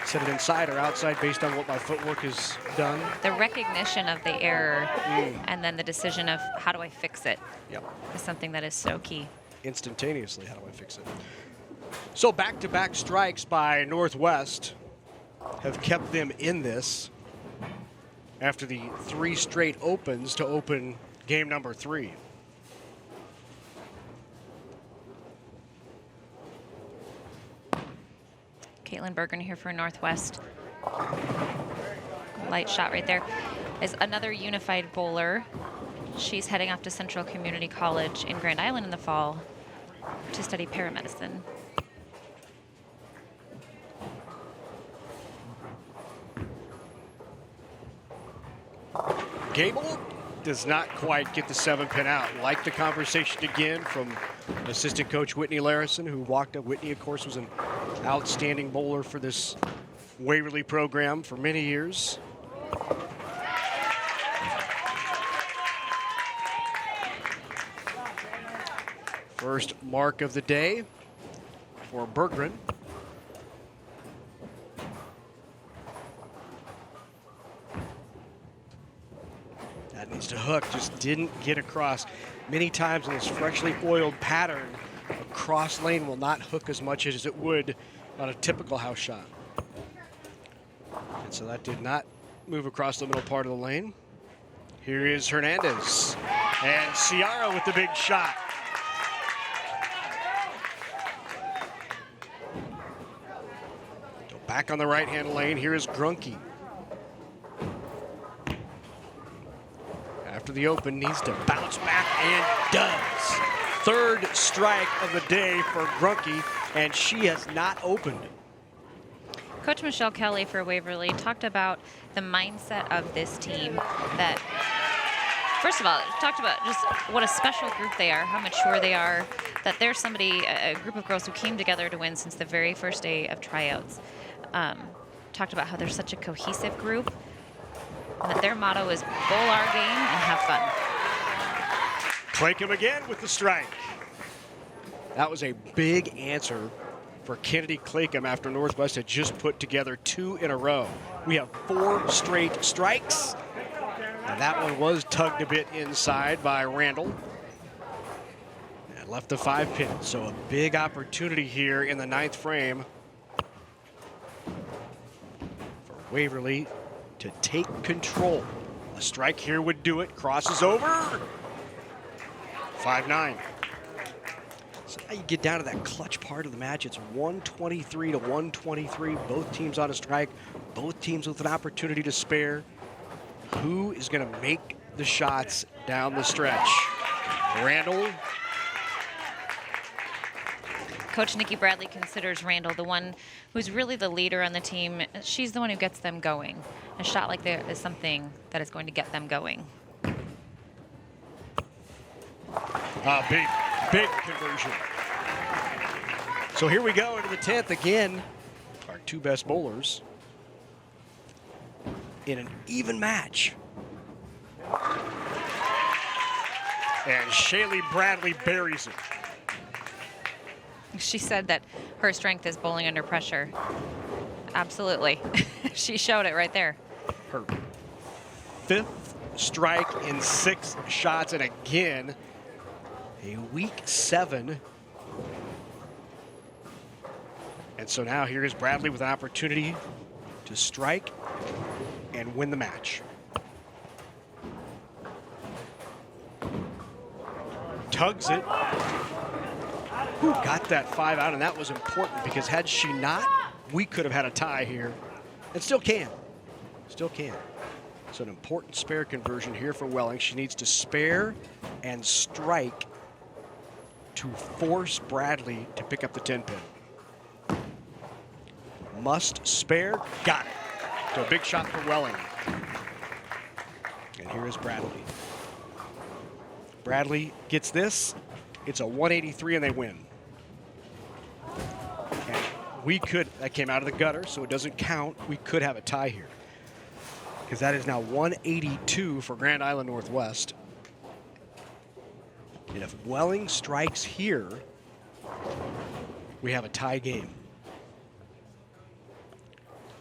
set it inside or outside based on what my footwork has done. The recognition of the error and then the decision of how do I fix it is something that is so key. Instantaneously, how do I fix it? So back-to-back strikes by Northwest have kept them in this after the 3 straight opens to open game number 3. Caitlin Bergen here for Northwest. Light shot right there. Is another unified bowler. She's heading off to Central Community College in Grand Island in the fall to study paramedicine. Gable does not quite get the 7-pin out. Like the conversation again from assistant coach Whitney Larison, who walked up. Whitney, of course, was an outstanding bowler for this Waverly program for many years. First mark of the day for Berggren. That needs to hook, just didn't get across. Many times in this freshly oiled pattern, a cross lane will not hook as much as it would on a typical house shot. And so that did not move across the middle part of the lane. Here is Hernandez. And Ciara with the big shot. Go back on the right-hand lane. Here is Grunke. After the open, needs to bounce back and does. Third strike of the day for Grunke, and she has not opened. Coach Michelle Kelly for Waverly talked about the mindset of this team that, first of all, talked about just what a special group they are, how mature they are, that there's somebody, a group of girls who came together to win since the very first day of tryouts. Talked about how they're such a cohesive group and that their motto is bowl our game and have fun. Claycomb again with the strike. That was a big answer for Kennedy Claycomb after Northwest had just put together 2 in a row. We have 4 straight strikes. And that one was tugged a bit inside by Randall. And left the 5-pin. So a big opportunity here in the 9th frame for Waverly to take control. A strike here would do it. Crosses over. 5-9. So now you get down to that clutch part of the match. It's 123 to 123. Both teams on a strike. Both teams with an opportunity to spare. Who is going to make the shots down the stretch? Randall. Coach Nikki Bradley considers Randall the one who's really the leader on the team. She's the one who gets them going. A shot like that is something that is going to get them going. Big conversion. So here we go into the 10th again. Our 2 best bowlers in an even match. And Shaylee Bradley buries it. She said that her strength is bowling under pressure. Absolutely. She showed it right there. Her 5th strike in 6 shots, and again, a week 7. And so now here's Bradley with an opportunity to strike and win the match. tugs it. Who got that 5 out, and that was important because had she not, we could have had a tie here. And still can. Still can. So an important spare conversion here for Welling. She needs to spare and strike to force Bradley to pick up the 10 pin. Must spare, got it. So a big shot for Welling. And here is Bradley. Bradley gets this. It's a 183 and they win. And we could, that came out of the gutter, so it doesn't count. We could have a tie here. Because that is now 182 for Grand Island Northwest. And if Welling strikes here, we have a tie game.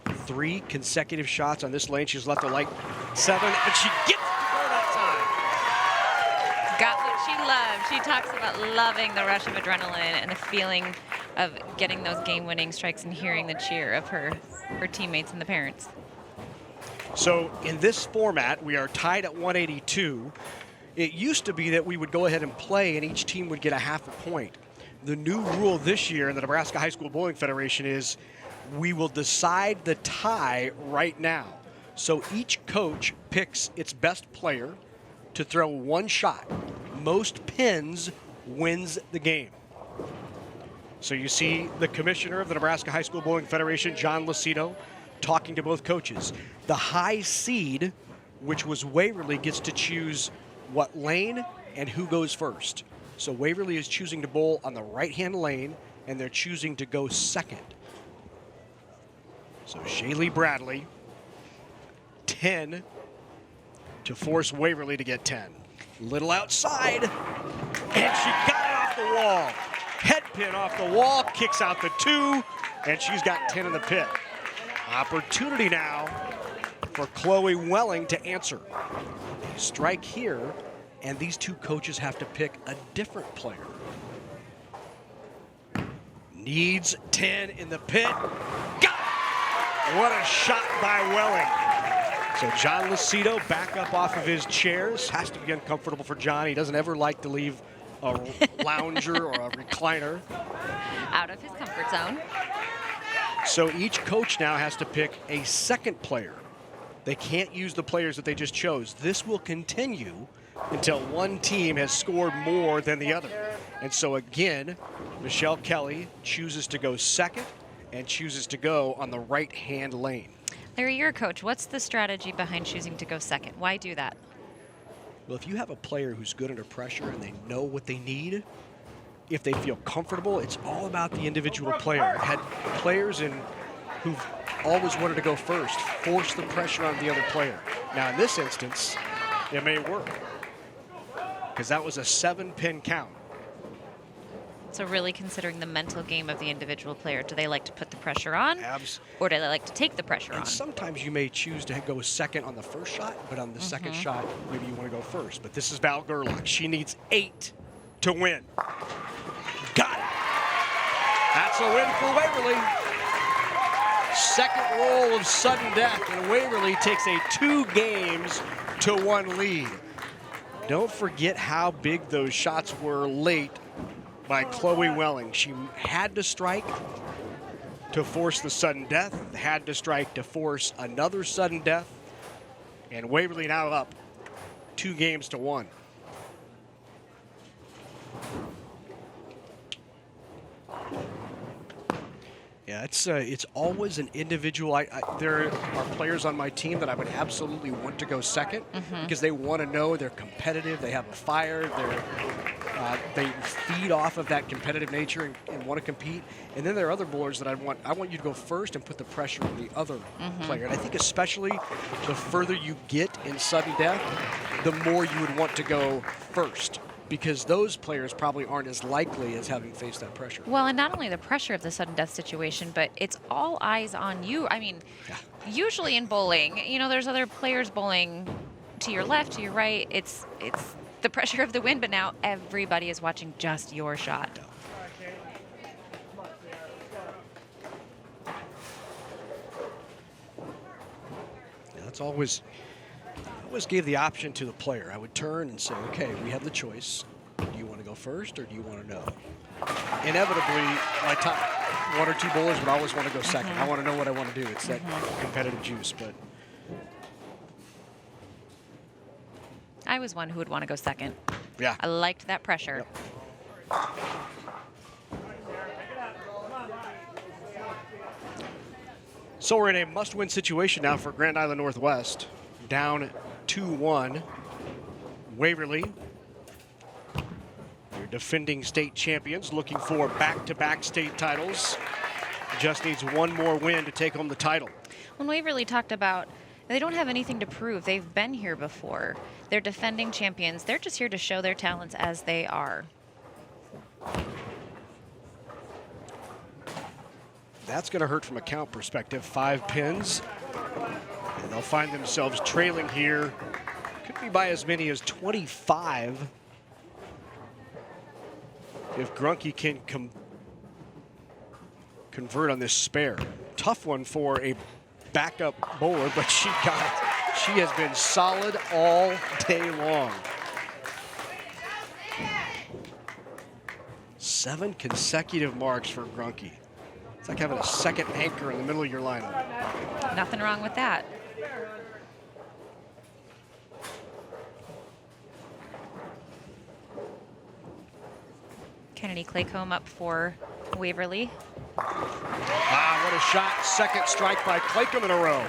3 consecutive shots on this lane. She's left a light 7, and she gets to go that time. Got what she loved. She talks about loving the rush of adrenaline and the feeling of getting those game-winning strikes and hearing the cheer of her teammates and the parents. So in this format, we are tied at 182. It used to be that we would go ahead and play and each team would get a half a point. The new rule this year in the Nebraska High School Bowling Federation is we will decide the tie right now. So each coach picks its best player to throw 1 shot. Most pins wins the game. So you see the commissioner of the Nebraska High School Bowling Federation, John Lucido, talking to both coaches. The high seed, which was Waverly, gets to choose what lane and who goes first. So Waverly is choosing to bowl on the right-hand lane, and they're choosing to go second. So Shaylee Bradley, 10 to force Waverly to get 10. Little outside, and she got it off the wall. Head pin off the wall, kicks out the 2, and she's got 10 in the pit. Opportunity now for Chloe Welling to answer. They strike here, and these 2 coaches have to pick a different player. Needs 10 in the pit. Got it! What a shot by Welling. So John Lucido back up off of his chairs. Has to be uncomfortable for John. He doesn't ever like to leave a lounger or a recliner out of his comfort zone. So each coach now has to pick a second player. They can't use the players that they just chose. This will continue until one team has scored more than the other. And so again, Michelle Kelly chooses to go second and chooses to go on the right-hand lane. Larry, you're a coach. What's the strategy behind choosing to go second? Why do that? Well, if you have a player who's good under pressure and they know what they need, if they feel comfortable, it's all about the individual player. I've had players who've always wanted to go first, force the pressure on the other player. Now, in this instance, it may work because that was a 7-pin count. So really considering the mental game of the individual player. Do they like to put the pressure on, or do they like to take the pressure on? Sometimes you may choose to go second on the first shot, but on the second shot, maybe you want to go first. But this is Val Gerlach. She needs 8 to win. Got it. That's a win for Waverly. Second roll of sudden death, and Waverly takes a 2-games-to-1 lead. Don't forget how big those shots were late by Chloe Welling. She had to strike to force the sudden death, had to strike to force another sudden death, and Waverly now up 2-games-to-1. Yeah, it's always an individual. There are players on my team that I would absolutely want to go second because they want to know they're competitive, they have a fire, they feed off of that competitive nature and want to compete. And then there are other bowlers that I want you to go first and put the pressure on the other player. And I think especially the further you get in sudden death, the more you would want to go first, because those players probably aren't as likely as having faced that pressure. Well, and not only the pressure of the sudden death situation, but it's all eyes on you. I mean, usually in bowling, there's other players bowling to your left, to your right. It's the pressure of the wind, but now everybody is watching just your shot. Yeah, that's always gave the option to the player. I would turn and say, okay, we have the choice. Do you want to go first, or do you want to know? Inevitably, my top 1 or 2 bowlers would always want to go second. I want to know what I want to do. It's that competitive juice, but I was one who would want to go second. yeah. I liked that pressure. Yep. So we're in a must-win situation now for Grand Island Northwest. Down 2-1. Waverly, your defending state champions, looking for back-to-back state titles. Just needs one more win to take home the title. When Waverly talked about they don't have anything to prove. They've been here before. They're defending champions. They're just here to show their talents as they are. That's going to hurt from a count perspective. 5 pins, and they'll find themselves trailing here. Could be by as many as 25 if Grunke can convert on this spare. Tough one for a backup bowler, but she got it. She has been solid all day long. 7 consecutive marks for Grunke. It's like having a second anchor in the middle of your lineup. Nothing wrong with that. Kennedy Claycomb up for Waverly. Ah, what a shot. Second strike by Claycomb in a row.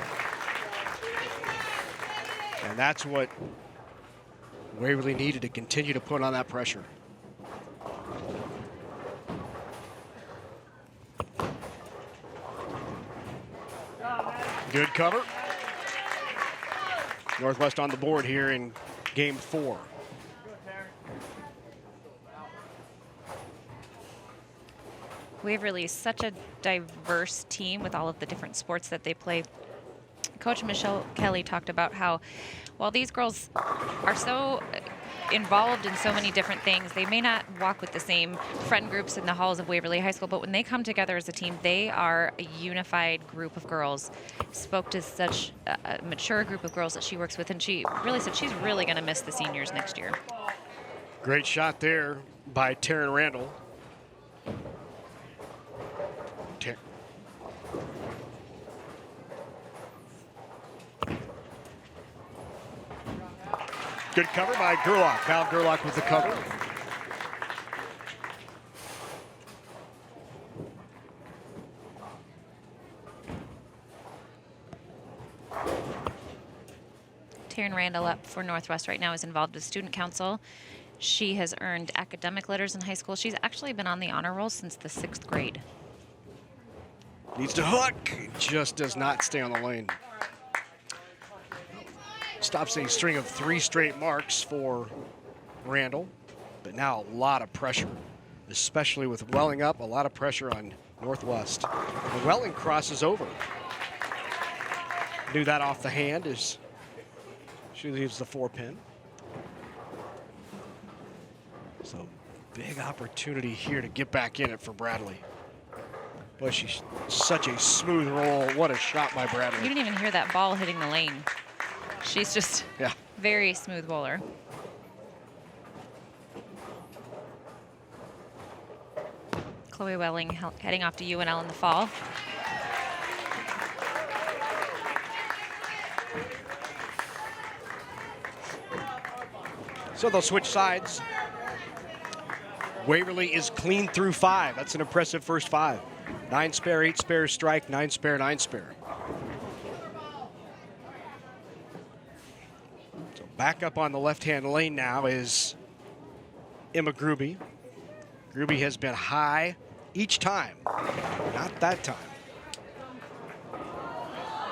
And that's what Waverly needed to continue to put on that pressure. Good cover. Northwest on the board here in game 4. Waverly is such a diverse team with all of the different sports that they play. Coach Michelle Kelly talked about how while these girls are so involved in so many different things, they may not walk with the same friend groups in the halls of Waverly High School, but when they come together as a team, they are a unified group of girls. Spoke to such a mature group of girls that she works with, and she really said she's really going to miss the seniors next year. Great shot there by Taryn Randall. Good cover by Gerlach. Val Gerlach with the cover. Taryn Randall up for Northwest right now is involved with Student Council. She has earned academic letters in high school. She's actually been on the honor roll since the 6th grade. Needs to hook. Just does not stay on the lane. Stops a string of 3 straight marks for Randall, but now a lot of pressure, especially with Welling up, a lot of pressure on Northwest. And Welling crosses over. Do that off the hand as she leaves the 4-pin. So big opportunity here to get back in it for Bradley. Boy, she's such a smooth roll. What a shot by Bradley. You didn't even hear that ball hitting the lane. She's just very smooth bowler. Chloe Welling heading off to UNL in the fall. So they'll switch sides. Waverly is clean through 5. That's an impressive first 5. 9 spare, 8 spare strike, 9 spare, 9 spare. So back up on the left-hand lane now is Emma Gruby. Gruby has been high each time. Not that time.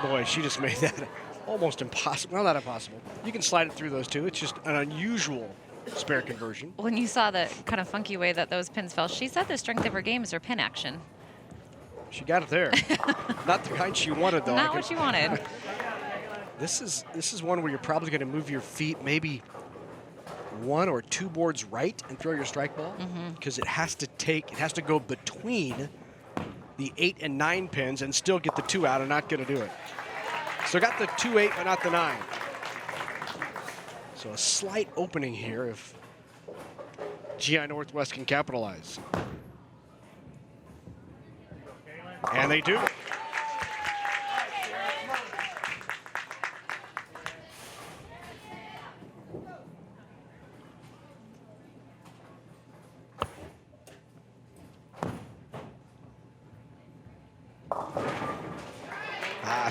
Boy, she just made that almost impossible. Well, not impossible. You can slide it through those two. It's just an unusual spare conversion. When you saw the kind of funky way that those pins fell, she said the strength of her game is her pin action. She got it there. Not the kind she wanted, though. Not what she wanted. This is one where you're probably going to move your feet maybe 1 or 2 boards right and throw your strike ball, because it has to go between the 8 and 9 pins and still get the 2 out, and not going to do it. So got the 2-8, but not the 9. So a slight opening here if GI Northwest can capitalize. And they do.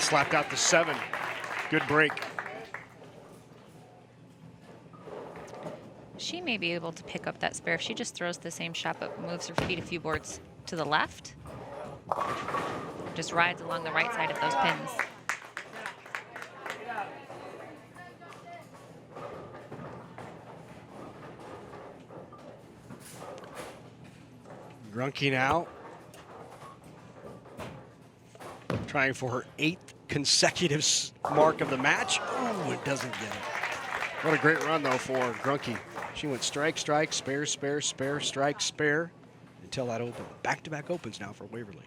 Slapped out the 7. Good break. She may be able to pick up that spare if she just throws the same shot but moves her feet a few boards to the left. Just rides along the right side of those pins. Grunke now. Trying for her 8th consecutive mark of the match. Oh, it doesn't get it. What a great run, though, for Grunke. She went strike, strike, spare, spare, spare, strike, spare, until that open. Back-to-back opens now for Waverly.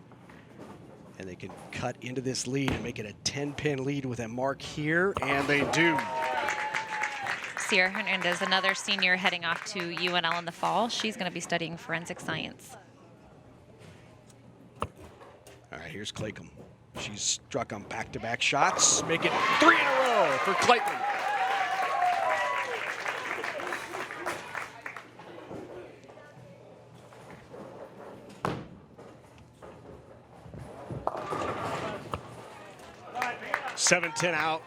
And they can cut into this lead and make it a 10-pin lead with a mark here, and they do. Sierra Hernandez, another senior heading off to UNL in the fall. She's going to be studying forensic science. All right, here's Claycomb. She's struck on back-to-back shots, make it 3 in a row for Clayton. Seven, 10 out.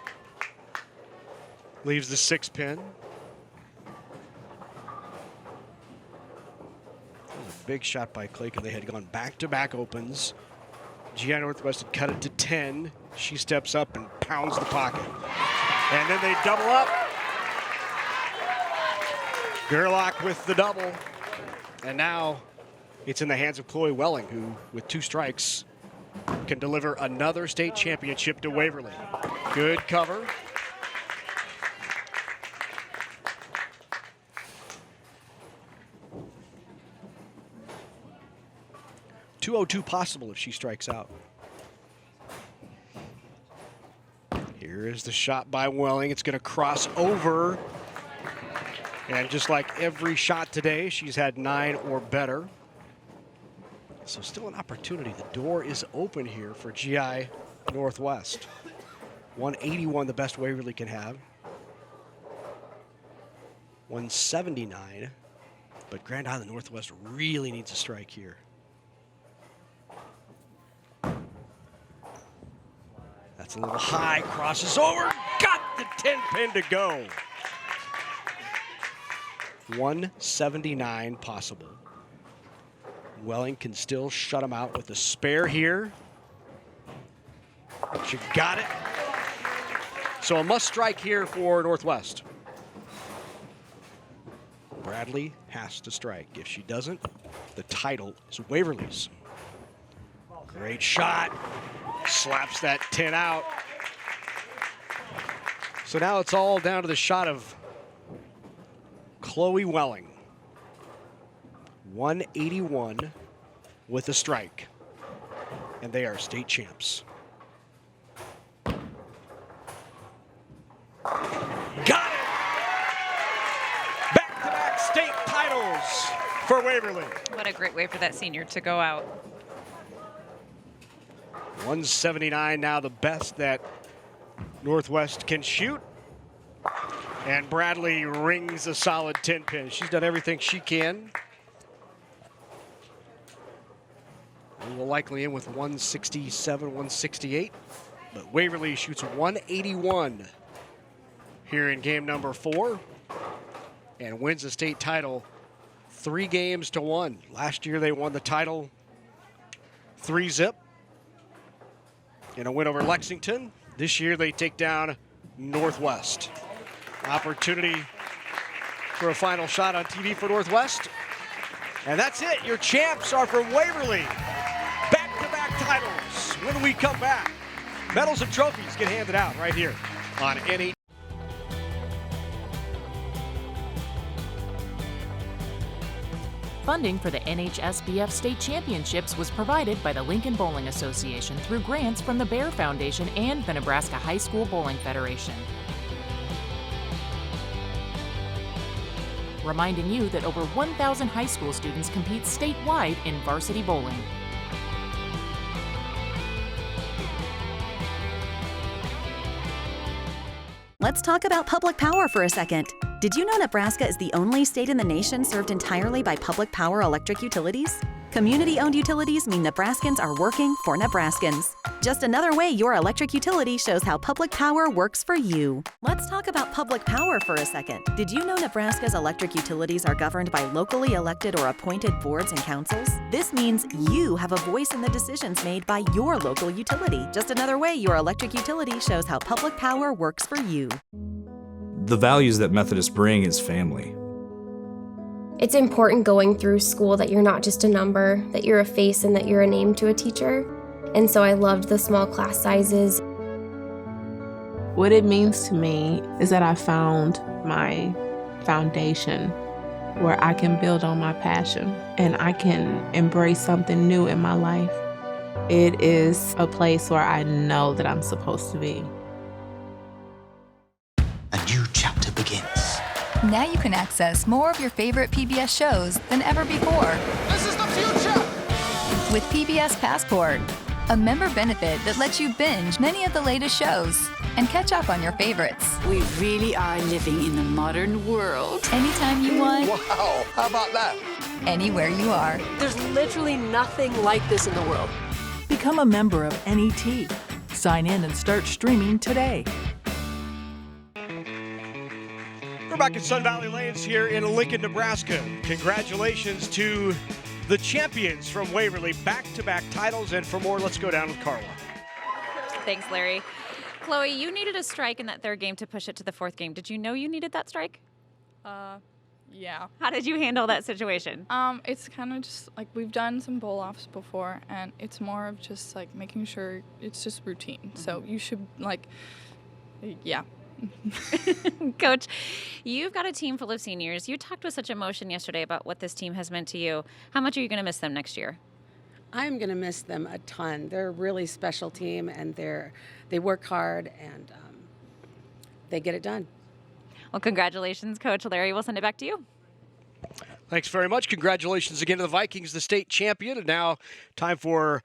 Leaves the 6-pin. Big shot by Claycomb. They had gone back-to-back opens. GI Northwest had cut it to 10. She steps up and pounds the pocket. And then they double up. Gerlach with the double. And now it's in the hands of Chloe Welling, who, with 2 strikes, can deliver another state championship to Waverly. Good cover. .202 possible if she strikes out. Here is the shot by Welling. It's going to cross over. And just like every shot today, she's had 9 or better. So still an opportunity. The door is open here for GI Northwest. 181, the best Waverly can have. 179. But Grand Island Northwest really needs a strike here. That's a little high, crosses over, got the 10-pin to go. 179 possible. Welling can still shut him out with a spare here. She got it. So a must strike here for Northwest. Bradley has to strike. If she doesn't, the title is Waverly's. Great shot. Slaps that 10 out. So now it's all down to the shot of Chloe Welling. 181 with a strike. And they are state champs. Got it! Back-to-back state titles for Waverly. What a great way for that senior to go out. 179 now, the best that Northwest can shoot. And Bradley rings a solid 10-pin. She's done everything she can. We will likely end with 167, 168. But Waverly shoots 181 here in game number 4 and wins the state title 3-1. Last year they won the title 3-0. In a win over Lexington. This year they take down Northwest. Opportunity for a final shot on TV for Northwest. And that's it. Your champs are from Waverly. Back-to-back titles. When we come back, medals and trophies get handed out right here on NHSBF. Funding for the NHSBF State Championships was provided by the Lincoln Bowling Association through grants from the Bear Foundation and the Nebraska High School Bowling Federation. reminding you that over 1,000 high school students compete statewide in varsity bowling. Let's talk about public power for a second. Did you know Nebraska is the only state in the nation served entirely by public power electric utilities? Community-owned utilities mean Nebraskans are working for Nebraskans. Just another way your electric utility shows how public power works for you. Let's talk about public power for a second. Did you know Nebraska's electric utilities are governed by locally elected or appointed boards and councils? This means you have a voice in the decisions made by your local utility. Just another way your electric utility shows how public power works for you. The values that Methodists bring is family. It's important going through school that you're not just a number, that you're a face and that you're a name to a teacher. And so I loved the small class sizes. What it means to me is that I found my foundation where I can build on my passion and I can embrace something new in my life. It is a place where I know that I'm supposed to be. A new chapter begins. Now you can access more of your favorite PBS shows than ever before. This is the future! With PBS Passport, a member benefit that lets you binge many of the latest shows and catch up on your favorites. We really are living in the modern world. Anytime you want. Wow, how about that? Anywhere you are. There's literally nothing like this in the world. Become a member of NET. Sign in and start streaming today. We're back at Sun Valley Lanes here in Lincoln, Nebraska. Congratulations to the champions from Waverly. Back-to-back titles, and for more, let's go down with Carla. Thanks, Larry. Chloe, you needed a strike in that third game to push it to the fourth game. Did you know you needed that strike? Yeah. How did you handle that situation? It's kind of just like we've done some bowl offs before, and it's more of just like making sure it's just routine. So you should yeah. Coach, you've got a team full of seniors. You talked with such emotion yesterday about what this team has meant to you. How much are you going to miss them next year? I'm going to miss them a ton. They're a really special team, and they work hard, and they get it done. Well, congratulations, Coach. Larry, we'll send it back to you. Thanks very much. Congratulations again to the Vikings, the state champion. And now time for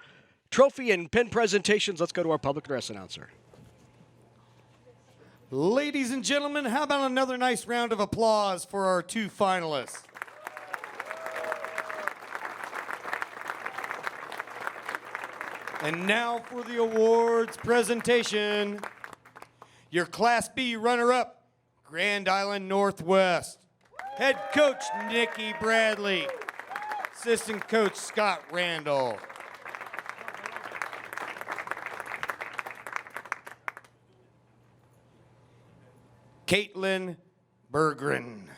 trophy and pin presentations. Let's go to our public address announcer. Ladies and gentlemen, how about another nice round of applause for our two finalists? And now for the awards presentation. Your Class B runner-up, Grand Island Northwest. Head coach, Nikki Bradley. Assistant coach, Scott Randall. Caitlin Berggren.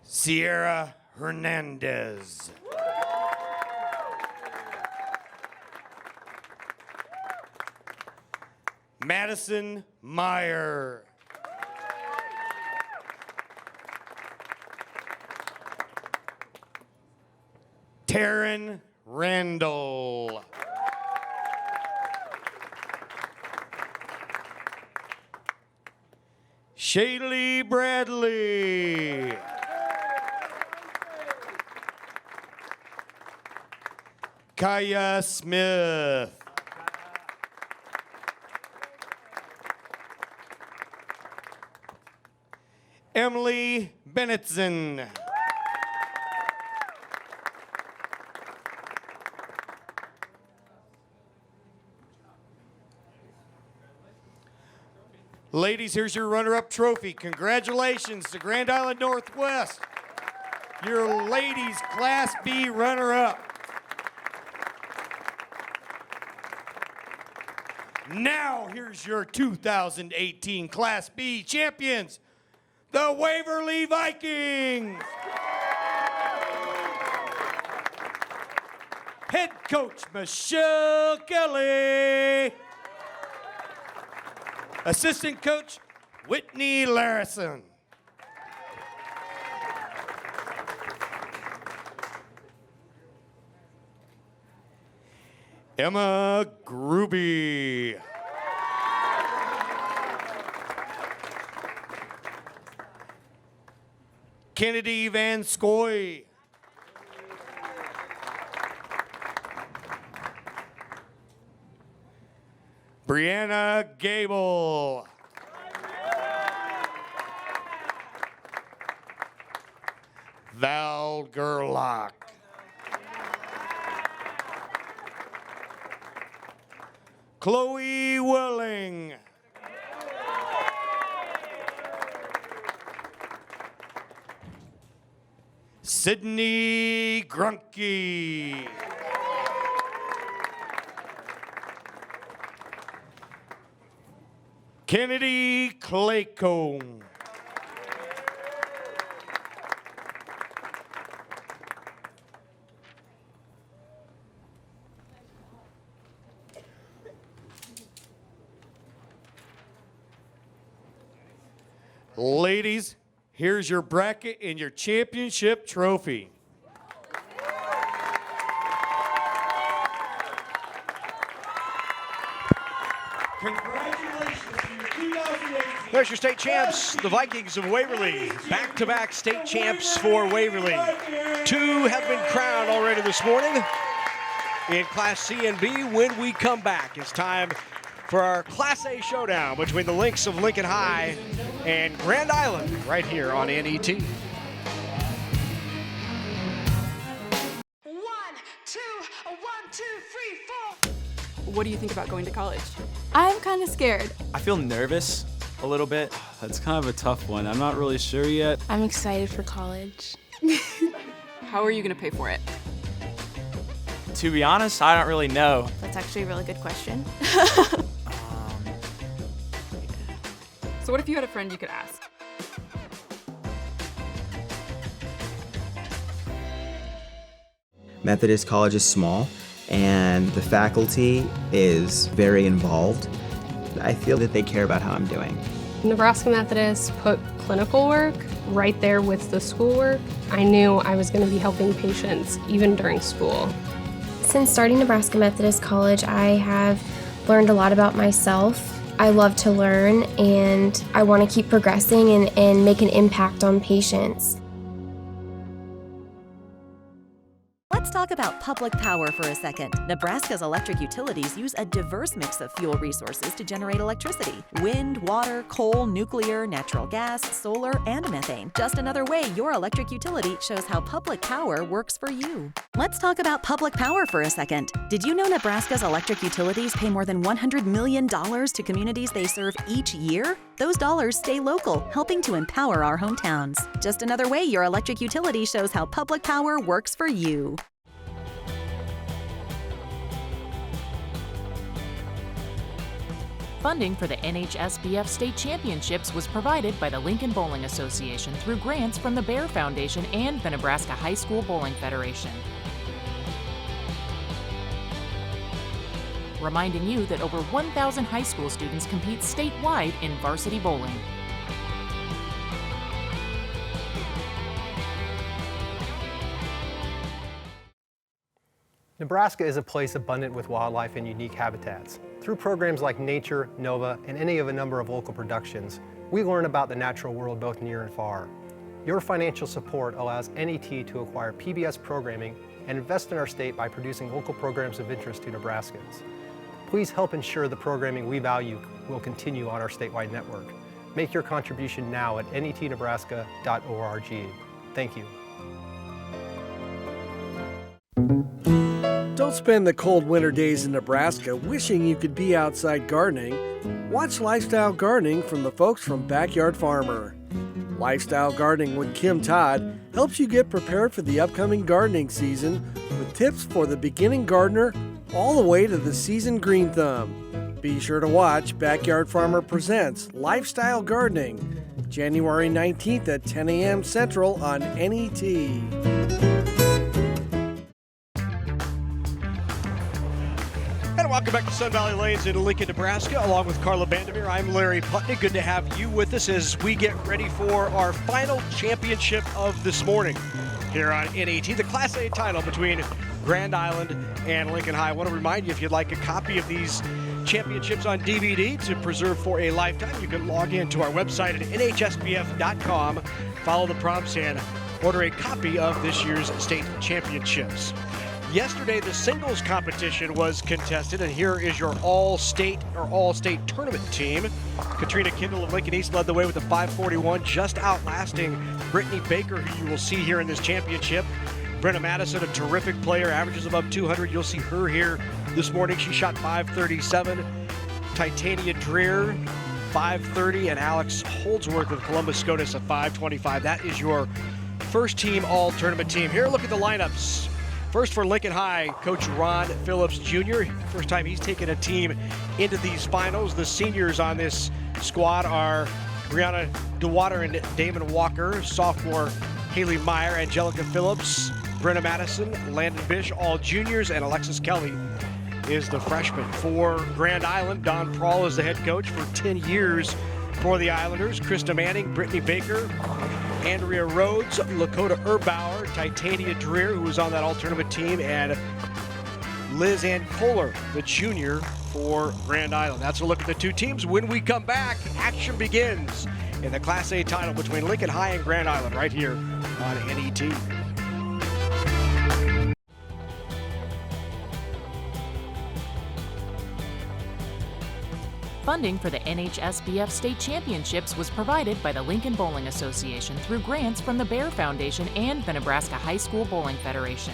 Sierra Hernandez. Madison Meyer. Taryn Randall. Shaylee Bradley. Kaya Smith. Emily Bennettson. Ladies, here's your runner-up trophy. Congratulations to Grand Island Northwest, your ladies Class B runner-up. Now, here's your 2018 Class B champions, the Waverly Vikings. Head coach, Michelle Kelly. Assistant coach, Whitney Larison. Emma Gruby. Kennedy Van Scoy. Brianna Gable. Val Gerlach. Chloe Willing. Sydney Grunke. Kennedy Claycomb. Ladies, here's your bracket and your championship trophy. Congratulations to your 2018. There's your state champs, the Vikings of Waverly. Back-to-back state champs for Waverly. 2 have been crowned already this morning in Class C and B. When we come back, it's time for our Class A showdown between the Lynx of Lincoln High and Grand Island right here on NET. 1, 2, 1, 2, 3, 4. What do you think about going to college? I'm kind of scared. I feel nervous a little bit. That's kind of a tough one. I'm not really sure yet. I'm excited for college. How are you going to pay for it? To be honest, I don't really know. That's actually a really good question. So what if you had a friend you could ask? Methodist College is small, and the faculty is very involved. I feel that they care about how I'm doing. Nebraska Methodist put clinical work right there with the schoolwork. I knew I was going to be helping patients even during school. Since starting Nebraska Methodist College, I have learned a lot about myself. I love to learn, and I want to keep progressing and make an impact on patients. Let's talk about public power for a second. Nebraska's electric utilities use a diverse mix of fuel resources to generate electricity. Wind, water, coal, nuclear, natural gas, solar, and methane. Just another way your electric utility shows how public power works for you. Let's talk about public power for a second. Did you know Nebraska's electric utilities pay more than $100 million to communities they serve each year? Those dollars stay local, helping to empower our hometowns. Just another way your electric utility shows how public power works for you. Funding for the NHSBF State Championships was provided by the Lincoln Bowling Association through grants from the Bear Foundation and the Nebraska High School Bowling Federation. Reminding you that over 1,000 high school students compete statewide in varsity bowling. Nebraska is a place abundant with wildlife and unique habitats. Through programs like Nature, Nova, and any of a number of local productions, we learn about the natural world both near and far. Your financial support allows NET to acquire PBS programming and invest in our state by producing local programs of interest to Nebraskans. Please help ensure the programming we value will continue on our statewide network. Make your contribution now at netnebraska.org. Thank you. Don't spend the cold winter days in Nebraska wishing you could be outside gardening. Watch Lifestyle Gardening from the folks from Backyard Farmer. Lifestyle Gardening with Kim Todd helps you get prepared for the upcoming gardening season with tips for the beginning gardener all the way to the seasoned green thumb. Be sure to watch Backyard Farmer Presents Lifestyle Gardening, January 19th at 10 a.m. Central on NET. And welcome back to Sun Valley Lanes in Lincoln, Nebraska. Along with Carla Vandermeer, I'm Larry Putney. Good to have you with us as we get ready for our final championship of this morning here on NET, the Class A title between Grand Island and Lincoln High. I want to remind you, if you'd like a copy of these championships on DVD to preserve for a lifetime. You can log in to our website at NHSBF.com, follow the prompts, and order a copy of this year's state championships. Yesterday, the singles competition was contested, and here is your all-state tournament team. Katrina Kindle of Lincoln East led the way with a 541, just outlasting Brittany Baker, who you will see here in this championship. Brenna Madison, a terrific player, averages above 200. You'll see her here this morning. She shot 537. Titania Dreer, 530, and Alex Holdsworth of Columbus SCOTUS, a 525. That is your first team all-tournament team. Here, look at the lineups. First for Lincoln High, Coach Ron Phillips Jr. First time he's taken a team into these finals. The seniors on this squad are Brianna DeWater and Damon Walker, sophomore Haley Meyer, Angelica Phillips, Brenna Madison, Landon Bish, all juniors, and Alexis Kelly is the freshman. For Grand Island, Don Prawl is the head coach for 10 years for the Islanders. Krista Manning, Brittany Baker, Andrea Rhodes, Lakota Erbauer, Titania Dreer, who was on that all-tournament team, and Liz Ann Kohler, the junior for Grand Island. That's a look at the two teams. When we come back, action begins in the Class A title between Lincoln High and Grand Island right here on NET. Funding for the NHSBF State Championships was provided by the Lincoln Bowling Association through grants from the Bear Foundation and the Nebraska High School Bowling Federation.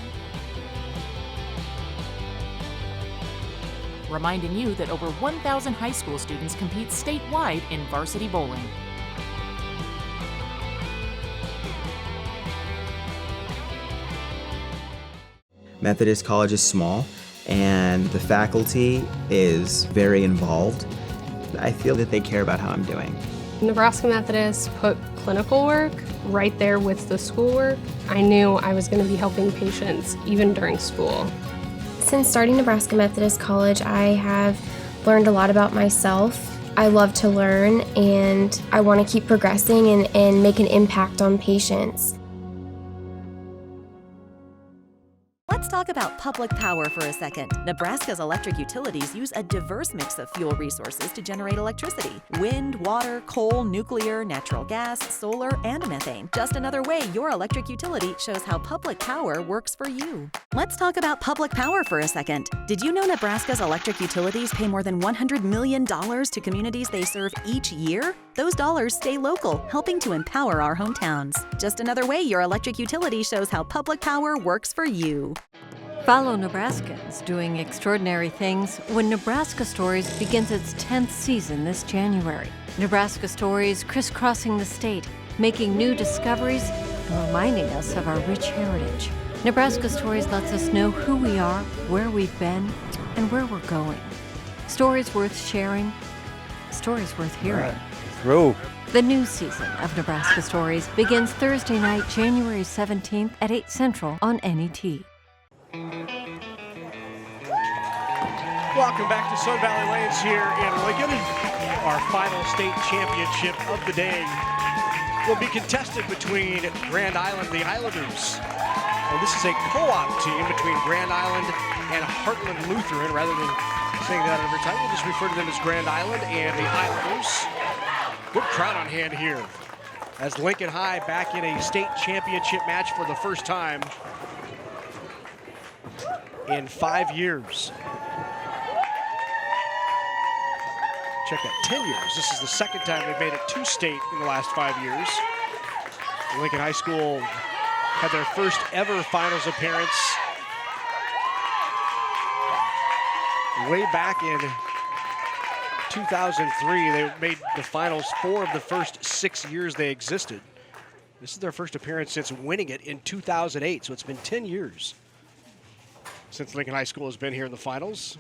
Reminding you that over 1,000 high school students compete statewide in varsity bowling. Methodist College is small, and the faculty is very involved. I feel that they care about how I'm doing. Nebraska Methodist put clinical work right there with the schoolwork. I knew I was going to be helping patients even during school. Since starting Nebraska Methodist College, I have learned a lot about myself. I love to learn, and I want to keep progressing and make an impact on patients. Let's talk about public power for a second. Nebraska's electric utilities use a diverse mix of fuel resources to generate electricity. Wind, water, coal, nuclear, natural gas, solar, and methane. Just another way your electric utility shows how public power works for you. Let's talk about public power for a second. Did you know Nebraska's electric utilities pay more than $100 million to communities they serve each year? Those dollars stay local, helping to empower our hometowns. Just another way your electric utility shows how public power works for you. Follow Nebraskans doing extraordinary things when Nebraska Stories begins its 10th season this January. Nebraska Stories crisscrossing the state, making new discoveries and reminding us of our rich heritage. Nebraska Stories lets us know who we are, where we've been, and where we're going. Stories worth sharing, stories worth hearing. The new season of Nebraska Stories begins Thursday night, January 17th at 8 Central on NET. Welcome back to Sun Valley Lanes here in Lincoln. Our final state championship of the day will be contested between Grand Island and the Islanders. Well, this is a co-op team between Grand Island and Heartland Lutheran. Rather than saying that every time, we'll just refer to them as Grand Island and the Islanders. Good crowd on hand here as Lincoln High back in a state championship match for the first time in 5 years. Check that, 10 years. This is the second time they've made it to state in the last 5 years. Lincoln High School had their first ever finals appearance way back in 2003. They made the finals 4 of the first 6 years they existed. This is their first appearance since winning it in 2008, so it's been 10 years since Lincoln High School has been here in the finals.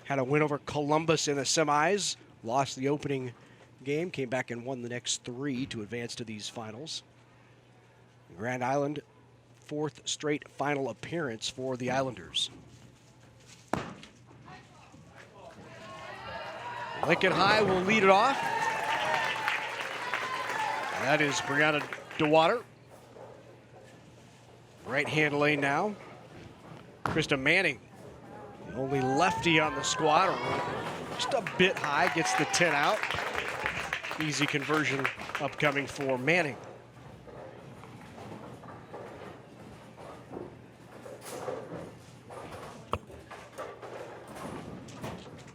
Had a win over Columbus in the semis, lost the opening game, came back and won the next 3 to advance to these finals. Grand Island, 4th straight final appearance for the Islanders. Lincoln High will lead it off. That is Brianna DeWater. Right-hand lane now. Krista Manning, the only lefty on the squad, Just a bit high, gets the 10 out. Easy conversion upcoming for Manning.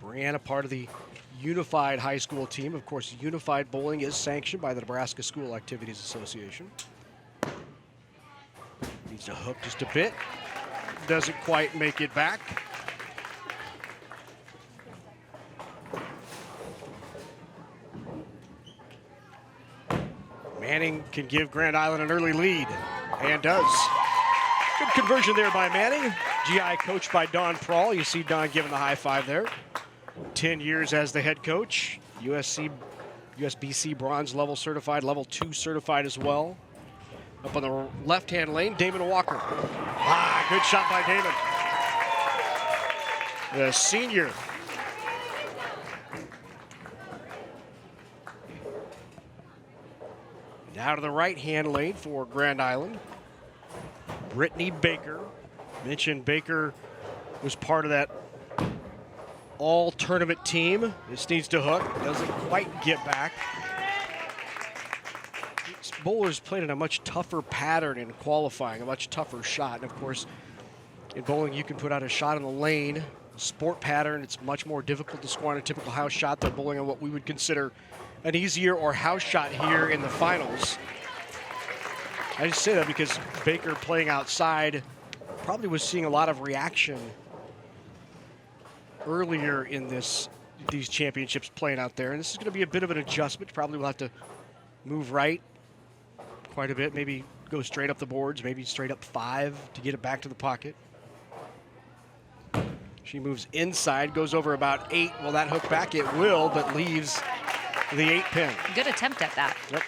Brianna, part of the Unified High School team. Of course, Unified Bowling is sanctioned by the Nebraska School Activities Association. Needs to hook just a bit. Doesn't quite make it back. Manning can give Grand Island an early lead, and does. Good conversion there by Manning. GI coached by Don Prawl. You see Don giving the high five there. 10 years as the head coach. USBC bronze level certified, level 2 certified as well. Up on the left-hand lane, Damon Walker. Good shot by Damon. The senior. Now to the right-hand lane for Grand Island. Brittany Baker. Mentioned Baker was part of that all-tournament team. This needs to hook. Doesn't quite get back. This bowler's played in a much tougher pattern in qualifying, a much tougher shot. And of course, in bowling, you can put out a shot in the lane. Sport pattern, it's much more difficult to score on a typical house shot than bowling on what we would consider an easier or house shot here in the finals. I just say that because Baker playing outside probably was seeing a lot of reaction earlier in these championships playing out there. And this is going to be a bit of an adjustment. Probably will have to move right quite a bit, maybe go straight up the boards, maybe straight up 5 to get it back to the pocket. She moves inside, goes over about 8. Will that hook back? It will, but leaves the 8 pin. Good attempt at that. Yep.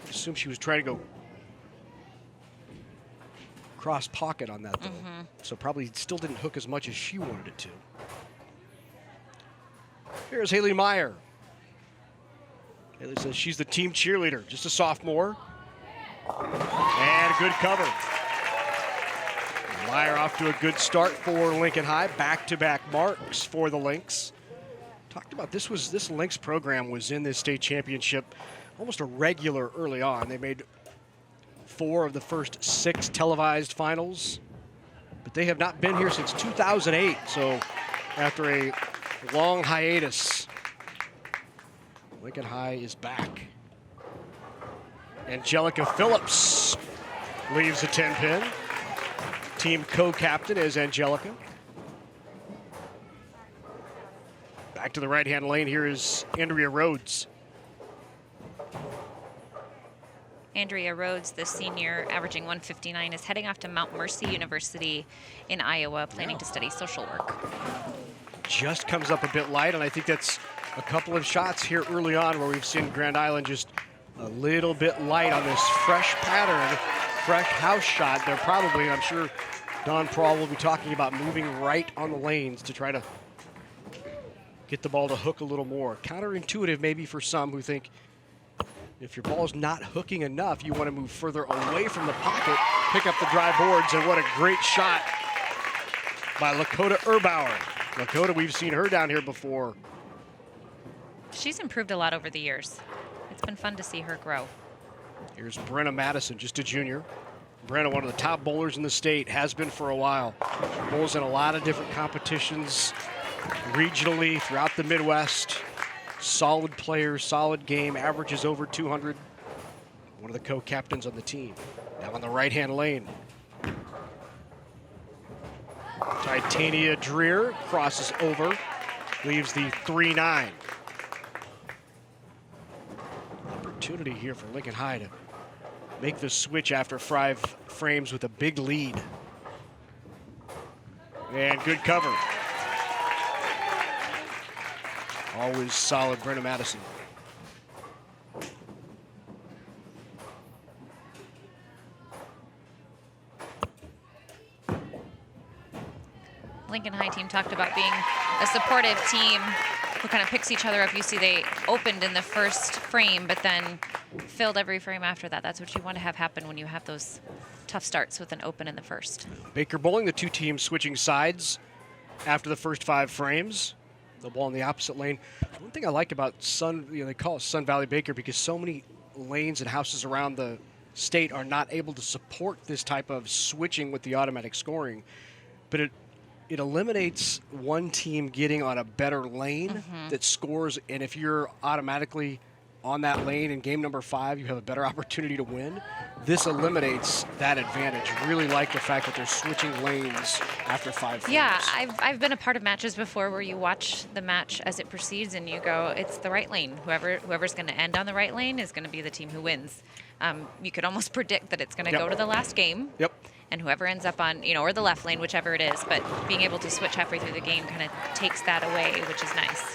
Assume she was trying to go cross pocket on that though. So probably still didn't hook as much as she wanted it to. Here's Haley Meyer. Haley says she's the team cheerleader, just a sophomore. And a good cover. Meyer off to a good start for Lincoln High. Back-to-back marks for the Lynx. Talked about this Lynx program was in this state championship almost a regular early on. They made 4 of the first 6 televised finals, but they have not been here since 2008. So after a long hiatus, Lincoln High is back. Angelica Phillips leaves a 10 pin. Team co-captain is Angelica. Back to the right-hand lane, here is Andrea Rhodes. Andrea Rhodes, the senior, averaging 159, is heading off to Mount Mercy University in Iowa, planning to study social work. Just comes up a bit light, and I think that's a couple of shots here early on where we've seen Grand Island just a little bit light on this fresh pattern, fresh house shot. They're probably, I'm sure Don Prawl will be talking about moving right on the lanes to try to get the ball to hook a little more. Counterintuitive maybe for some who think if your ball's not hooking enough, you want to move further away from the pocket, pick up the dry boards, and what a great shot by Lakota Erbauer. Lakota, we've seen her down here before. She's improved a lot over the years. It's been fun to see her grow. Here's Brenna Madison, just a junior. Brenna, one of the top bowlers in the state, has been for a while. Bowls in a lot of different competitions regionally throughout the Midwest. Solid player, solid game, averages over 200. One of the co-captains on the team. Now on the right-hand lane. Titania Dreer crosses over, leaves the 3-9. Opportunity here for Lincoln High to make the switch after 5 frames with a big lead. And good cover. Always solid, Brenna Madison. Lincoln High team talked about being a supportive team who kind of picks each other up. You see they opened in the first frame, but then filled every frame after that. That's what you want to have happen when you have those tough starts with an open in the first. Baker Bowling, the 2 teams switching sides after the first 5 frames. The ball in the opposite lane. One thing I like about they call it Sun Valley Baker because so many lanes and houses around the state are not able to support this type of switching with the automatic scoring. But it eliminates one team getting on a better lane that scores, and if you're automatically on that lane in game number 5, you have a better opportunity to win. This eliminates that advantage. Really like the fact that they're switching lanes after 5 frames. Yeah, I've been a part of matches before where you watch the match as it proceeds and you go, it's the right lane. Whoever's going to end on the right lane is going to be the team who wins. You could almost predict that it's going to go to the last game. Yep. And whoever ends up on, or the left lane, whichever it is, but being able to switch halfway through the game kind of takes that away, which is nice.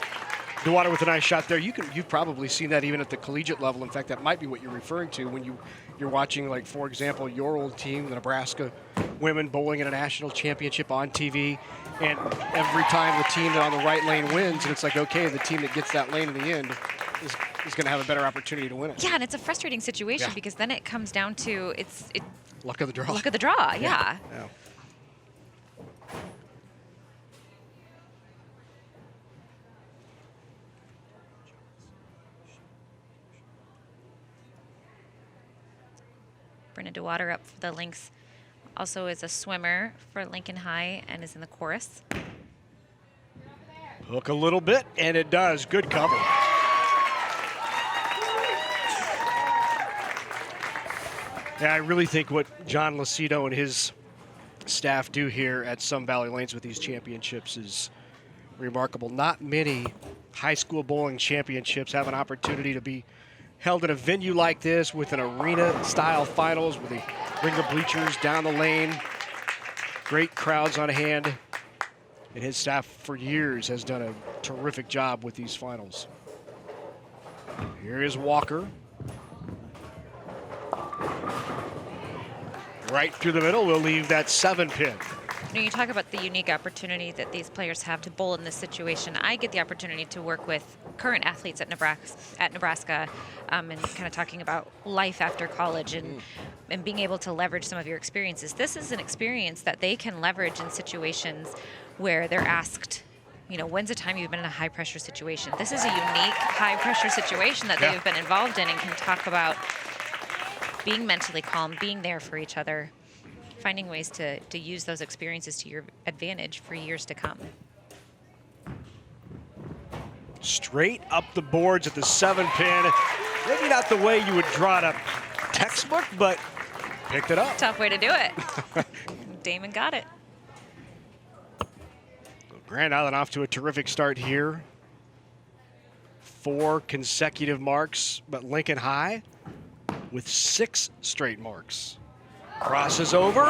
DeWater with a nice shot there. You've probably seen that even at the collegiate level. In fact, that might be what you're referring to when you're watching, like, for example, your old team, the Nebraska women bowling in a national championship on TV. And every time the team that on the right lane wins, and it's like, okay, the team that gets that lane in the end is going to have a better opportunity to win it. Yeah, and it's a frustrating situation because then it comes down to luck of the draw. Luck of the draw, yeah. Brenna DeWater up for the Lynx. Also is a swimmer for Lincoln High and is in the chorus. Hook a little bit, and it does. Good cover. Yeah, I really think what John Lucido and his staff do here at Sun Valley Lanes with these championships is remarkable. Not many high school bowling championships have an opportunity to be held at a venue like this with an arena-style finals with the ringer bleachers down the lane, great crowds on hand, and his staff for years has done a terrific job with these finals. Here is Walker. Right through the middle, we'll leave that 7-pin. You talk about the unique opportunity that these players have to bowl in this situation. I get the opportunity to work with current athletes at Nebraska and kind of talking about life after college and being able to leverage some of your experiences. This is an experience that they can leverage in situations where they're asked, when's the time you've been in a high-pressure situation? This is a unique high-pressure situation that they've been involved in and can talk about being mentally calm, being there for each other, finding ways to use those experiences to your advantage for years to come. Straight up the boards at the 7-pin. Maybe not the way you would draw it up textbook, but picked it up. Tough way to do it. Damon got it. Grand Island off to a terrific start here. 4 consecutive marks, but Lincoln High with 6 straight marks. Crosses over.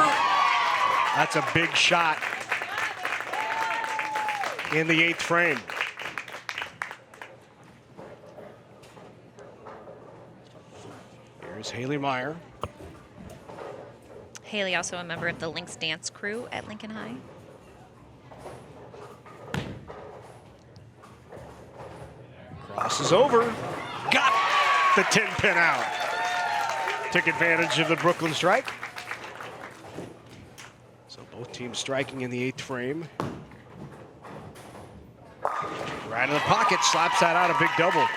That's a big shot in the 8th frame. Here's Haley Meyer. Haley, also a member of the Lynx dance crew at Lincoln High. Crosses over. Got the 10-pin out. Took advantage of the Brooklyn strike. So both teams striking in the 8th frame. Right in the pocket, slaps that out, a big double.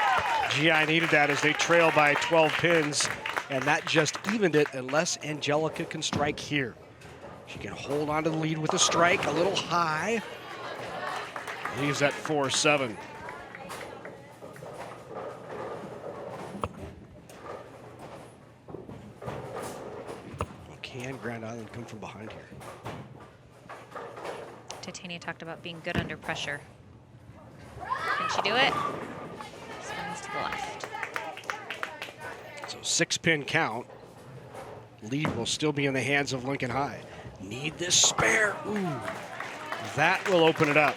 GI needed that as they trail by 12 pins, and that just evened it unless Angelica can strike here. She can hold on to the lead with a strike, a little high. Leaves that 4-7. Can Grand Island come from behind here? Titania talked about being good under pressure. Can she do it? Spins to the left. So 6-pin count. Lead will still be in the hands of Lincoln High. Need this spare. Ooh, that will open it up.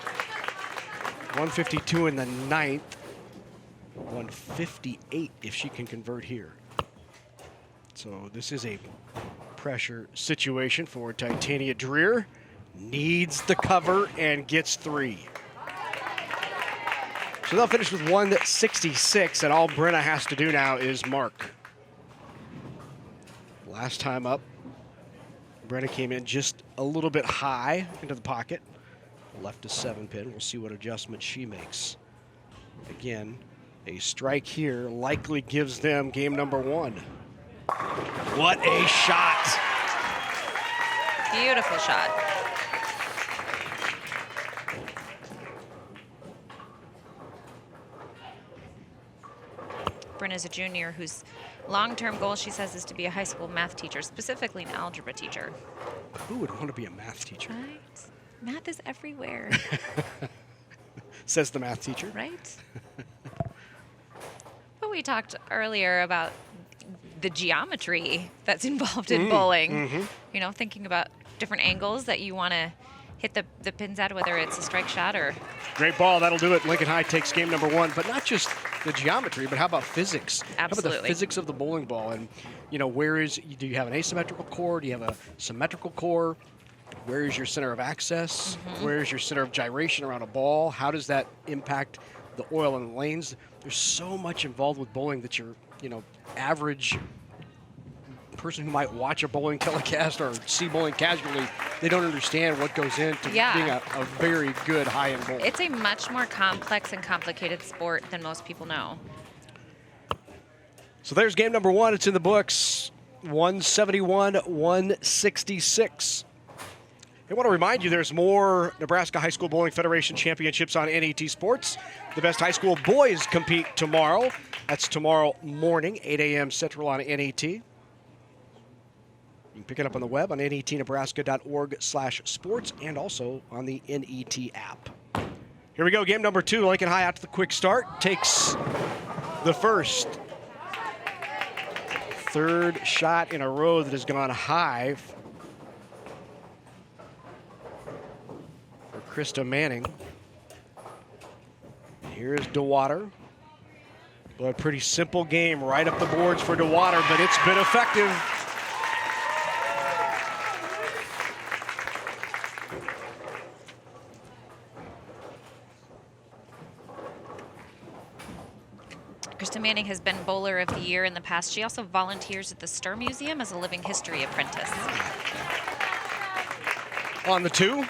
152 in the 9th. 158 if she can convert here. So this is a pressure situation for Titania Dreer. Needs the cover and gets 3. So they'll finish with 166, and all Brenna has to do now is mark. Last time up, Brenna came in just a little bit high into the pocket. Left to 7-pin. We'll see what adjustment she makes. Again, a strike here likely gives them game number 1. What a shot! Beautiful shot. Brenna's a junior whose long-term goal, she says, is to be a high school math teacher, specifically an algebra teacher. Who would want to be a math teacher? Right? Math is everywhere. Says the math teacher. Right? But we talked earlier about the geometry that's involved in bowling. You know, thinking about different angles that you want to hit the pins at, whether it's a strike shot or... Great ball. That'll do it. Lincoln High takes game number 1. But not just the geometry, but how about physics? Absolutely. How about the physics of the bowling ball? And, you know, do you have an asymmetrical core? Do you have a symmetrical core? Where is your center of access? Where is your center of gyration around a ball? How does that impact the oil in the lanes? There's so much involved with bowling that your, you know, average person who might watch a bowling telecast or see bowling casually, they don't understand what goes into being a very good high-end bowler. It's a much more complex and complicated sport than most people know. So there's game number 1. It's in the books. 171-166. I want to remind you there's more Nebraska High School Bowling Federation Championships on NET Sports. The best high school boys compete tomorrow. That's tomorrow morning, 8 a.m. Central on NET. You can pick it up on the web on netnebraska.org/sports and also on the NET app. Here we go, game number 2. Lincoln High out to the quick start. Takes the first. Third shot in a row that has gone high for Krista Manning. Here's DeWater. But a pretty simple game right up the boards for DeWater, but it's been effective. Krista Manning has been Bowler of the Year in the past. She also volunteers at the Stir Museum as a living history apprentice. On the 2.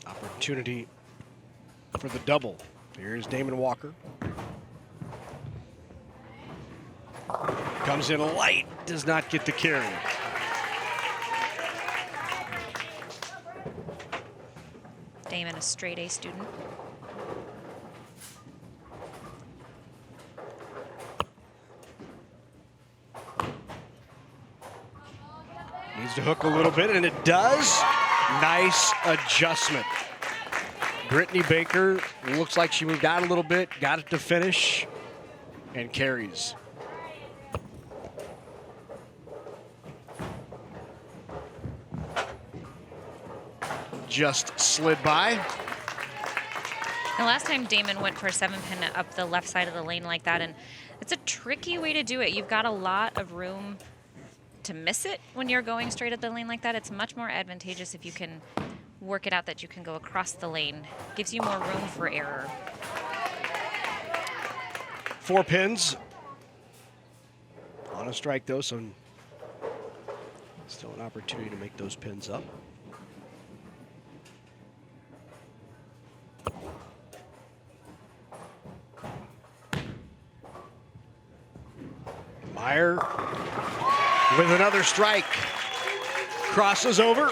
Opportunity for the double. Here's Damon Walker. Comes in light, does not get the carry. Damon, a straight A student. Needs to hook a little bit, and it does. Nice adjustment. Brittany Baker looks like she moved out a little bit, got it to finish, and carries. Just slid by. The last time Damon went for a 7-pin up the left side of the lane like that, and it's a tricky way to do it. You've got a lot of room to miss it when you're going straight at the lane like that. It's much more advantageous if you can work it out that you can go across the lane. Gives you more room for error. 4 pins. On a strike though, so still an opportunity to make those pins up. Meyer with another strike. Crosses over.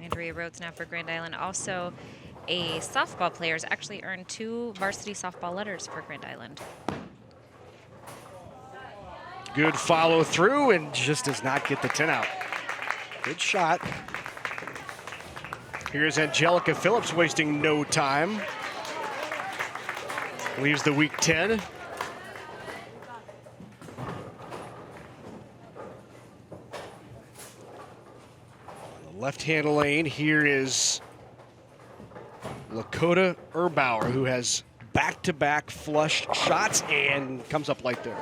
Andrea Rhodes now for Grand Island. Also a softball player has actually earned 2 varsity softball letters for Grand Island. Good follow through and just does not get the 10 out. Good shot. Here's Angelica Phillips wasting no time. Leaves the week 10. Left-hand lane, here is Lakota Erbauer, who has back-to-back flushed shots and comes up light there.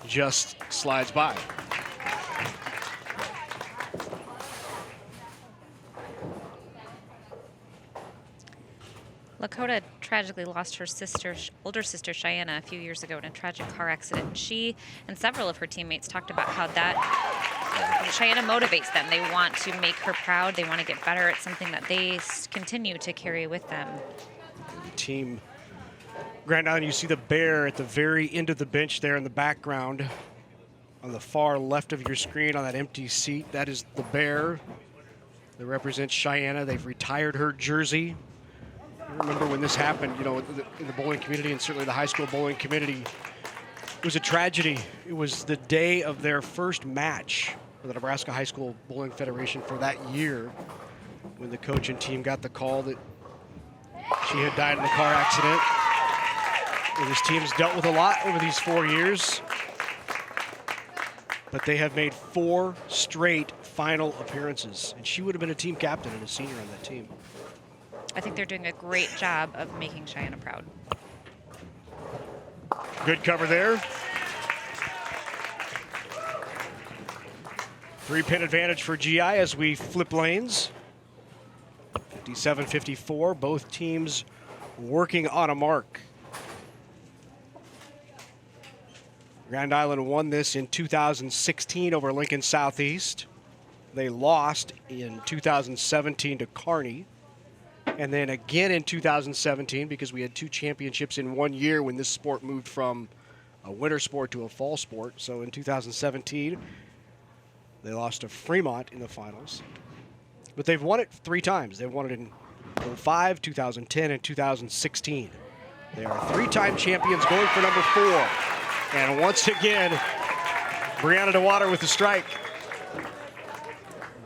Just slides by. Lakota tragically lost her older sister Cheyenne a few years ago in a tragic car accident. She and several of her teammates talked about how Cheyenne motivates them. They want to make her proud. They want to get better at something that they continue to carry with them. The team, Grand Island, you see the bear at the very end of the bench there in the background. On the far left of your screen on that empty seat, that is the bear that represents Cheyenne. They've retired her jersey. I remember when this happened, you know, in the bowling community and certainly the high school bowling community, it was a tragedy. It was the day of their first match for the Nebraska High School Bowling Federation for that year when the coach and team got the call that she had died in a car accident. And this team's dealt with a lot over these 4 years, but they have made 4 straight final appearances, and she would have been a team captain and a senior on that team. I think they're doing a great job of making Cheyenne proud. Good cover there. 3-pin advantage for GI as we flip lanes. 57-54, both teams working on a mark. Grand Island won this in 2016 over Lincoln Southeast. They lost in 2017 to Kearney. And then again in 2017, because we had 2 championships in 1 year when this sport moved from a winter sport to a fall sport. So in 2017, they lost to Fremont in the finals. But they've won it 3 times. They've won it in 2005, 2010, and 2016. They are 3-time champions going for number 4. And once again, Brianna DeWater with the strike.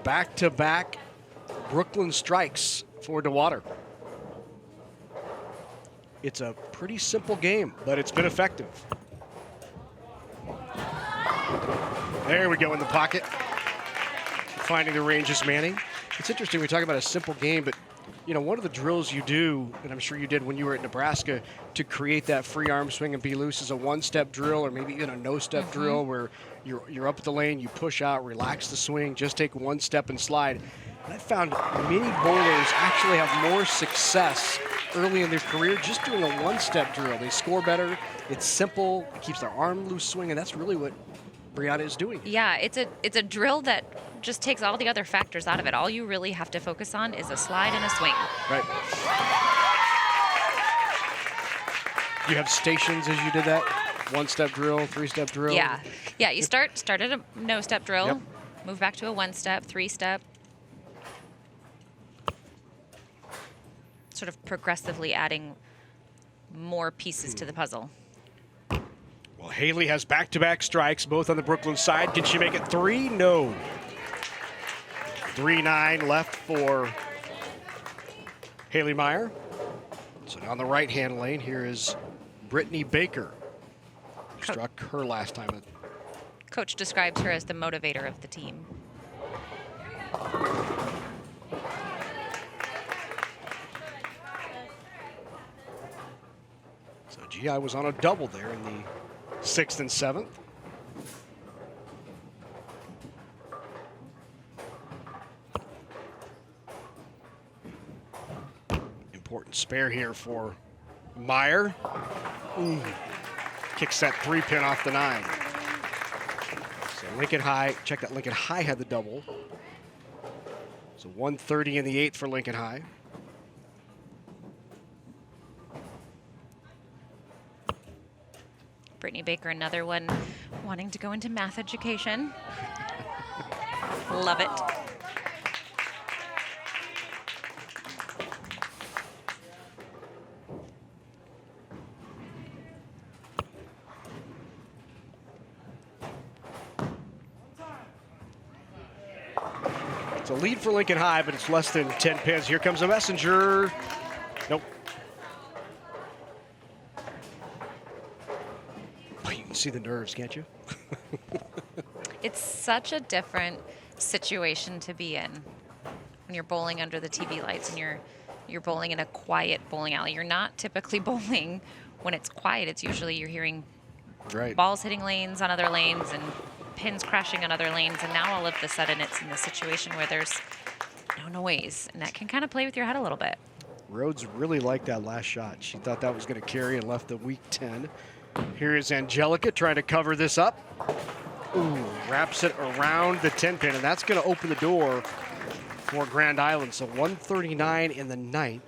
Back-to-back Brooklyn strikes for DeWater. It's a pretty simple game, but it's been effective. There we go in the pocket. Finding the range is Manning. It's interesting, we talk about a simple game, but you know, one of the drills you do, and I'm sure you did when you were at Nebraska, to create that free arm swing and be loose is a 1-step drill, or maybe even a no-step drill where you're up at the lane, you push out, relax the swing, just take 1 step and slide. And I found many bowlers actually have more success early in their career just doing a 1-step drill. They score better, it's simple, it keeps their arm loose swing, and that's really what Brianna is doing. Yeah, it's a drill that just takes all the other factors out of it. All you really have to focus on is a slide and a swing. Right. You have stations as you did that? 1-step drill, 3-step drill? Yeah. Yeah, you start at a no-step drill, Yep. move back to a 1-step, 3-step. Sort of progressively adding more pieces to the puzzle. Well, Haley has back-to-back strikes, both on the Brooklyn side. Can she make it 3? No. 3-9 left for Haley Meyer. So down the right-hand lane, here is Brittany Baker. Struck her last time. Coach describes her as the motivator of the team. So GI was on a double there in the 6th and 7th. Important spare here for Meyer. Kicks that 3-pin off the 9. So Lincoln High, check that Lincoln High had the double. So 130 in the 8th for Lincoln High. Brittany Baker, another one wanting to go into math education. Love it. It's a lead for Lincoln High, but it's less than 10 pins. Here comes a messenger. Nope. Oh, you can see the nerves, can't you? It's such a different situation to be in when you're bowling under the TV lights and you're bowling in a quiet bowling alley. You're not typically bowling when it's quiet. It's usually you're hearing balls hitting lanes on other lanes and pins crashing on other lanes, and now all of a sudden it's in the situation where there's no noise, and that can kind of play with your head a little bit. Rhodes really liked that last shot. She thought that was going to carry and left the weak 10. Here is Angelica trying to cover this up. Ooh, wraps it around the 10 pin, and that's going to open the door for Grand Island. So 139 in the 9th.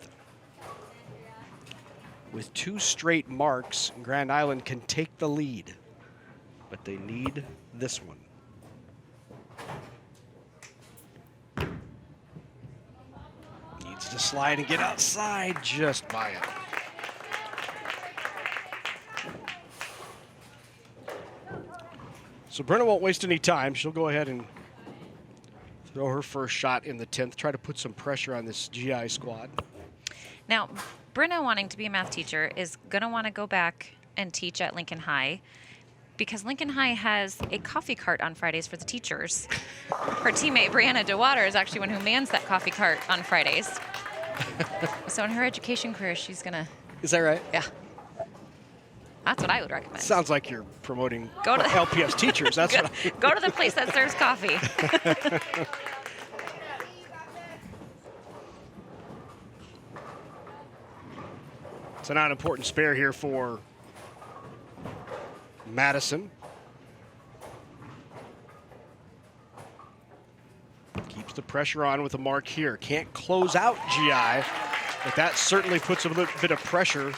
With 2 straight marks, Grand Island can take the lead, but they need this one. Needs to slide and get outside, just by it. So Brenna won't waste any time. She'll go ahead and throw her first shot in the 10th, try to put some pressure on this GI squad. Now, Brenna, wanting to be a math teacher, is going to want to go back and teach at Lincoln High because Lincoln High has a coffee cart on Fridays for the teachers. Her teammate, Brianna DeWater, is actually one who mans that coffee cart on Fridays. So in her education career, she's going to... Is that right? Yeah. That's what I would recommend. Sounds like you're promoting go to LPS teachers. That's go, what go to the place that serves coffee. It's an important spare here for Madison. Keeps the pressure on with a mark here. Can't close out GI, but that certainly puts a little bit of pressure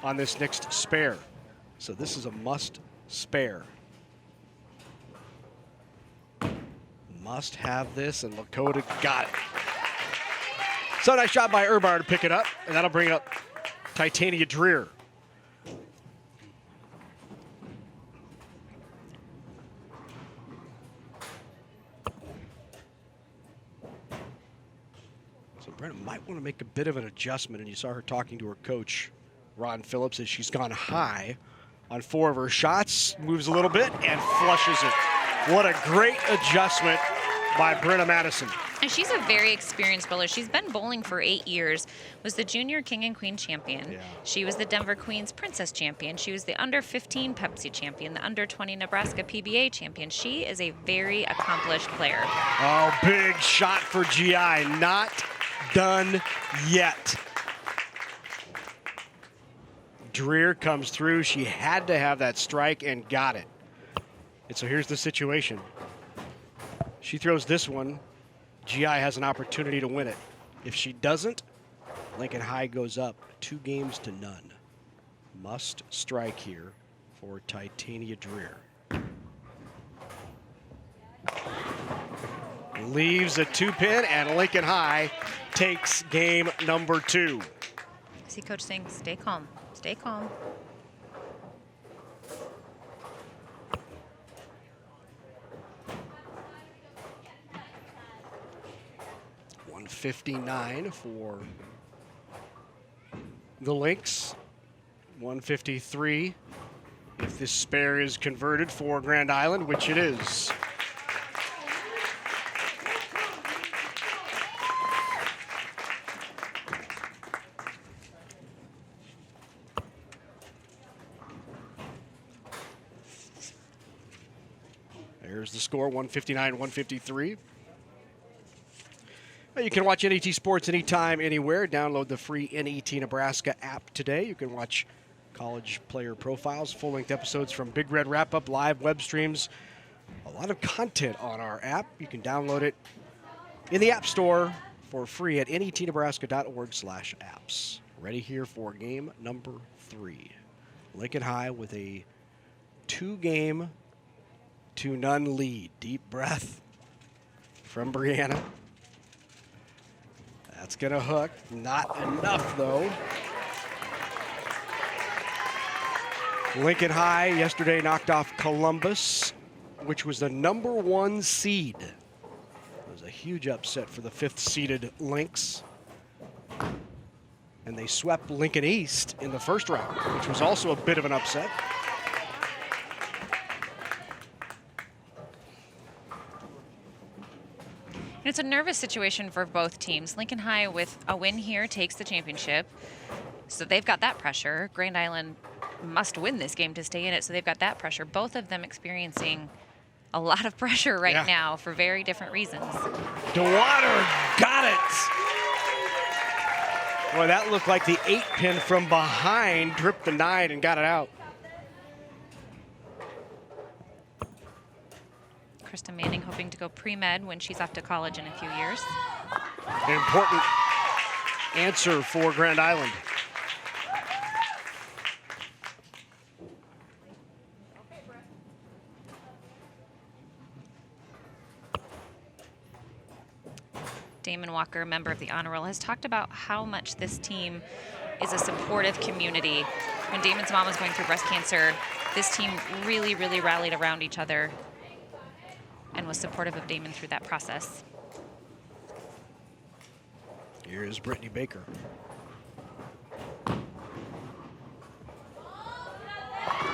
on this next spare. So this is a must spare. Must have this, and Lakota got it. So nice shot by Urbar to pick it up, and that'll bring up Titania Dreer. So Brenna might want to make a bit of an adjustment, and you saw her talking to her coach, Ron Phillips, as she's gone high on 4 of her shots, moves a little bit and flushes it. What a great adjustment by Brenna Madison. And she's a very experienced bowler. She's been bowling for 8 years, was the junior king and queen champion. Yeah. She was the Denver Queens Princess champion. She was the under 15 Pepsi champion, the under 20 Nebraska PBA champion. She is a very accomplished player. Oh, big shot for GI. Not done yet. Dreer comes through. She had to have that strike and got it. And so here's the situation. She throws this one. GI has an opportunity to win it. If she doesn't, Lincoln High goes up 2-0. Must strike here for Titania Dreer. Leaves a 2-pin, and Lincoln High takes game number 2. I see Coach saying, stay calm, stay calm. .59 for the Lynx. 153 if this spare is converted for Grand Island, which it is. There's the score, 159-153. You can watch NET Sports anytime, anywhere. Download the free NET Nebraska app today. You can watch college player profiles, full-length episodes from Big Red Wrap-Up, live web streams. A lot of content on our app. You can download it in the App Store for free at netnebraska.org/apps. Ready here for game number 3. Lincoln High with a 2-0 lead. Deep breath from Brianna. That's going to hook. Not enough, though. Lincoln High yesterday knocked off Columbus, which was the #1 seed. It was a huge upset for the 5th-seeded Lynx. And they swept Lincoln East in the first round, which was also a bit of an upset. It's a nervous situation for both teams. Lincoln High, with a win here, takes the championship. So they've got that pressure. Grand Island must win this game to stay in it, so they've got that pressure. Both of them experiencing a lot of pressure right now for very different reasons. DeWater got it. Boy, that looked like the 8-pin from behind, dripped the 9 and got it out. Krista Manning hoping to go pre-med when she's off to college in a few years. An important answer for Grand Island. Damon Walker, member of the Honor Roll, has talked about how much this team is a supportive community. When Damon's mom was going through breast cancer, this team really, really rallied around each other and was supportive of Damon through that process. Here is Brittany Baker.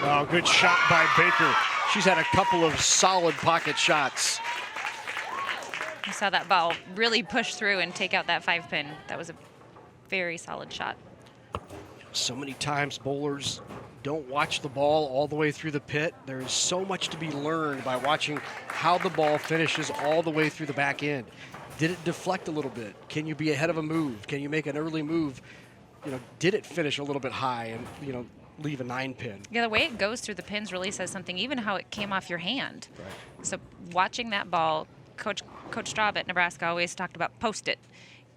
Oh, good shot by Baker. She's had a couple of solid pocket shots. You saw that ball really push through and take out that 5-pin. That was a very solid shot. So many times bowlers don't watch the ball all the way through the pit. There is so much to be learned by watching how the ball finishes all the way through the back end. Did it deflect a little bit? Can you be ahead of a move? Can you make an early move? Did it finish a little bit high and, leave a 9-pin? Yeah, the way it goes through the pins really says something, even how it came off your hand. Right. So watching that ball, Coach Straub at Nebraska always talked about post it.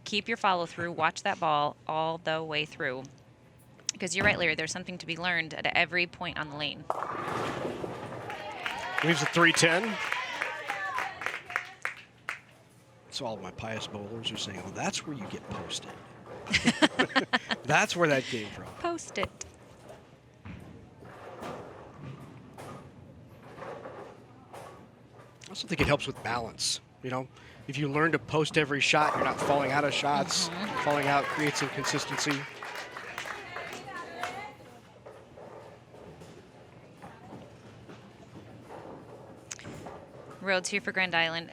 Keep your follow through, watch that ball all the way through. Because you're right, Larry, there's something to be learned at every point on the lane. Leaves a 3-10. So all of my pious bowlers are saying, oh, that's where you get posted. That's where that came from. Post it. I also think it helps with balance. If you learn to post every shot, you're not falling out of shots. Falling out creates inconsistency. Rhodes here for Grand Island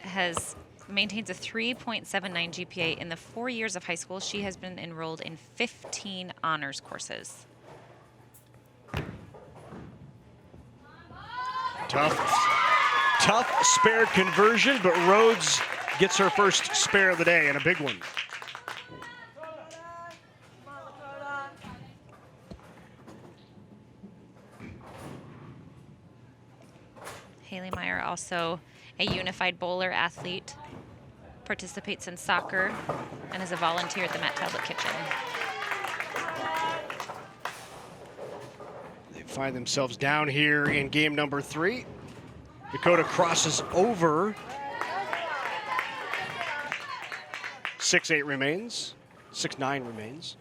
maintains a 3.79 GPA. In the 4 years of high school, she has been enrolled in 15 honors courses. Tough spare conversion, but Rhodes gets her first spare of the day and a big one. Haley Meyer, also a unified bowler athlete, participates in soccer and is a volunteer at the Matt Talbot Kitchen. They find themselves down here in game number 3. Dakota crosses over. 6-8 remains. 6-9 remains.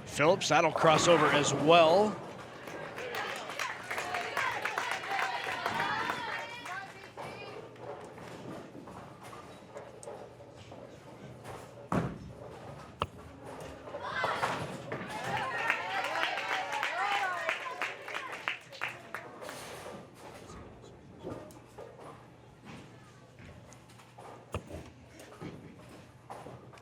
Phillips, that'll cross over as well.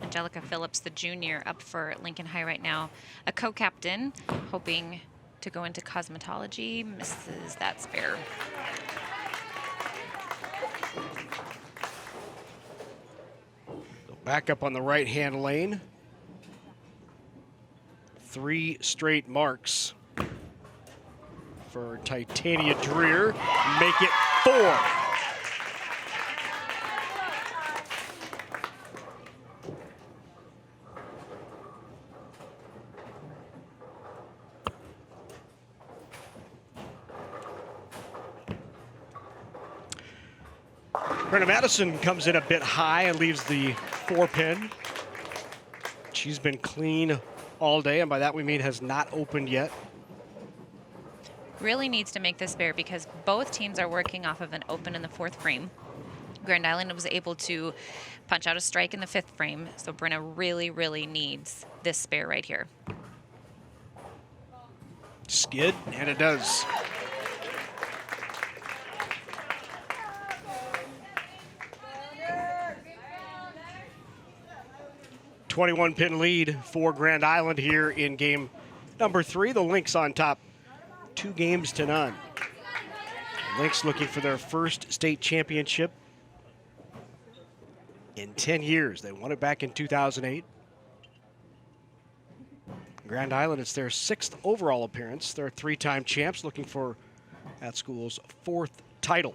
Angelica Phillips, the junior, up for Lincoln High right now. A co-captain, hoping to go into cosmetology, misses that spare. Back up on the right-hand lane. 3 straight marks for Titania Dreer. Make it 4. Brenna Madison comes in a bit high and leaves the 4-pin. She's been clean all day, and by that we mean has not opened yet. Really needs to make this spare because both teams are working off of an open in the 4th frame. Grand Island was able to punch out a strike in the 5th frame, so Brenna really, really needs this spare right here. Skid, and it does. .21-pin lead for Grand Island here in game number 3. The Lynx on top, 2 games to none. Lynx looking for their first state championship in 10 years. They won it back in 2008. Grand Island, it's their 6th overall appearance. They're 3-time champs looking for that school's 4th title.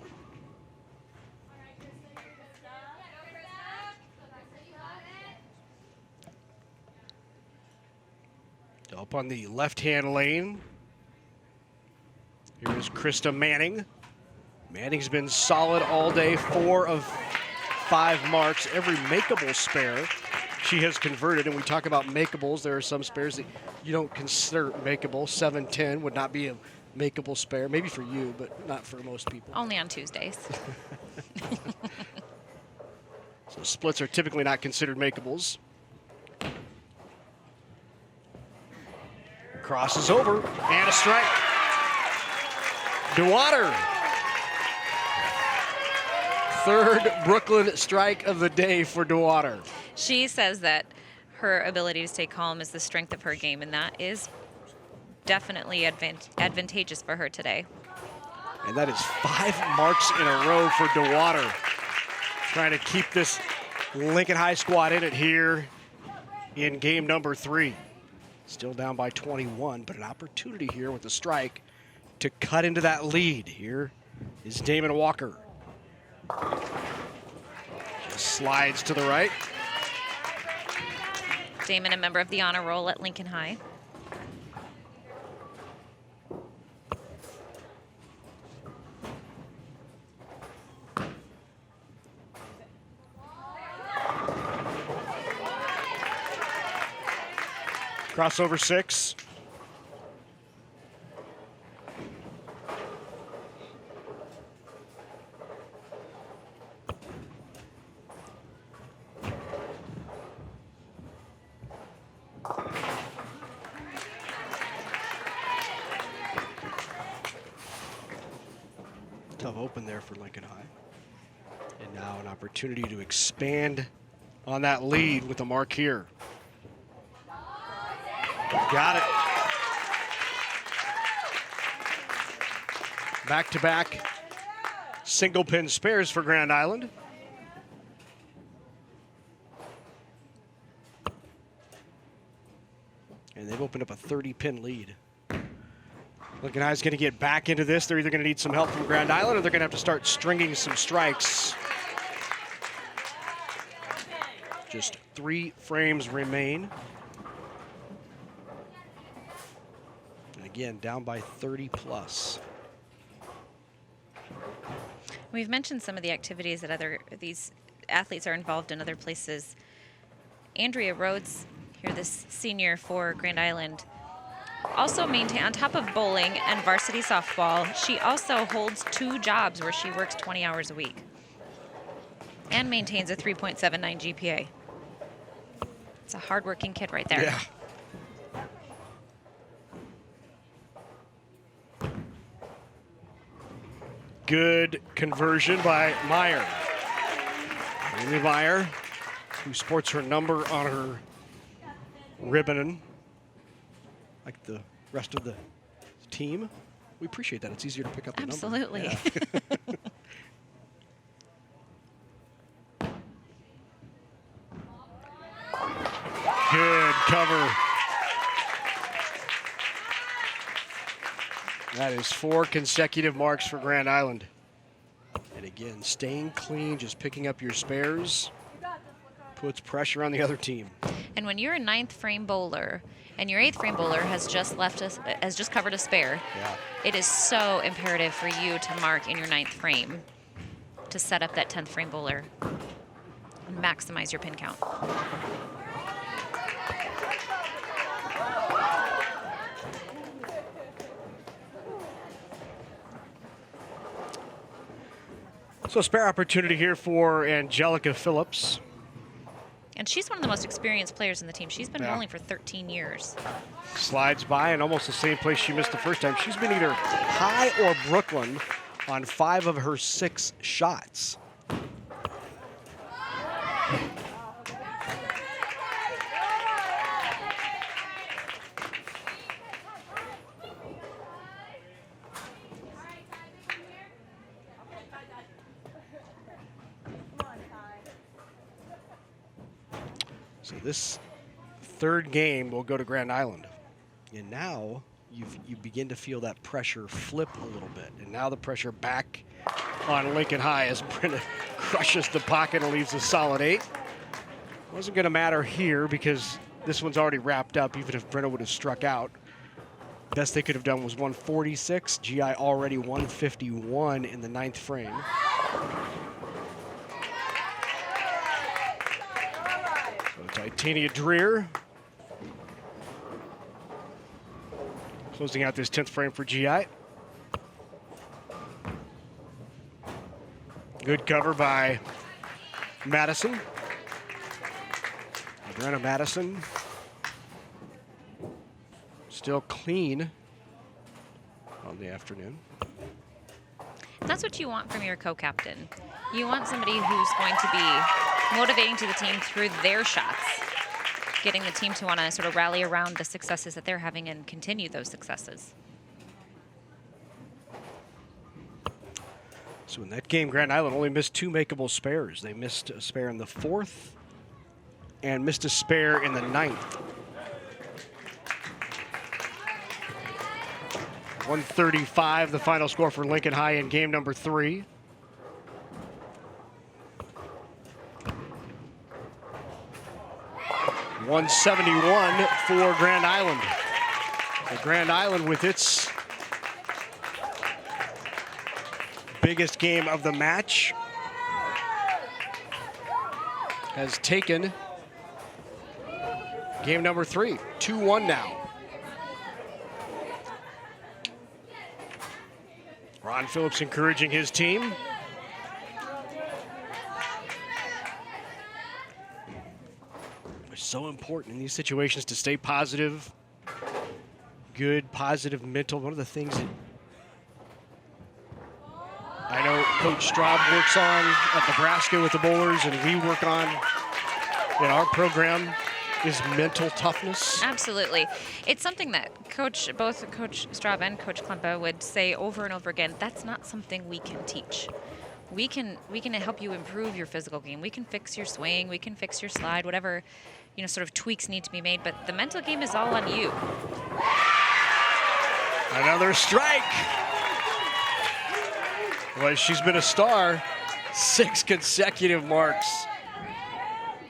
Up on the left-hand lane, here's Krista Manning. Manning's been solid all day, 4 of 5 marks. Every makeable spare she has converted, and we talk about makeables. There are some spares that you don't consider makeable. 7-10 would not be a makeable spare, maybe for you, but not for most people. Only on Tuesdays. So splits are typically not considered makeables. Crosses over, and a strike. DeWater. 3rd Brooklyn strike of the day for DeWater. She says that her ability to stay calm is the strength of her game, and that is definitely advantageous for her today. And that is 5 marks in a row for DeWater. Trying to keep this Lincoln High squad in it here in game number 3. Still down by 21, but an opportunity here with the strike to cut into that lead. Here is Damon Walker. Just slides to the right. Damon, a member of the honor roll at Lincoln High. Crossover 6. Tough open there for Lincoln High. And now an opportunity to expand on that lead with a mark here. Got it. Back-to-back single pin spares for Grand Island. And they've opened up a 30-pin lead. Lincoln High's going to get back into this. They're either going to need some help from Grand Island or they're going to have to start stringing some strikes. Just 3 frames remain. And again, down by 30 plus. We've mentioned some of the activities that these athletes are involved in other places. Andrea Rhodes, here this senior for Grand Island, also maintain on top of bowling and varsity softball, she also holds 2 jobs where she works 20 hours a week and maintains a 3.79 GPA. It's a hardworking kid right there. Yeah. Good conversion by Meyer. Amy Meyer, who sports her number on her ribbon, like the rest of the team. We appreciate that. It's easier to pick up the number. Absolutely. Yeah. Good cover. That is 4 consecutive marks for Grand Island. And again, staying clean, just picking up your spares, puts pressure on the other team. And when you're a 9th frame bowler and your 8th frame bowler has just covered a spare, it is so imperative for you to mark in your 9th frame to set up that 10th frame bowler and maximize your pin count. So spare opportunity here for Angelica Phillips. And she's one of the most experienced players in the team. She's been bowling for 13 years. Slides by in almost the same place she missed the first time. She's been either high or Brooklyn on 5 of her 6 shots. So this third game will go to Grand Island. And now you begin to feel that pressure flip a little bit. And now the pressure back on Lincoln High as Brenna crushes the pocket and leaves a solid 8. Wasn't going to matter here because this one's already wrapped up, even if Brenna would have struck out. Best they could have done was 146. GI already 151 in the 9th frame. So Titania Dreer closing out this 10th frame for GI. Good cover by Madison. Brenna Madison still clean on the afternoon. That's what you want from your co-captain. You want somebody who's going to be motivating to the team through their shots, getting the team to want to sort of rally around the successes that they're having and continue those successes. So in that game, Grand Island only missed 2 makeable spares. They missed a spare in the 4th and missed a spare in the 9th. 135, the final score for Lincoln High in game number 3. $171 for Grand Island. The Grand Island with its biggest game of the match has taken game number 3, 2-1 now. Ron Phillips encouraging his team. It's so important in these situations to stay positive, good, positive mental. One of the things that I know Coach Straub works on at Nebraska with the bowlers and we work on in our program is mental toughness. Absolutely. It's something that both Coach Straub and Coach Klempa would say over and over again, that's not something we can teach. We can help you improve your physical game. We can fix your swing, we can fix your slide, whatever, sort of tweaks need to be made, but the mental game is all on you. Another strike. Well, she's been a star. 6 consecutive marks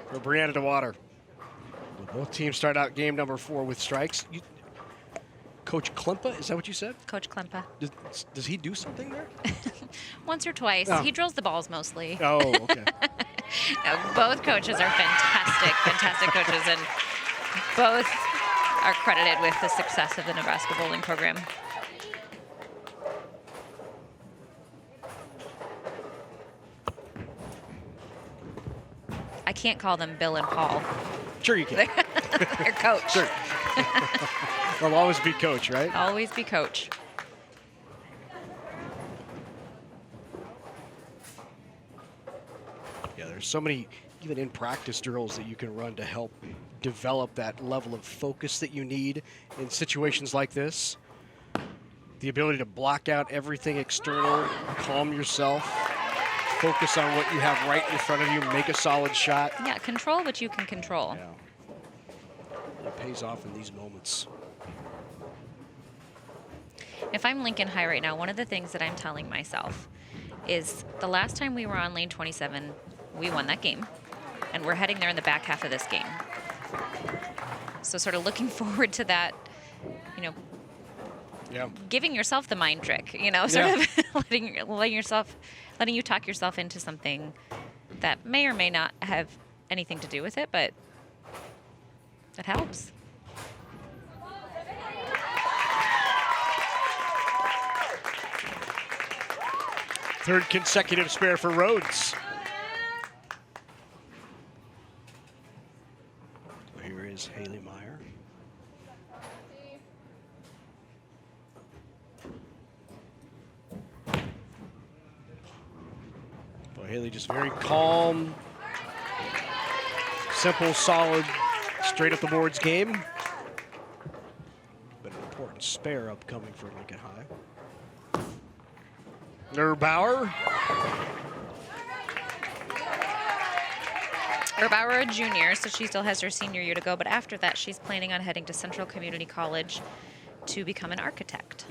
for Brianna DeWater. Both teams start out game number 4 with strikes. Coach Klempa, is that what you said? Coach Klempa. Does he do something there? Once or twice. Oh. He drills the balls mostly. Oh, okay. No, both coaches are fantastic coaches, and both are credited with the success of the Nebraska bowling program. I can't call them Bill and Paul. Sure you can. They're coach. Sure. They'll always be coach, right? Always be coach. Yeah, there's so many, even in practice drills, that you can run to help develop that level of focus that you need in situations like this. The ability to block out everything external, calm yourself, focus on what you have right in front of you, make a solid shot. Yeah, control what you can control. Yeah. It pays off in these moments. If I'm Lincoln High right now, one of the things that I'm telling myself is the last time we were on lane 27, we won that game, and we're heading there in the back half of this game. So sort of looking forward to that, yeah, giving yourself the mind trick, sort of letting you talk yourself into something that may or may not have anything to do with it, but it helps. Third consecutive spare for Rhodes. Here is Haley Meyer. Boy, Haley just very calm, simple, solid, straight up the boards game. But an important spare upcoming for Lincoln High. Nerbauer. Erbauer, a junior, so she still has her senior year to go, but after that, she's planning on heading to Central Community College to become an architect.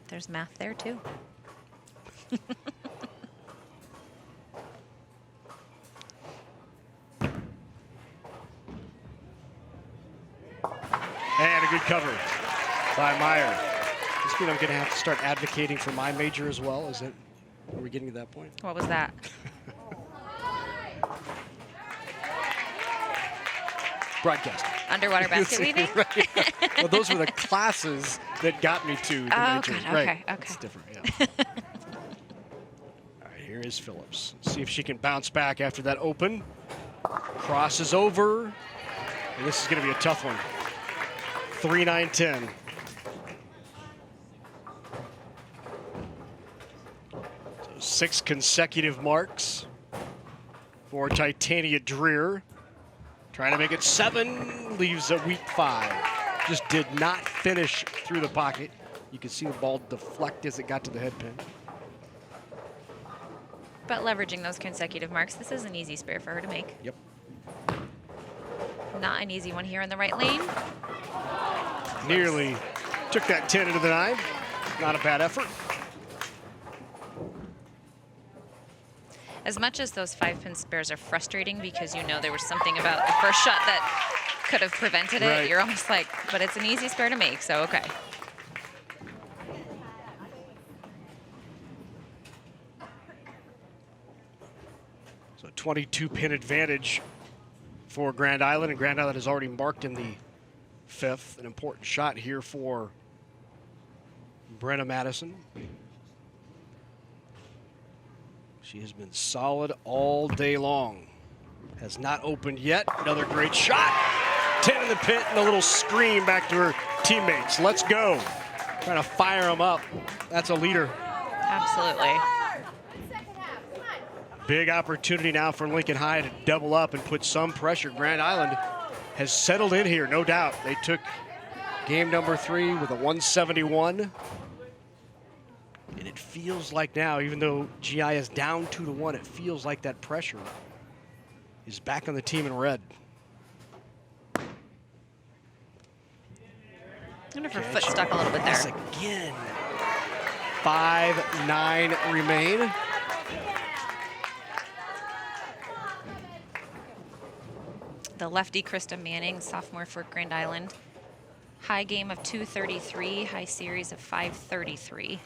There's math there, too. And a good cover by Meyer. This means I'm going to have to start advocating for my major as well. Are we getting to that point? What was that? Broadcasting. Underwater basket weaving? Right. Well, those were the classes that got me to the major. God, right. okay. It's different, yeah. All right, here is Phillips. See if she can bounce back after that open. Crosses over. And this is going to be a tough one. 3-9-10. So 6 consecutive marks for Titania Dreer. Trying to make it 7, leaves a weak 5. Just did not finish through the pocket. You can see the ball deflect as it got to the head pin. But leveraging those consecutive marks, this is an easy spare for her to make. Yep. Not an easy one here in the right lane. Nearly took that 10 into the 9. Not a bad effort. As much as those 5-pin spares are frustrating because you know there was something about the first shot that could have prevented it, Right. you're almost like, but it's an easy spare to make, so okay. So 22-pin advantage for Grand Island, and Grand Island has already marked in the 5th. An important shot here for Brenna Madison. She has been solid all day long. Has not opened yet. Another great shot. 10 in the pit and a little scream back to her teammates. Let's go. Trying to fire them up. That's a leader. Absolutely. Big opportunity now for Lincoln High to double up and put some pressure. Grand Island has settled in here, no doubt. They took game number 3 with a 171. And it feels like now, even though GI is down 2-1, it feels like that pressure is back on the team in red. I wonder if her foot stuck a little bit there. Again. 5-9 remain. The lefty, Krista Manning, sophomore for Grand Island. High game of 233, high series of 533.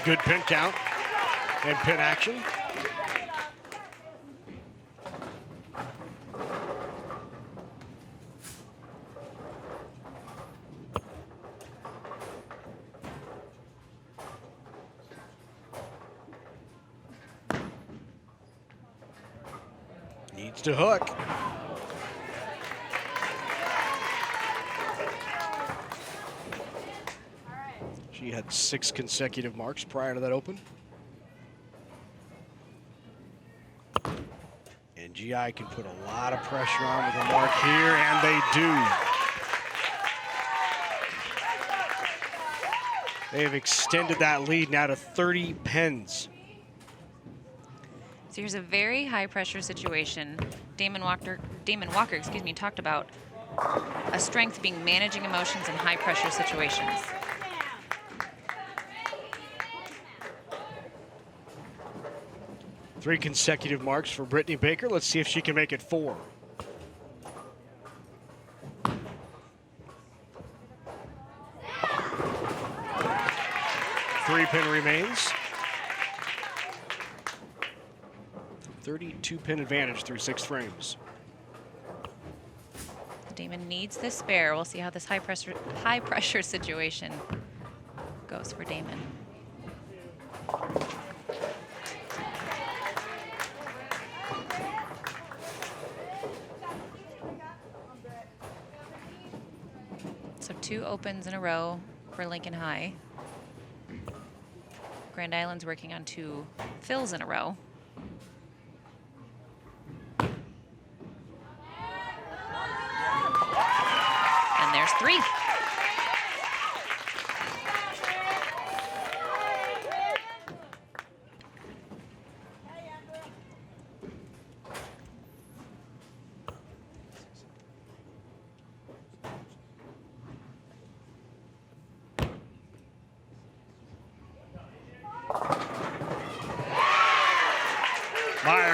Good pin count and pin action. Needs to hook. She had 6 consecutive marks prior to that open. And GI can put a lot of pressure on with a mark here, and they do. They have extended that lead now to 30 pins. So here's a very high pressure situation. Damon Walker, talked about a strength being managing emotions in high pressure situations. Three consecutive marks for Brittany Baker. Let's see if she can make it 4. Three pin remains. 32 pin advantage through 6 frames. Damon needs this spare. We'll see how this high pressure situation goes for Damon. So 2 opens in a row for Lincoln High. Grand Island's working on 2 fills in a row. And there's 3.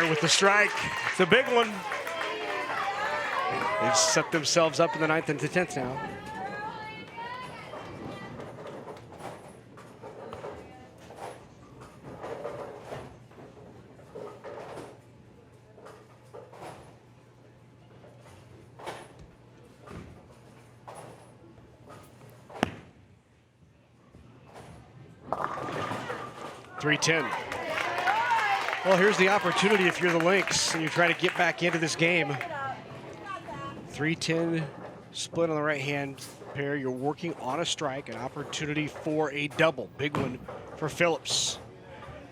Bauer with the strike. It's a big one. They've set themselves up in the 9th and the 10th now. .310. Well, here's the opportunity if you're the Lynx and you try to get back into this game. 310 split on the right-hand pair. You're working on a strike, an opportunity for a double. Big one for Phillips.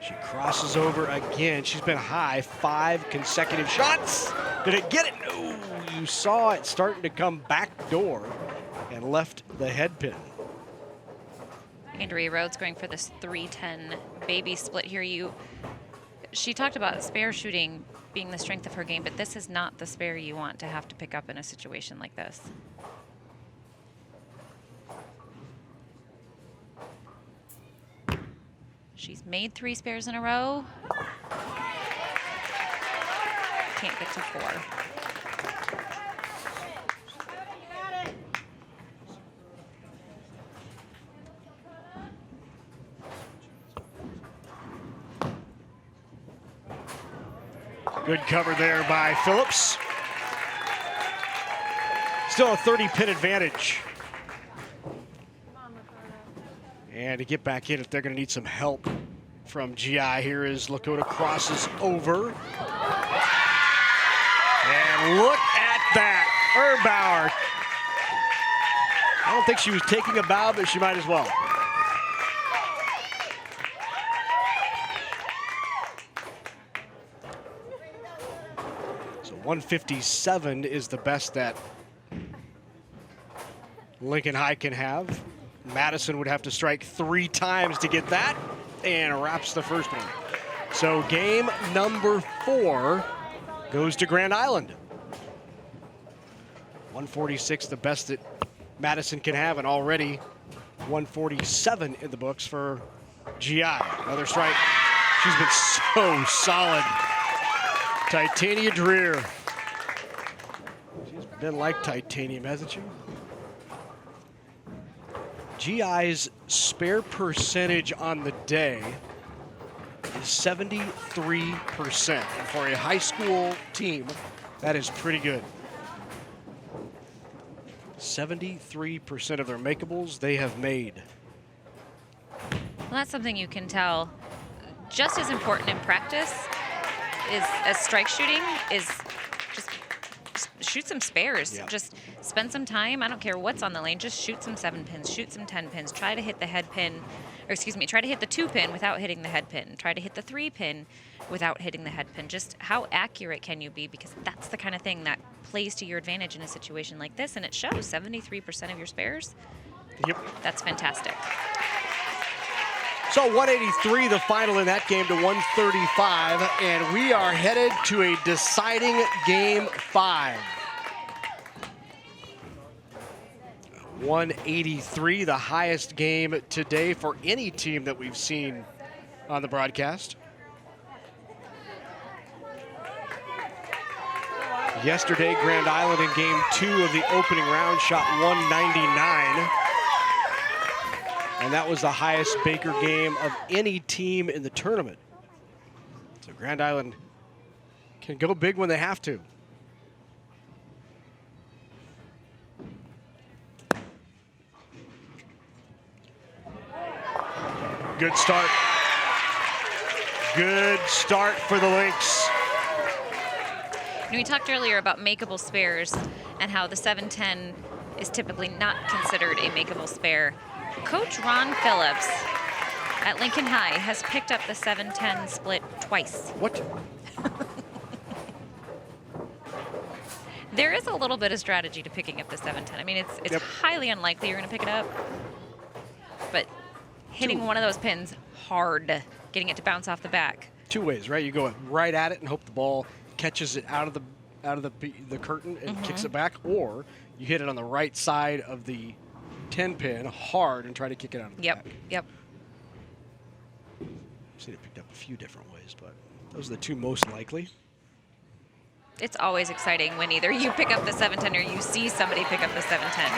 She crosses over again. She's been high 5 consecutive shots. Did it get it? No, you saw it starting to come back door and left the head pin. Andrea Rhodes going for this 310 baby split here. She talked about spare shooting being the strength of her game, but this is not the spare you want to have to pick up in a situation like this. She's made 3 spares in a row. Can't get to 4. Good cover there by Phillips. Still a 30-pin advantage. And to get back in, if they're going to need some help from GI, here is Lakota crosses over. And look at that. Erbauer. I don't think she was taking a bow, but she might as well. So 157 is the best that Lincoln High can have. Madison would have to strike 3 times to get that, and wraps the first one. So game number 4 goes to Grand Island. 146, the best that Madison can have, and already 147 in the books for GI. Another strike. She's been so solid. Titania Dreer. She's been like titanium, hasn't she? GI's spare percentage on the day is 73%. And for a high school team, that is pretty good. 73% of their makeables they have made. Well, that's something you can tell. Just as important in practice as strike shooting is just shoot some spares. Yeah. Just spend some time. I don't care what's on the lane. Just shoot some 7 pins, shoot some 10 pins. Try to hit the head pin, or excuse me, try to hit the 2 pin without hitting the head pin. Try to hit the 3 pin without hitting the head pin. Just how accurate can you be? Because that's the kind of thing that plays to your advantage in a situation like this, and it shows 73% of your spares. Yep. That's fantastic. So 183 the final in that game to 135, and we are headed to a deciding game 5. 183, the highest game today for any team that we've seen on the broadcast. Yesterday, Grand Island in game 2 of the opening round shot 199. And that was the highest Baker game of any team in the tournament. So Grand Island can go big when they have to. Good start. Good start for the Lynx. We talked earlier about makeable spares and how the 710 is typically not considered a makeable spare. Coach Ron Phillips at Lincoln High has picked up the 710 split twice. What? There is a little bit of strategy to picking up the 710. I mean, it's Yep. highly unlikely you're going to pick it up, but hitting one of those pins hard, getting it to bounce off the back. 2 ways, right? You go right at it and hope the ball catches it out of the curtain and kicks it back, or you hit it on the right side of the 10 pin hard and try to kick it out of the back. Yep. I've seen it picked up a few different ways, but those are the 2 most likely. It's always exciting when either you pick up the 710 or you see somebody pick up the 710.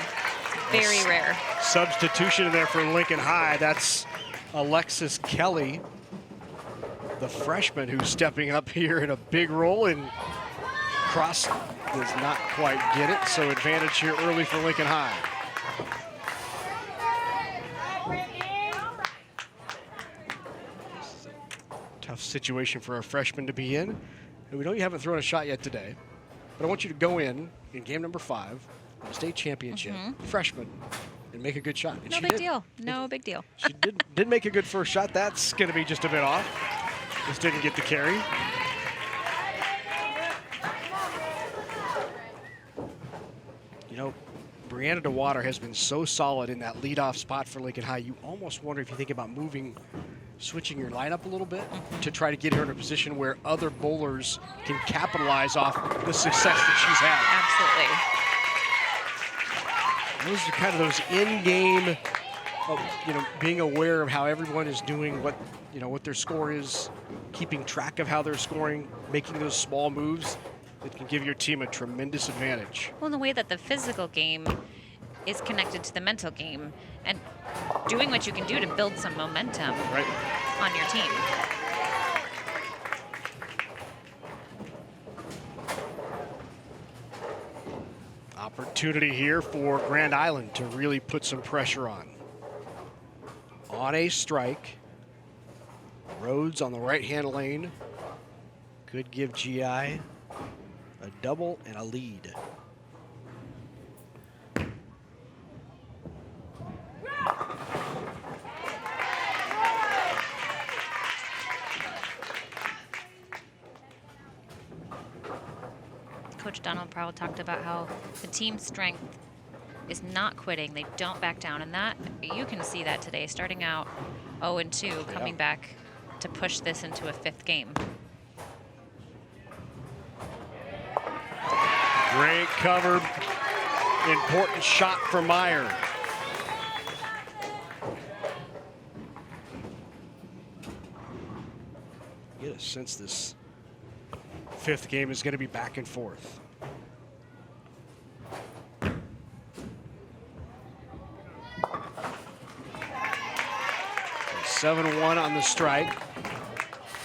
Very rare. Substitution in there for Lincoln High. That's Alexis Kelly, the freshman who's stepping up here in a big role, and Cross does not quite get it, so advantage here early for Lincoln High. This is a tough situation for a freshman to be in. And we know you haven't thrown a shot yet today, but I want you to go in game number 5 of the state championship, freshman, and make a good shot. And No big deal. No big deal. She did make a good first shot. That's going to be just a bit off. Just didn't get the carry. You know, Brianna DeWater has been so solid in that leadoff spot for Lincoln High. You almost wonder if you think about switching your lineup a little bit to try to get her in a position where other bowlers can capitalize off the success that she's had. Absolutely. Those are kind of those in-game, being aware of how everyone is doing, what their score is, keeping track of how they're scoring, making those small moves that can give your team a tremendous advantage. Well, in the way that the physical game is connected to the mental game, and doing what you can do to build some momentum on your team. Opportunity here for Grand Island to really put some pressure on. On a strike, Rhodes on the right-hand lane could give GI a double and a lead. Coach Donald Prowl talked about how the team strength is not quitting. They don't back down, and that you can see that today, starting out 0-2, coming back to push this into a 5th game. Great cover, important shot for Meyer. Get a sense this 5th game is going to be back and forth. So 7-1 on the strike.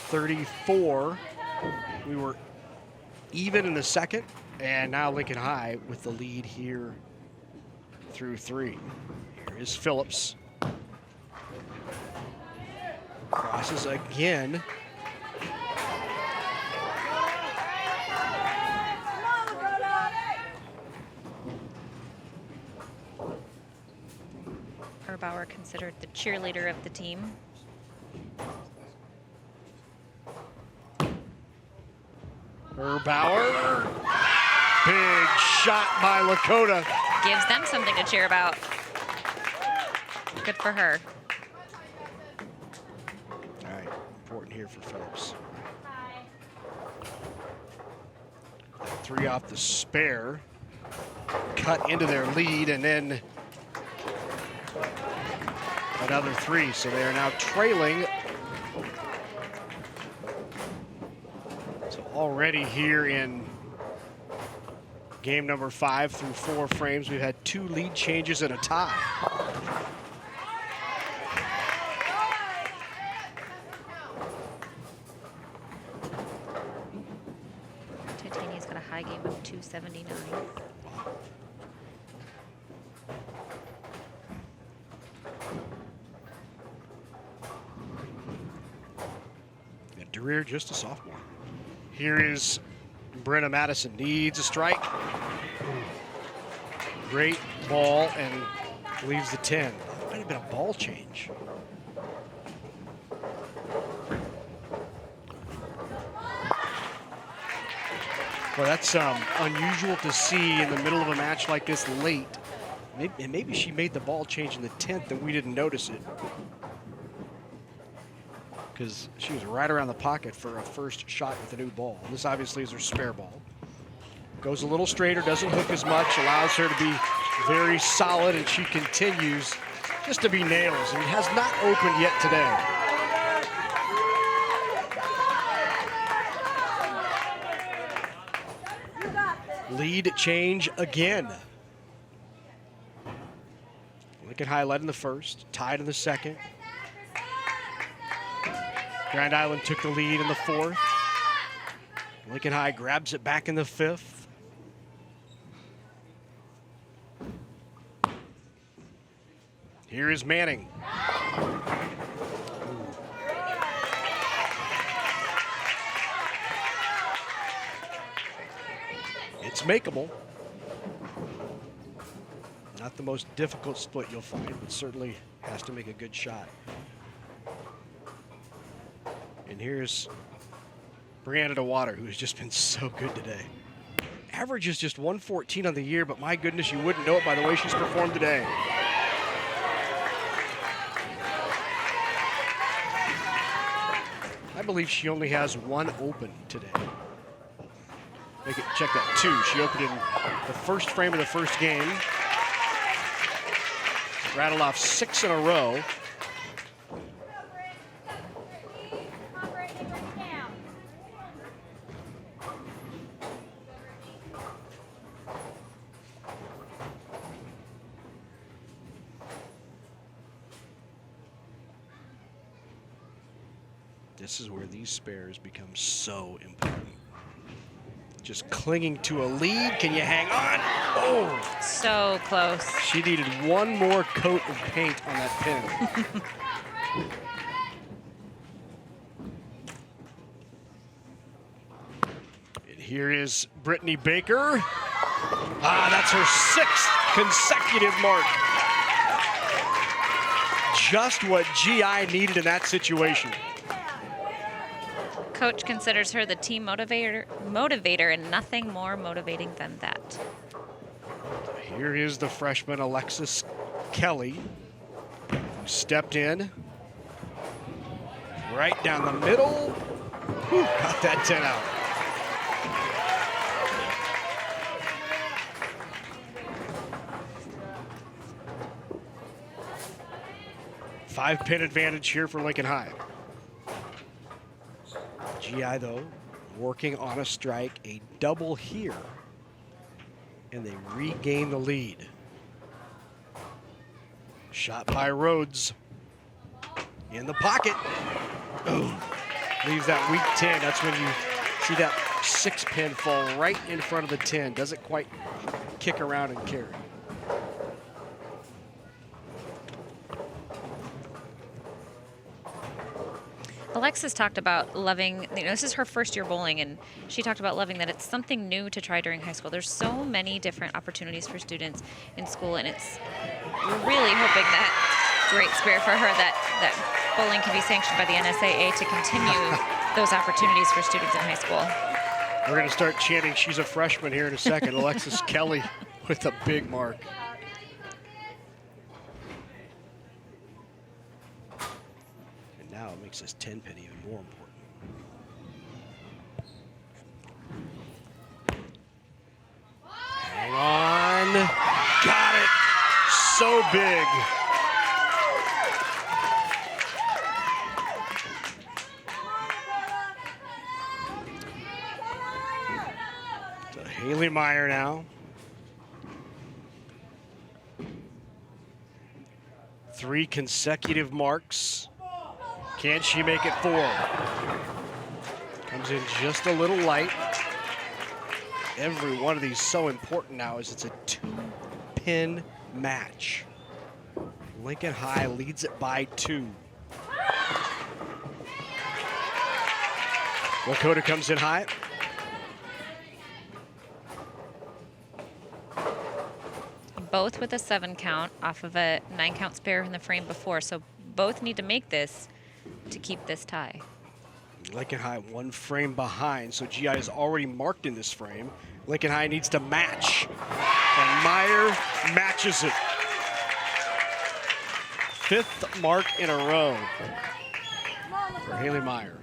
34. We were even in the second, and now Lincoln High with the lead here through 3. Here is Phillips. Crosses again. Bauer considered the cheerleader of the team. Bauer, big shot by Lakota. Gives them something to cheer about. Good for her. All right, important here for Phillips. 3 off the spare, cut into their lead, and then another 3, so they are now trailing. So already here in game number 5 through 4 frames, we've had 2 lead changes and a tie. Titania's got a high game of 279. Career just a sophomore. Here is Brenna Madison, needs a strike. Great ball and leaves the 10. That might have been a ball change. Well, that's unusual to see in the middle of a match like this late. Maybe she made the ball change in the 10th and we didn't notice it, because she was right around the pocket for a first shot with a new ball. This obviously is her spare ball. Goes a little straighter, doesn't hook as much, allows her to be very solid, and she continues just to be nails, and has not opened yet today. Lead change again. Lincoln High led in the first, tied in the second. Grand Island took the lead in the fourth. Lincoln High grabs it back in the fifth. Here is Manning. It's makeable. Not the most difficult split you'll find, but certainly has to make a good shot. And here's Brianna DeWater, who has just been so good today. Average is just 114 on the year, but my goodness, you wouldn't know it by the way she's performed today. I believe she only has one open today. Check that, two. She opened in the first frame of the first game. Rattled off 6 in a row. This is where these spares become so important. Just clinging to a lead. Can you hang on? Oh! So close. She needed one more coat of paint on that pin. And here is Brittany Baker. That's her 6th consecutive mark. Just what GI needed in that situation. Coach considers her the team motivator and nothing more motivating than that. Here is the freshman Alexis Kelly, who stepped in right down the middle. Whew, got that 10 out. Five-pin advantage here for Lincoln High. GI, though, working on a strike, a double here, and they regain the lead. Shot by Rhodes in the pocket. Ooh, leaves that weak 10. That's when you see that 6-pin fall right in front of the 10. Doesn't quite kick around and carry. Alexis talked about loving, this is her first year bowling, and she talked about loving that it's something new to try during high school. There's so many different opportunities for students in school, and we're really hoping that, great spirit for her, that bowling can be sanctioned by the NSAA to continue those opportunities for students in high school. We're going to start chanting, she's a freshman here in a second. Alexis Kelly with a big mark. Now it makes this 10-pin even more important. Hang on. Got it. So big. So Haley Meyer now. 3 consecutive marks. Can she make it 4? Comes in just a little light. Every one of these so important now as it's a 2-pin match. Lincoln High leads it by 2. Lakota comes in high. Both with a 7 count off of a 9 count spare in the frame before, so both need to make this to keep this tie. Lincoln High 1 frame behind, so GI is already marked in this frame. Lincoln High needs to match, and Meyer matches it. 5th mark in a row for Haley Meyer.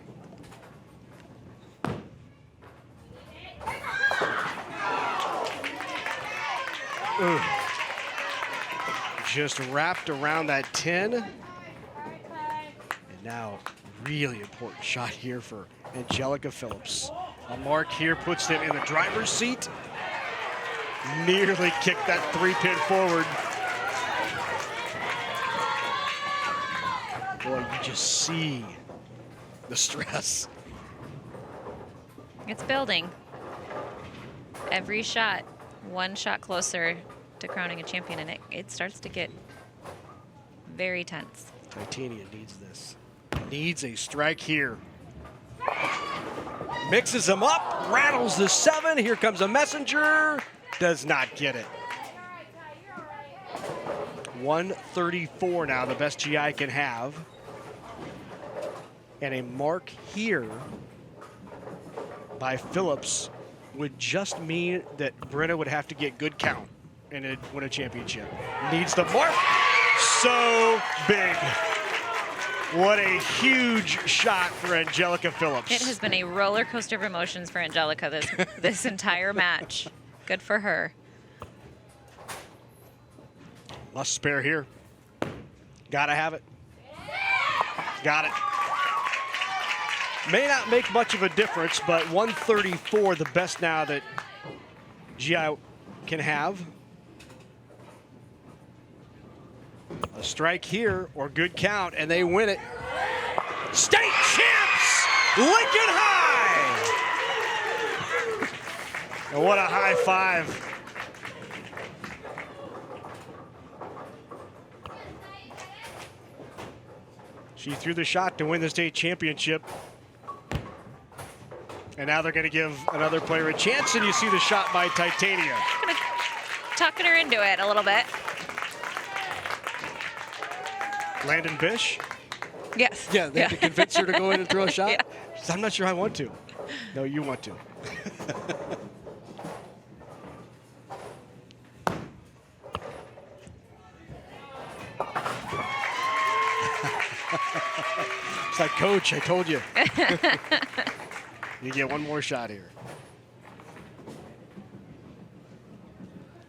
Ooh. Just wrapped around that 10. And now, really important shot here for Angelica Phillips. A mark here puts them in the driver's seat. Nearly kicked that 3-pin forward. Boy, you just see the stress. It's building. Every shot, one shot closer to crowning a champion, and it starts to get very tense. Titania needs this. Needs a strike here. Mixes them up, rattles the 7. Here comes a messenger. Does not get it. 134 now, the best GI can have. And a mark here by Phillips would just mean that Brenna would have to get good count and it'd win a championship. Needs the mark. So big. What a huge shot for Angelica Phillips. It has been a roller coaster of emotions for Angelica this entire match. Good for her. Must spare here. Gotta have it. Got it. May not make much of a difference, but 134, the best now that GI can have. A strike here or good count, and they win it. State champs, Lincoln High! And what a high five. She threw the shot to win the state championship. And now they're going to give another player a chance, and you see the shot by Titania. Tucking her into it a little bit. Landon Bish? Yes. Yeah, they had to convince her to go in and throw a shot? Yeah. She said, I'm not sure I want to. No, you want to. It's like, Coach, I told you. You get one more shot here.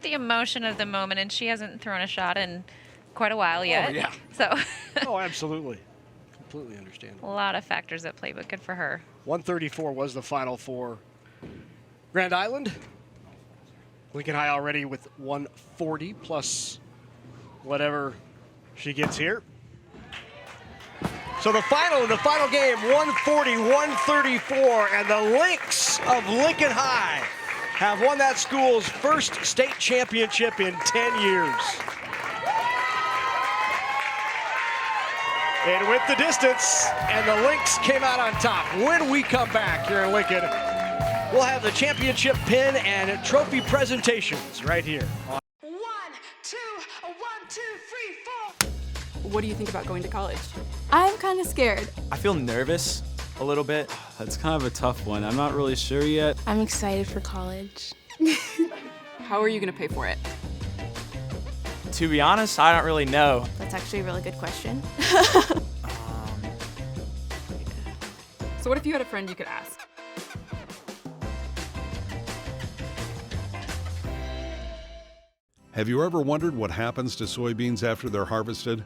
The emotion of the moment, and she hasn't thrown a shot in quite a while yet. Oh, yeah. So. Oh, absolutely. Completely understandable. A lot of factors at play, but good for her. 134 was the final for Grand Island. Lincoln High already with 140 plus whatever she gets here. So the final game, 140-134, and the Lynx of Lincoln High have won that school's first state championship in 10 years. It went the distance, and the Lynx came out on top. When we come back here in Lincoln, we'll have the championship pin and trophy presentations right here. 1, 2, 1, 2, 3, 4. What do you think about going to college? I'm kind of scared. I feel nervous a little bit. That's kind of a tough one. I'm not really sure yet. I'm excited for college. How are you going to pay for it? To be honest, I don't really know. That's actually a really good question. So what if you had a friend you could ask? Have you ever wondered what happens to soybeans after they're harvested?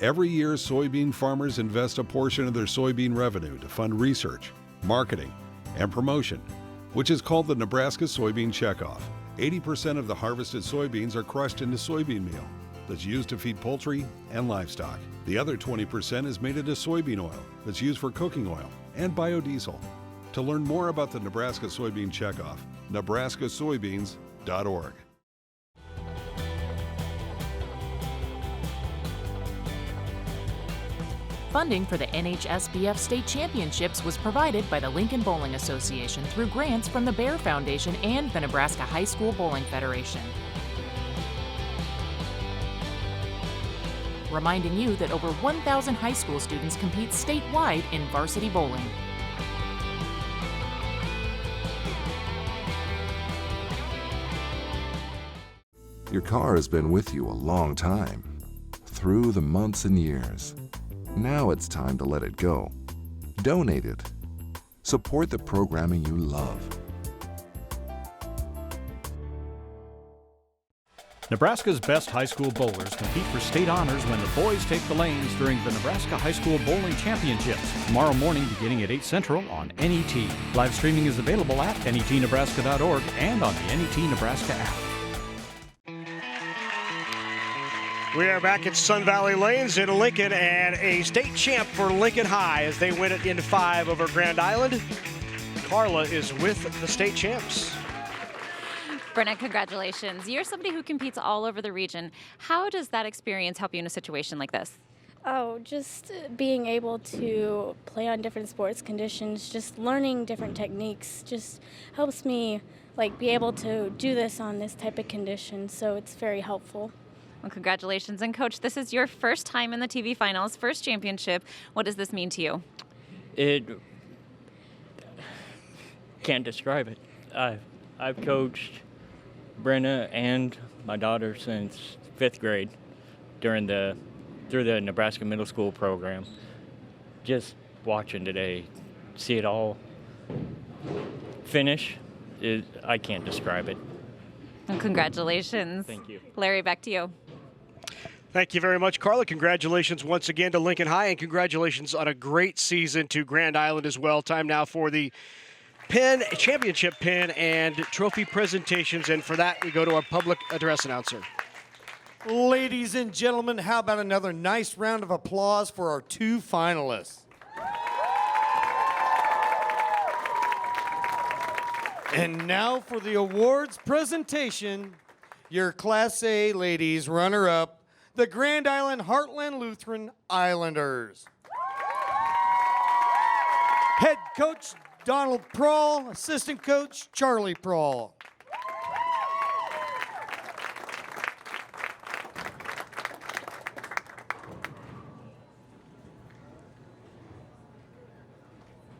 Every year, soybean farmers invest a portion of their soybean revenue to fund research, marketing, and promotion, which is called the Nebraska Soybean Checkoff. 80% of the harvested soybeans are crushed into soybean meal that's used to feed poultry and livestock. The other 20% is made into soybean oil that's used for cooking oil and biodiesel. To learn more about the Nebraska Soybean Checkoff, nebraskasoybeans.org. Funding for the NHSBF State Championships was provided by the Lincoln Bowling Association through grants from the Bear Foundation and the Nebraska High School Bowling Federation. Reminding you that over 1,000 high school students compete statewide in varsity bowling. Your car has been with you a long time, through the months and years. Now it's time to let it go. Donate it. Support the programming you love. Nebraska's best high school bowlers compete for state honors when the boys take the lanes during the Nebraska High School Bowling Championships tomorrow morning beginning at 8 Central on NET. Live streaming is available at netnebraska.org and on the NET Nebraska app. We are back at Sun Valley Lanes in Lincoln, and a state champ for Lincoln High as they win it in 5 over Grand Island. Carla is with the state champs. Brenna, congratulations. You're somebody who competes all over the region. How does that experience help you in a situation like this? Oh, just being able to play on different sports conditions, just learning different techniques just helps me be able to do this on this type of condition, so it's very helpful. Well, congratulations. And Coach, this is your first time in the TV finals, first championship. What does this mean to you? It can't describe it. I've coached Brenna and my daughter since 5th grade through the Nebraska Middle School program. Just watching today, see it all finish, I can't describe it. Well, congratulations. Thank you. Larry, back to you. Thank you very much, Carla. Congratulations once again to Lincoln High, and congratulations on a great season to Grand Island as well. Time now for the championship pin and trophy presentations, and for that we go to our public address announcer. Ladies and gentlemen, how about another nice round of applause for our 2 finalists? And now for the awards presentation, your Class A ladies runner-up, the Grand Island Heartland Lutheran Islanders. Head coach Donald Prawl, assistant coach Charlie Prawl.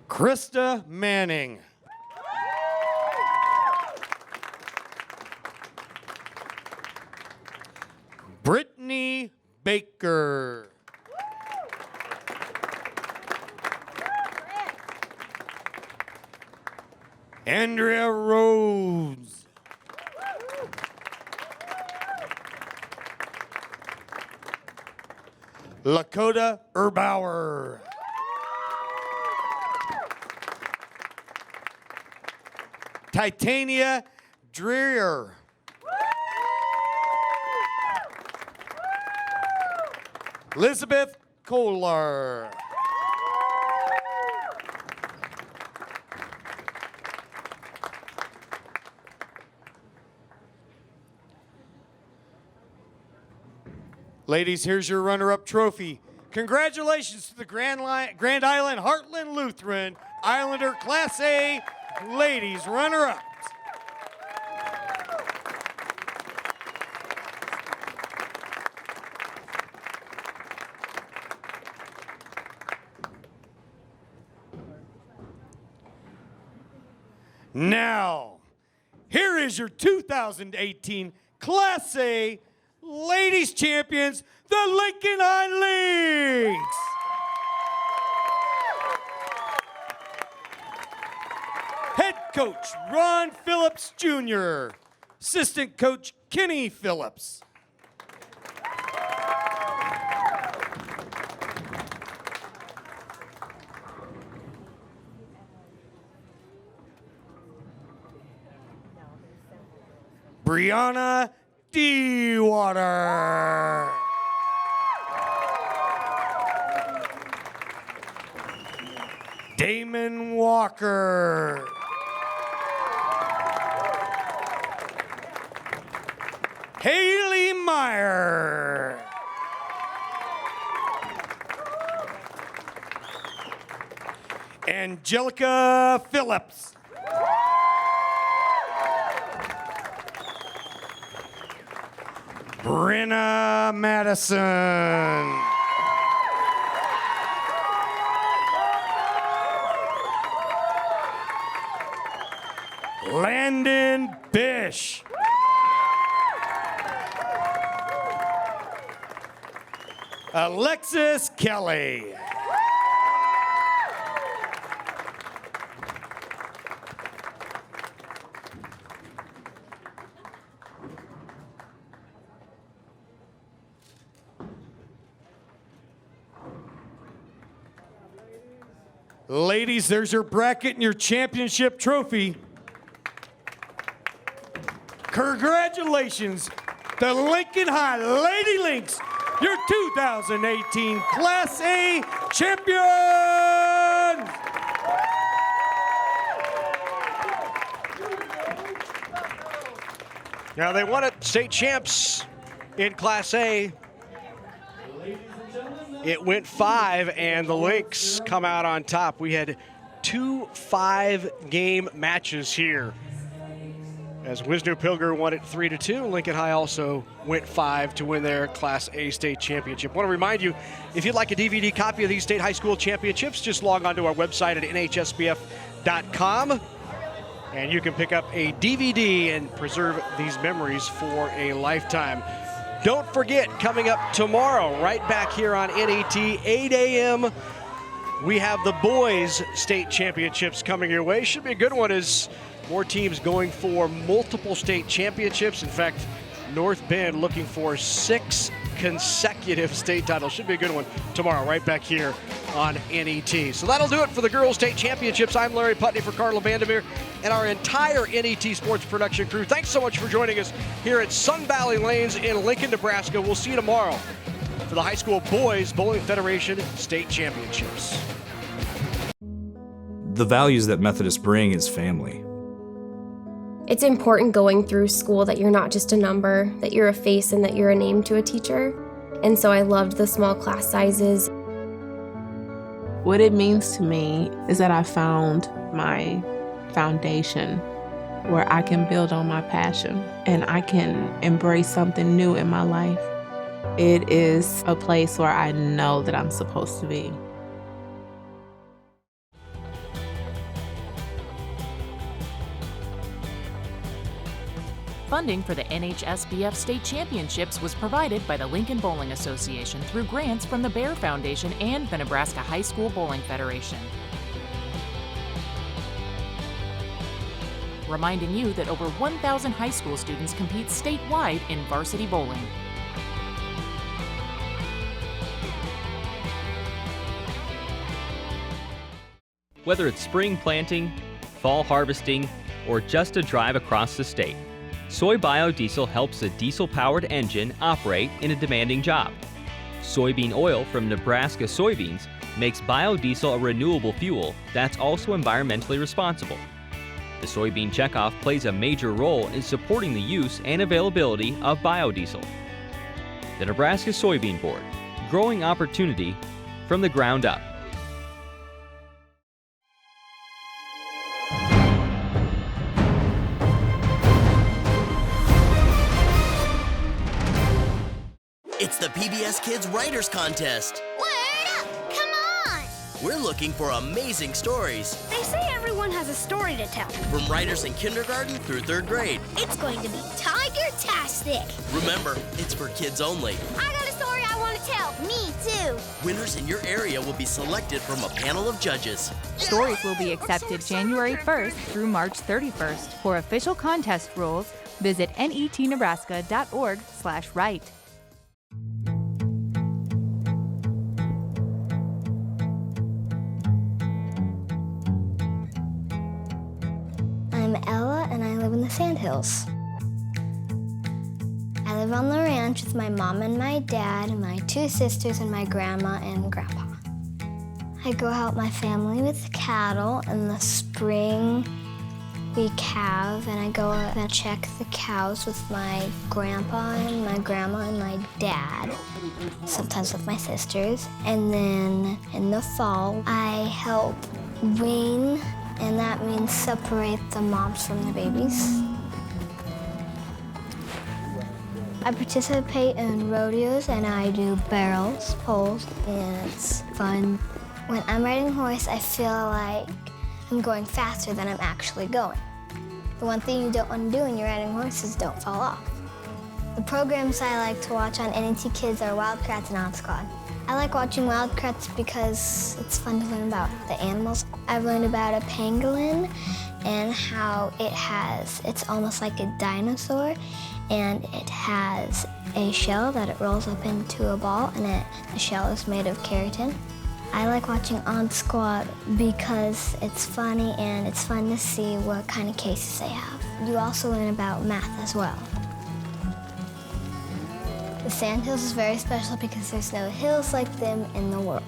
Krista Manning. Brittany Baker. Andrea Rhodes. Lakota Erbauer. Titania Dreer. Elizabeth Kohler. Ladies, here's your runner-up trophy. Congratulations to the Grand Island Heartland Lutheran Islander Class A ladies runner-ups. Now, here is your 2018 Class A Ladies Champions, the Lincoln High Lynx. Head coach Ron Phillips Jr., assistant coach Kenny Phillips. Brianna Dewater. Damon Walker. Haley Meyer. Angelica Phillips. Brenna Madison. Landon Bish. Alexis Kelly. Ladies, there's your bracket and your championship trophy. Congratulations, the Lincoln High Lady Lynx, your 2018 Class A champions! Now they won it, state champs in Class A. It went 5, and the Lynx come out on top. We had 2 5-game matches here. As Wisner-Pilger won it 3-2, Lincoln High also went 5 to win their Class A state championship. I want to remind you, if you'd like a DVD copy of these state high school championships, just log on to our website at NHSBF.com. And you can pick up a DVD and preserve these memories for a lifetime. Don't forget, coming up tomorrow, right back here on NET, 8 a.m., we have the boys' state championships coming your way. Should be a good one as more teams going for multiple state championships. In fact, North Bend looking for 6 consecutive state titles. Should be a good one tomorrow, right back here on NET. So that'll do it for the girls' state championships. I'm Larry Putney for Carla Vandermeer and our entire NET Sports production crew. Thanks so much for joining us here at Sun Valley Lanes in Lincoln, Nebraska. We'll see you tomorrow for the High School Boys Bowling Federation State Championships. The values that Methodists bring is family. It's important going through school that you're not just a number, that you're a face and that you're a name to a teacher. And so I loved the small class sizes. What it means to me is that I found my foundation where I can build on my passion and I can embrace something new in my life. It is a place where I know that I'm supposed to be. Funding for the NHSBF State Championships was provided by the Lincoln Bowling Association through grants from the Bear Foundation and the Nebraska High School Bowling Federation. Reminding you that over 1,000 high school students compete statewide in varsity bowling. Whether it's spring planting, fall harvesting, or just a drive across the state, Soy Biodiesel helps a diesel-powered engine operate in a demanding job. Soybean oil from Nebraska soybeans makes biodiesel a renewable fuel that's also environmentally responsible. The soybean checkoff plays a major role in supporting the use and availability of biodiesel. The Nebraska Soybean Board, growing opportunity from the ground up. It's the PBS Kids Writers Contest. Word up! Come on! We're looking for amazing stories. They say everyone has a story to tell. From writers in kindergarten through 3rd grade. It's going to be tiger-tastic. Remember, it's for kids only. I got a story I want to tell. Me too. Winners in your area will be selected from a panel of judges. Stories will be accepted January 1st through March 31st. For official contest rules, visit netnebraska.org/write. I'm Ella and I live in the Sandhills. I live on the ranch with my mom and my dad, my 2 sisters, and my grandma and grandpa. I go help my family with cattle. In the spring, we calve, and I go and check the cows with my grandpa and my grandma and my dad, sometimes with my sisters. And then in the fall, I help wean, and that means separate the moms from the babies. I participate in rodeos and I do barrels, poles, and it's fun. When I'm riding a horse, I feel like I'm going faster than I'm actually going. The one thing you don't want to do when you're riding a horse is don't fall off. The programs I like to watch on NET Kids are Wildcats and Odd Squad. I like watching Wildcats because it's fun to learn about the animals. I've learned about a pangolin and how it's almost like a dinosaur, and it has a shell that it rolls up into a ball, and the shell is made of keratin. I like watching On Squad because it's funny and it's fun to see what kind of cases they have. You also learn about math as well. The sandhills is very special because there's no hills like them in the world.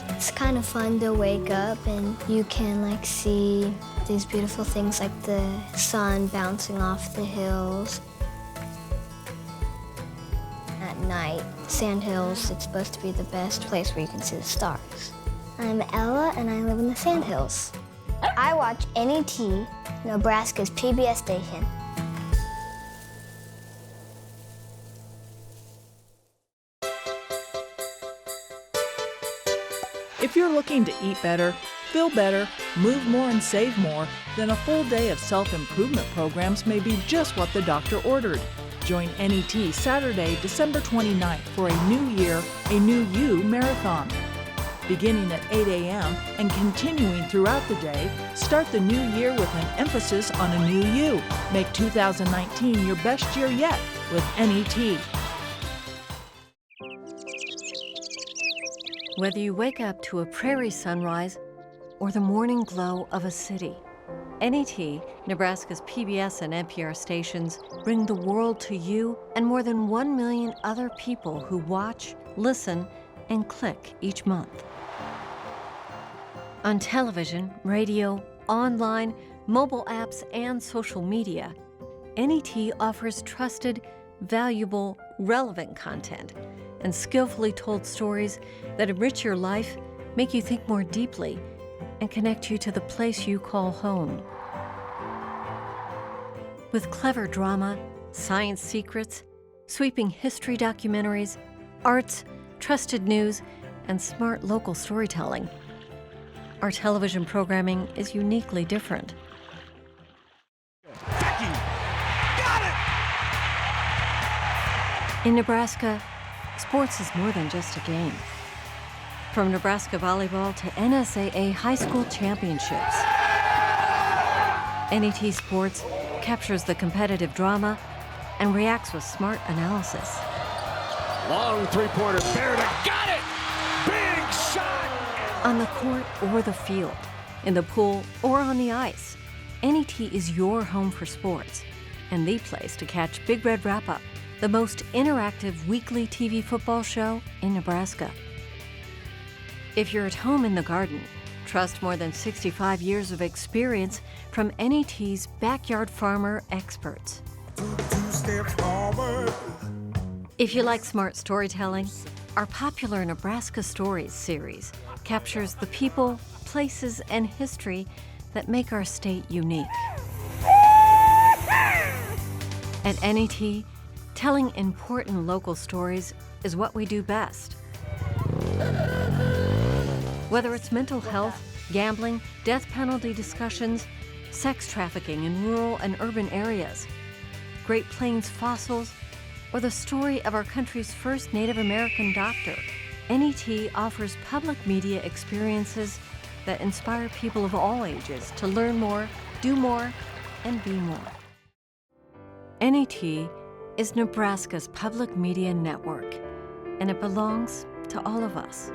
It's kind of fun to wake up and you can like see these beautiful things like the sun bouncing off the hills. At night, sandhills, it's supposed to be the best place where you can see the stars. I'm Ella and I live in the sandhills. I watch NET, Nebraska's PBS station. If you're looking to eat better, feel better, move more and save more, then a full day of self-improvement programs may be just what the doctor ordered. Join NET Saturday, December 29th for a New Year, a New You marathon. Beginning at 8 a.m. and continuing throughout the day, start the new year with an emphasis on a new you. Make 2019 your best year yet with NET. Whether you wake up to a prairie sunrise or the morning glow of a city, NET, Nebraska's PBS and NPR stations, bring the world to you and more than 1 million other people who watch, listen, and click each month. On television, radio, online, mobile apps, and social media, NET offers trusted, valuable, relevant content and skillfully told stories that enrich your life, make you think more deeply, and connect you to the place you call home. With clever drama, science secrets, sweeping history documentaries, arts, trusted news, and smart local storytelling, our television programming is uniquely different. In Nebraska, sports is more than just a game. From Nebraska volleyball to NSAA high school championships, NET Sports captures the competitive drama and reacts with smart analysis. Long three-pointer, Barrett got it! Big shot! On the court or the field, in the pool or on the ice, NET is your home for sports and the place to catch Big Red Wrap-Up, the most interactive weekly TV football show in Nebraska. If you're at home in the garden, trust more than 65 years of experience from NET's backyard farmer experts. 2 steps forward. If you like smart storytelling, our popular Nebraska Stories series captures the people, places, and history that make our state unique. At NET, telling important local stories is what we do best. Whether it's mental health, gambling, death penalty discussions, sex trafficking in rural and urban areas, Great Plains fossils, or the story of our country's first Native American doctor, NET offers public media experiences that inspire people of all ages to learn more, do more, and be more. NET is Nebraska's public media network, and it belongs to all of us.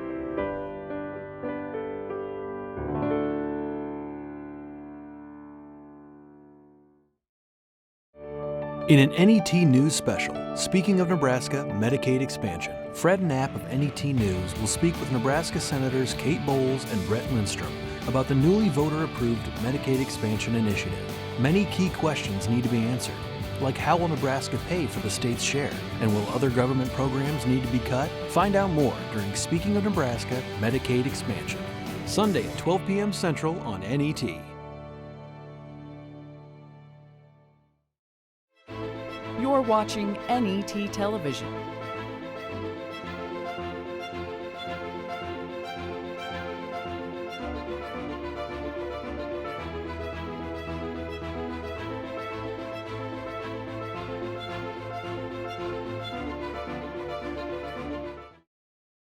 In an NET News special, speaking of Nebraska Medicaid expansion, Fred Knapp of NET News will speak with Nebraska Senators Kate Bowles and Brett Lindstrom about the newly voter-approved Medicaid expansion initiative. Many key questions need to be answered, like how will Nebraska pay for the state's share, and will other government programs need to be cut? Find out more during Speaking of Nebraska Medicaid expansion, Sunday at 12 p.m. Central on NET. You're watching NET Television,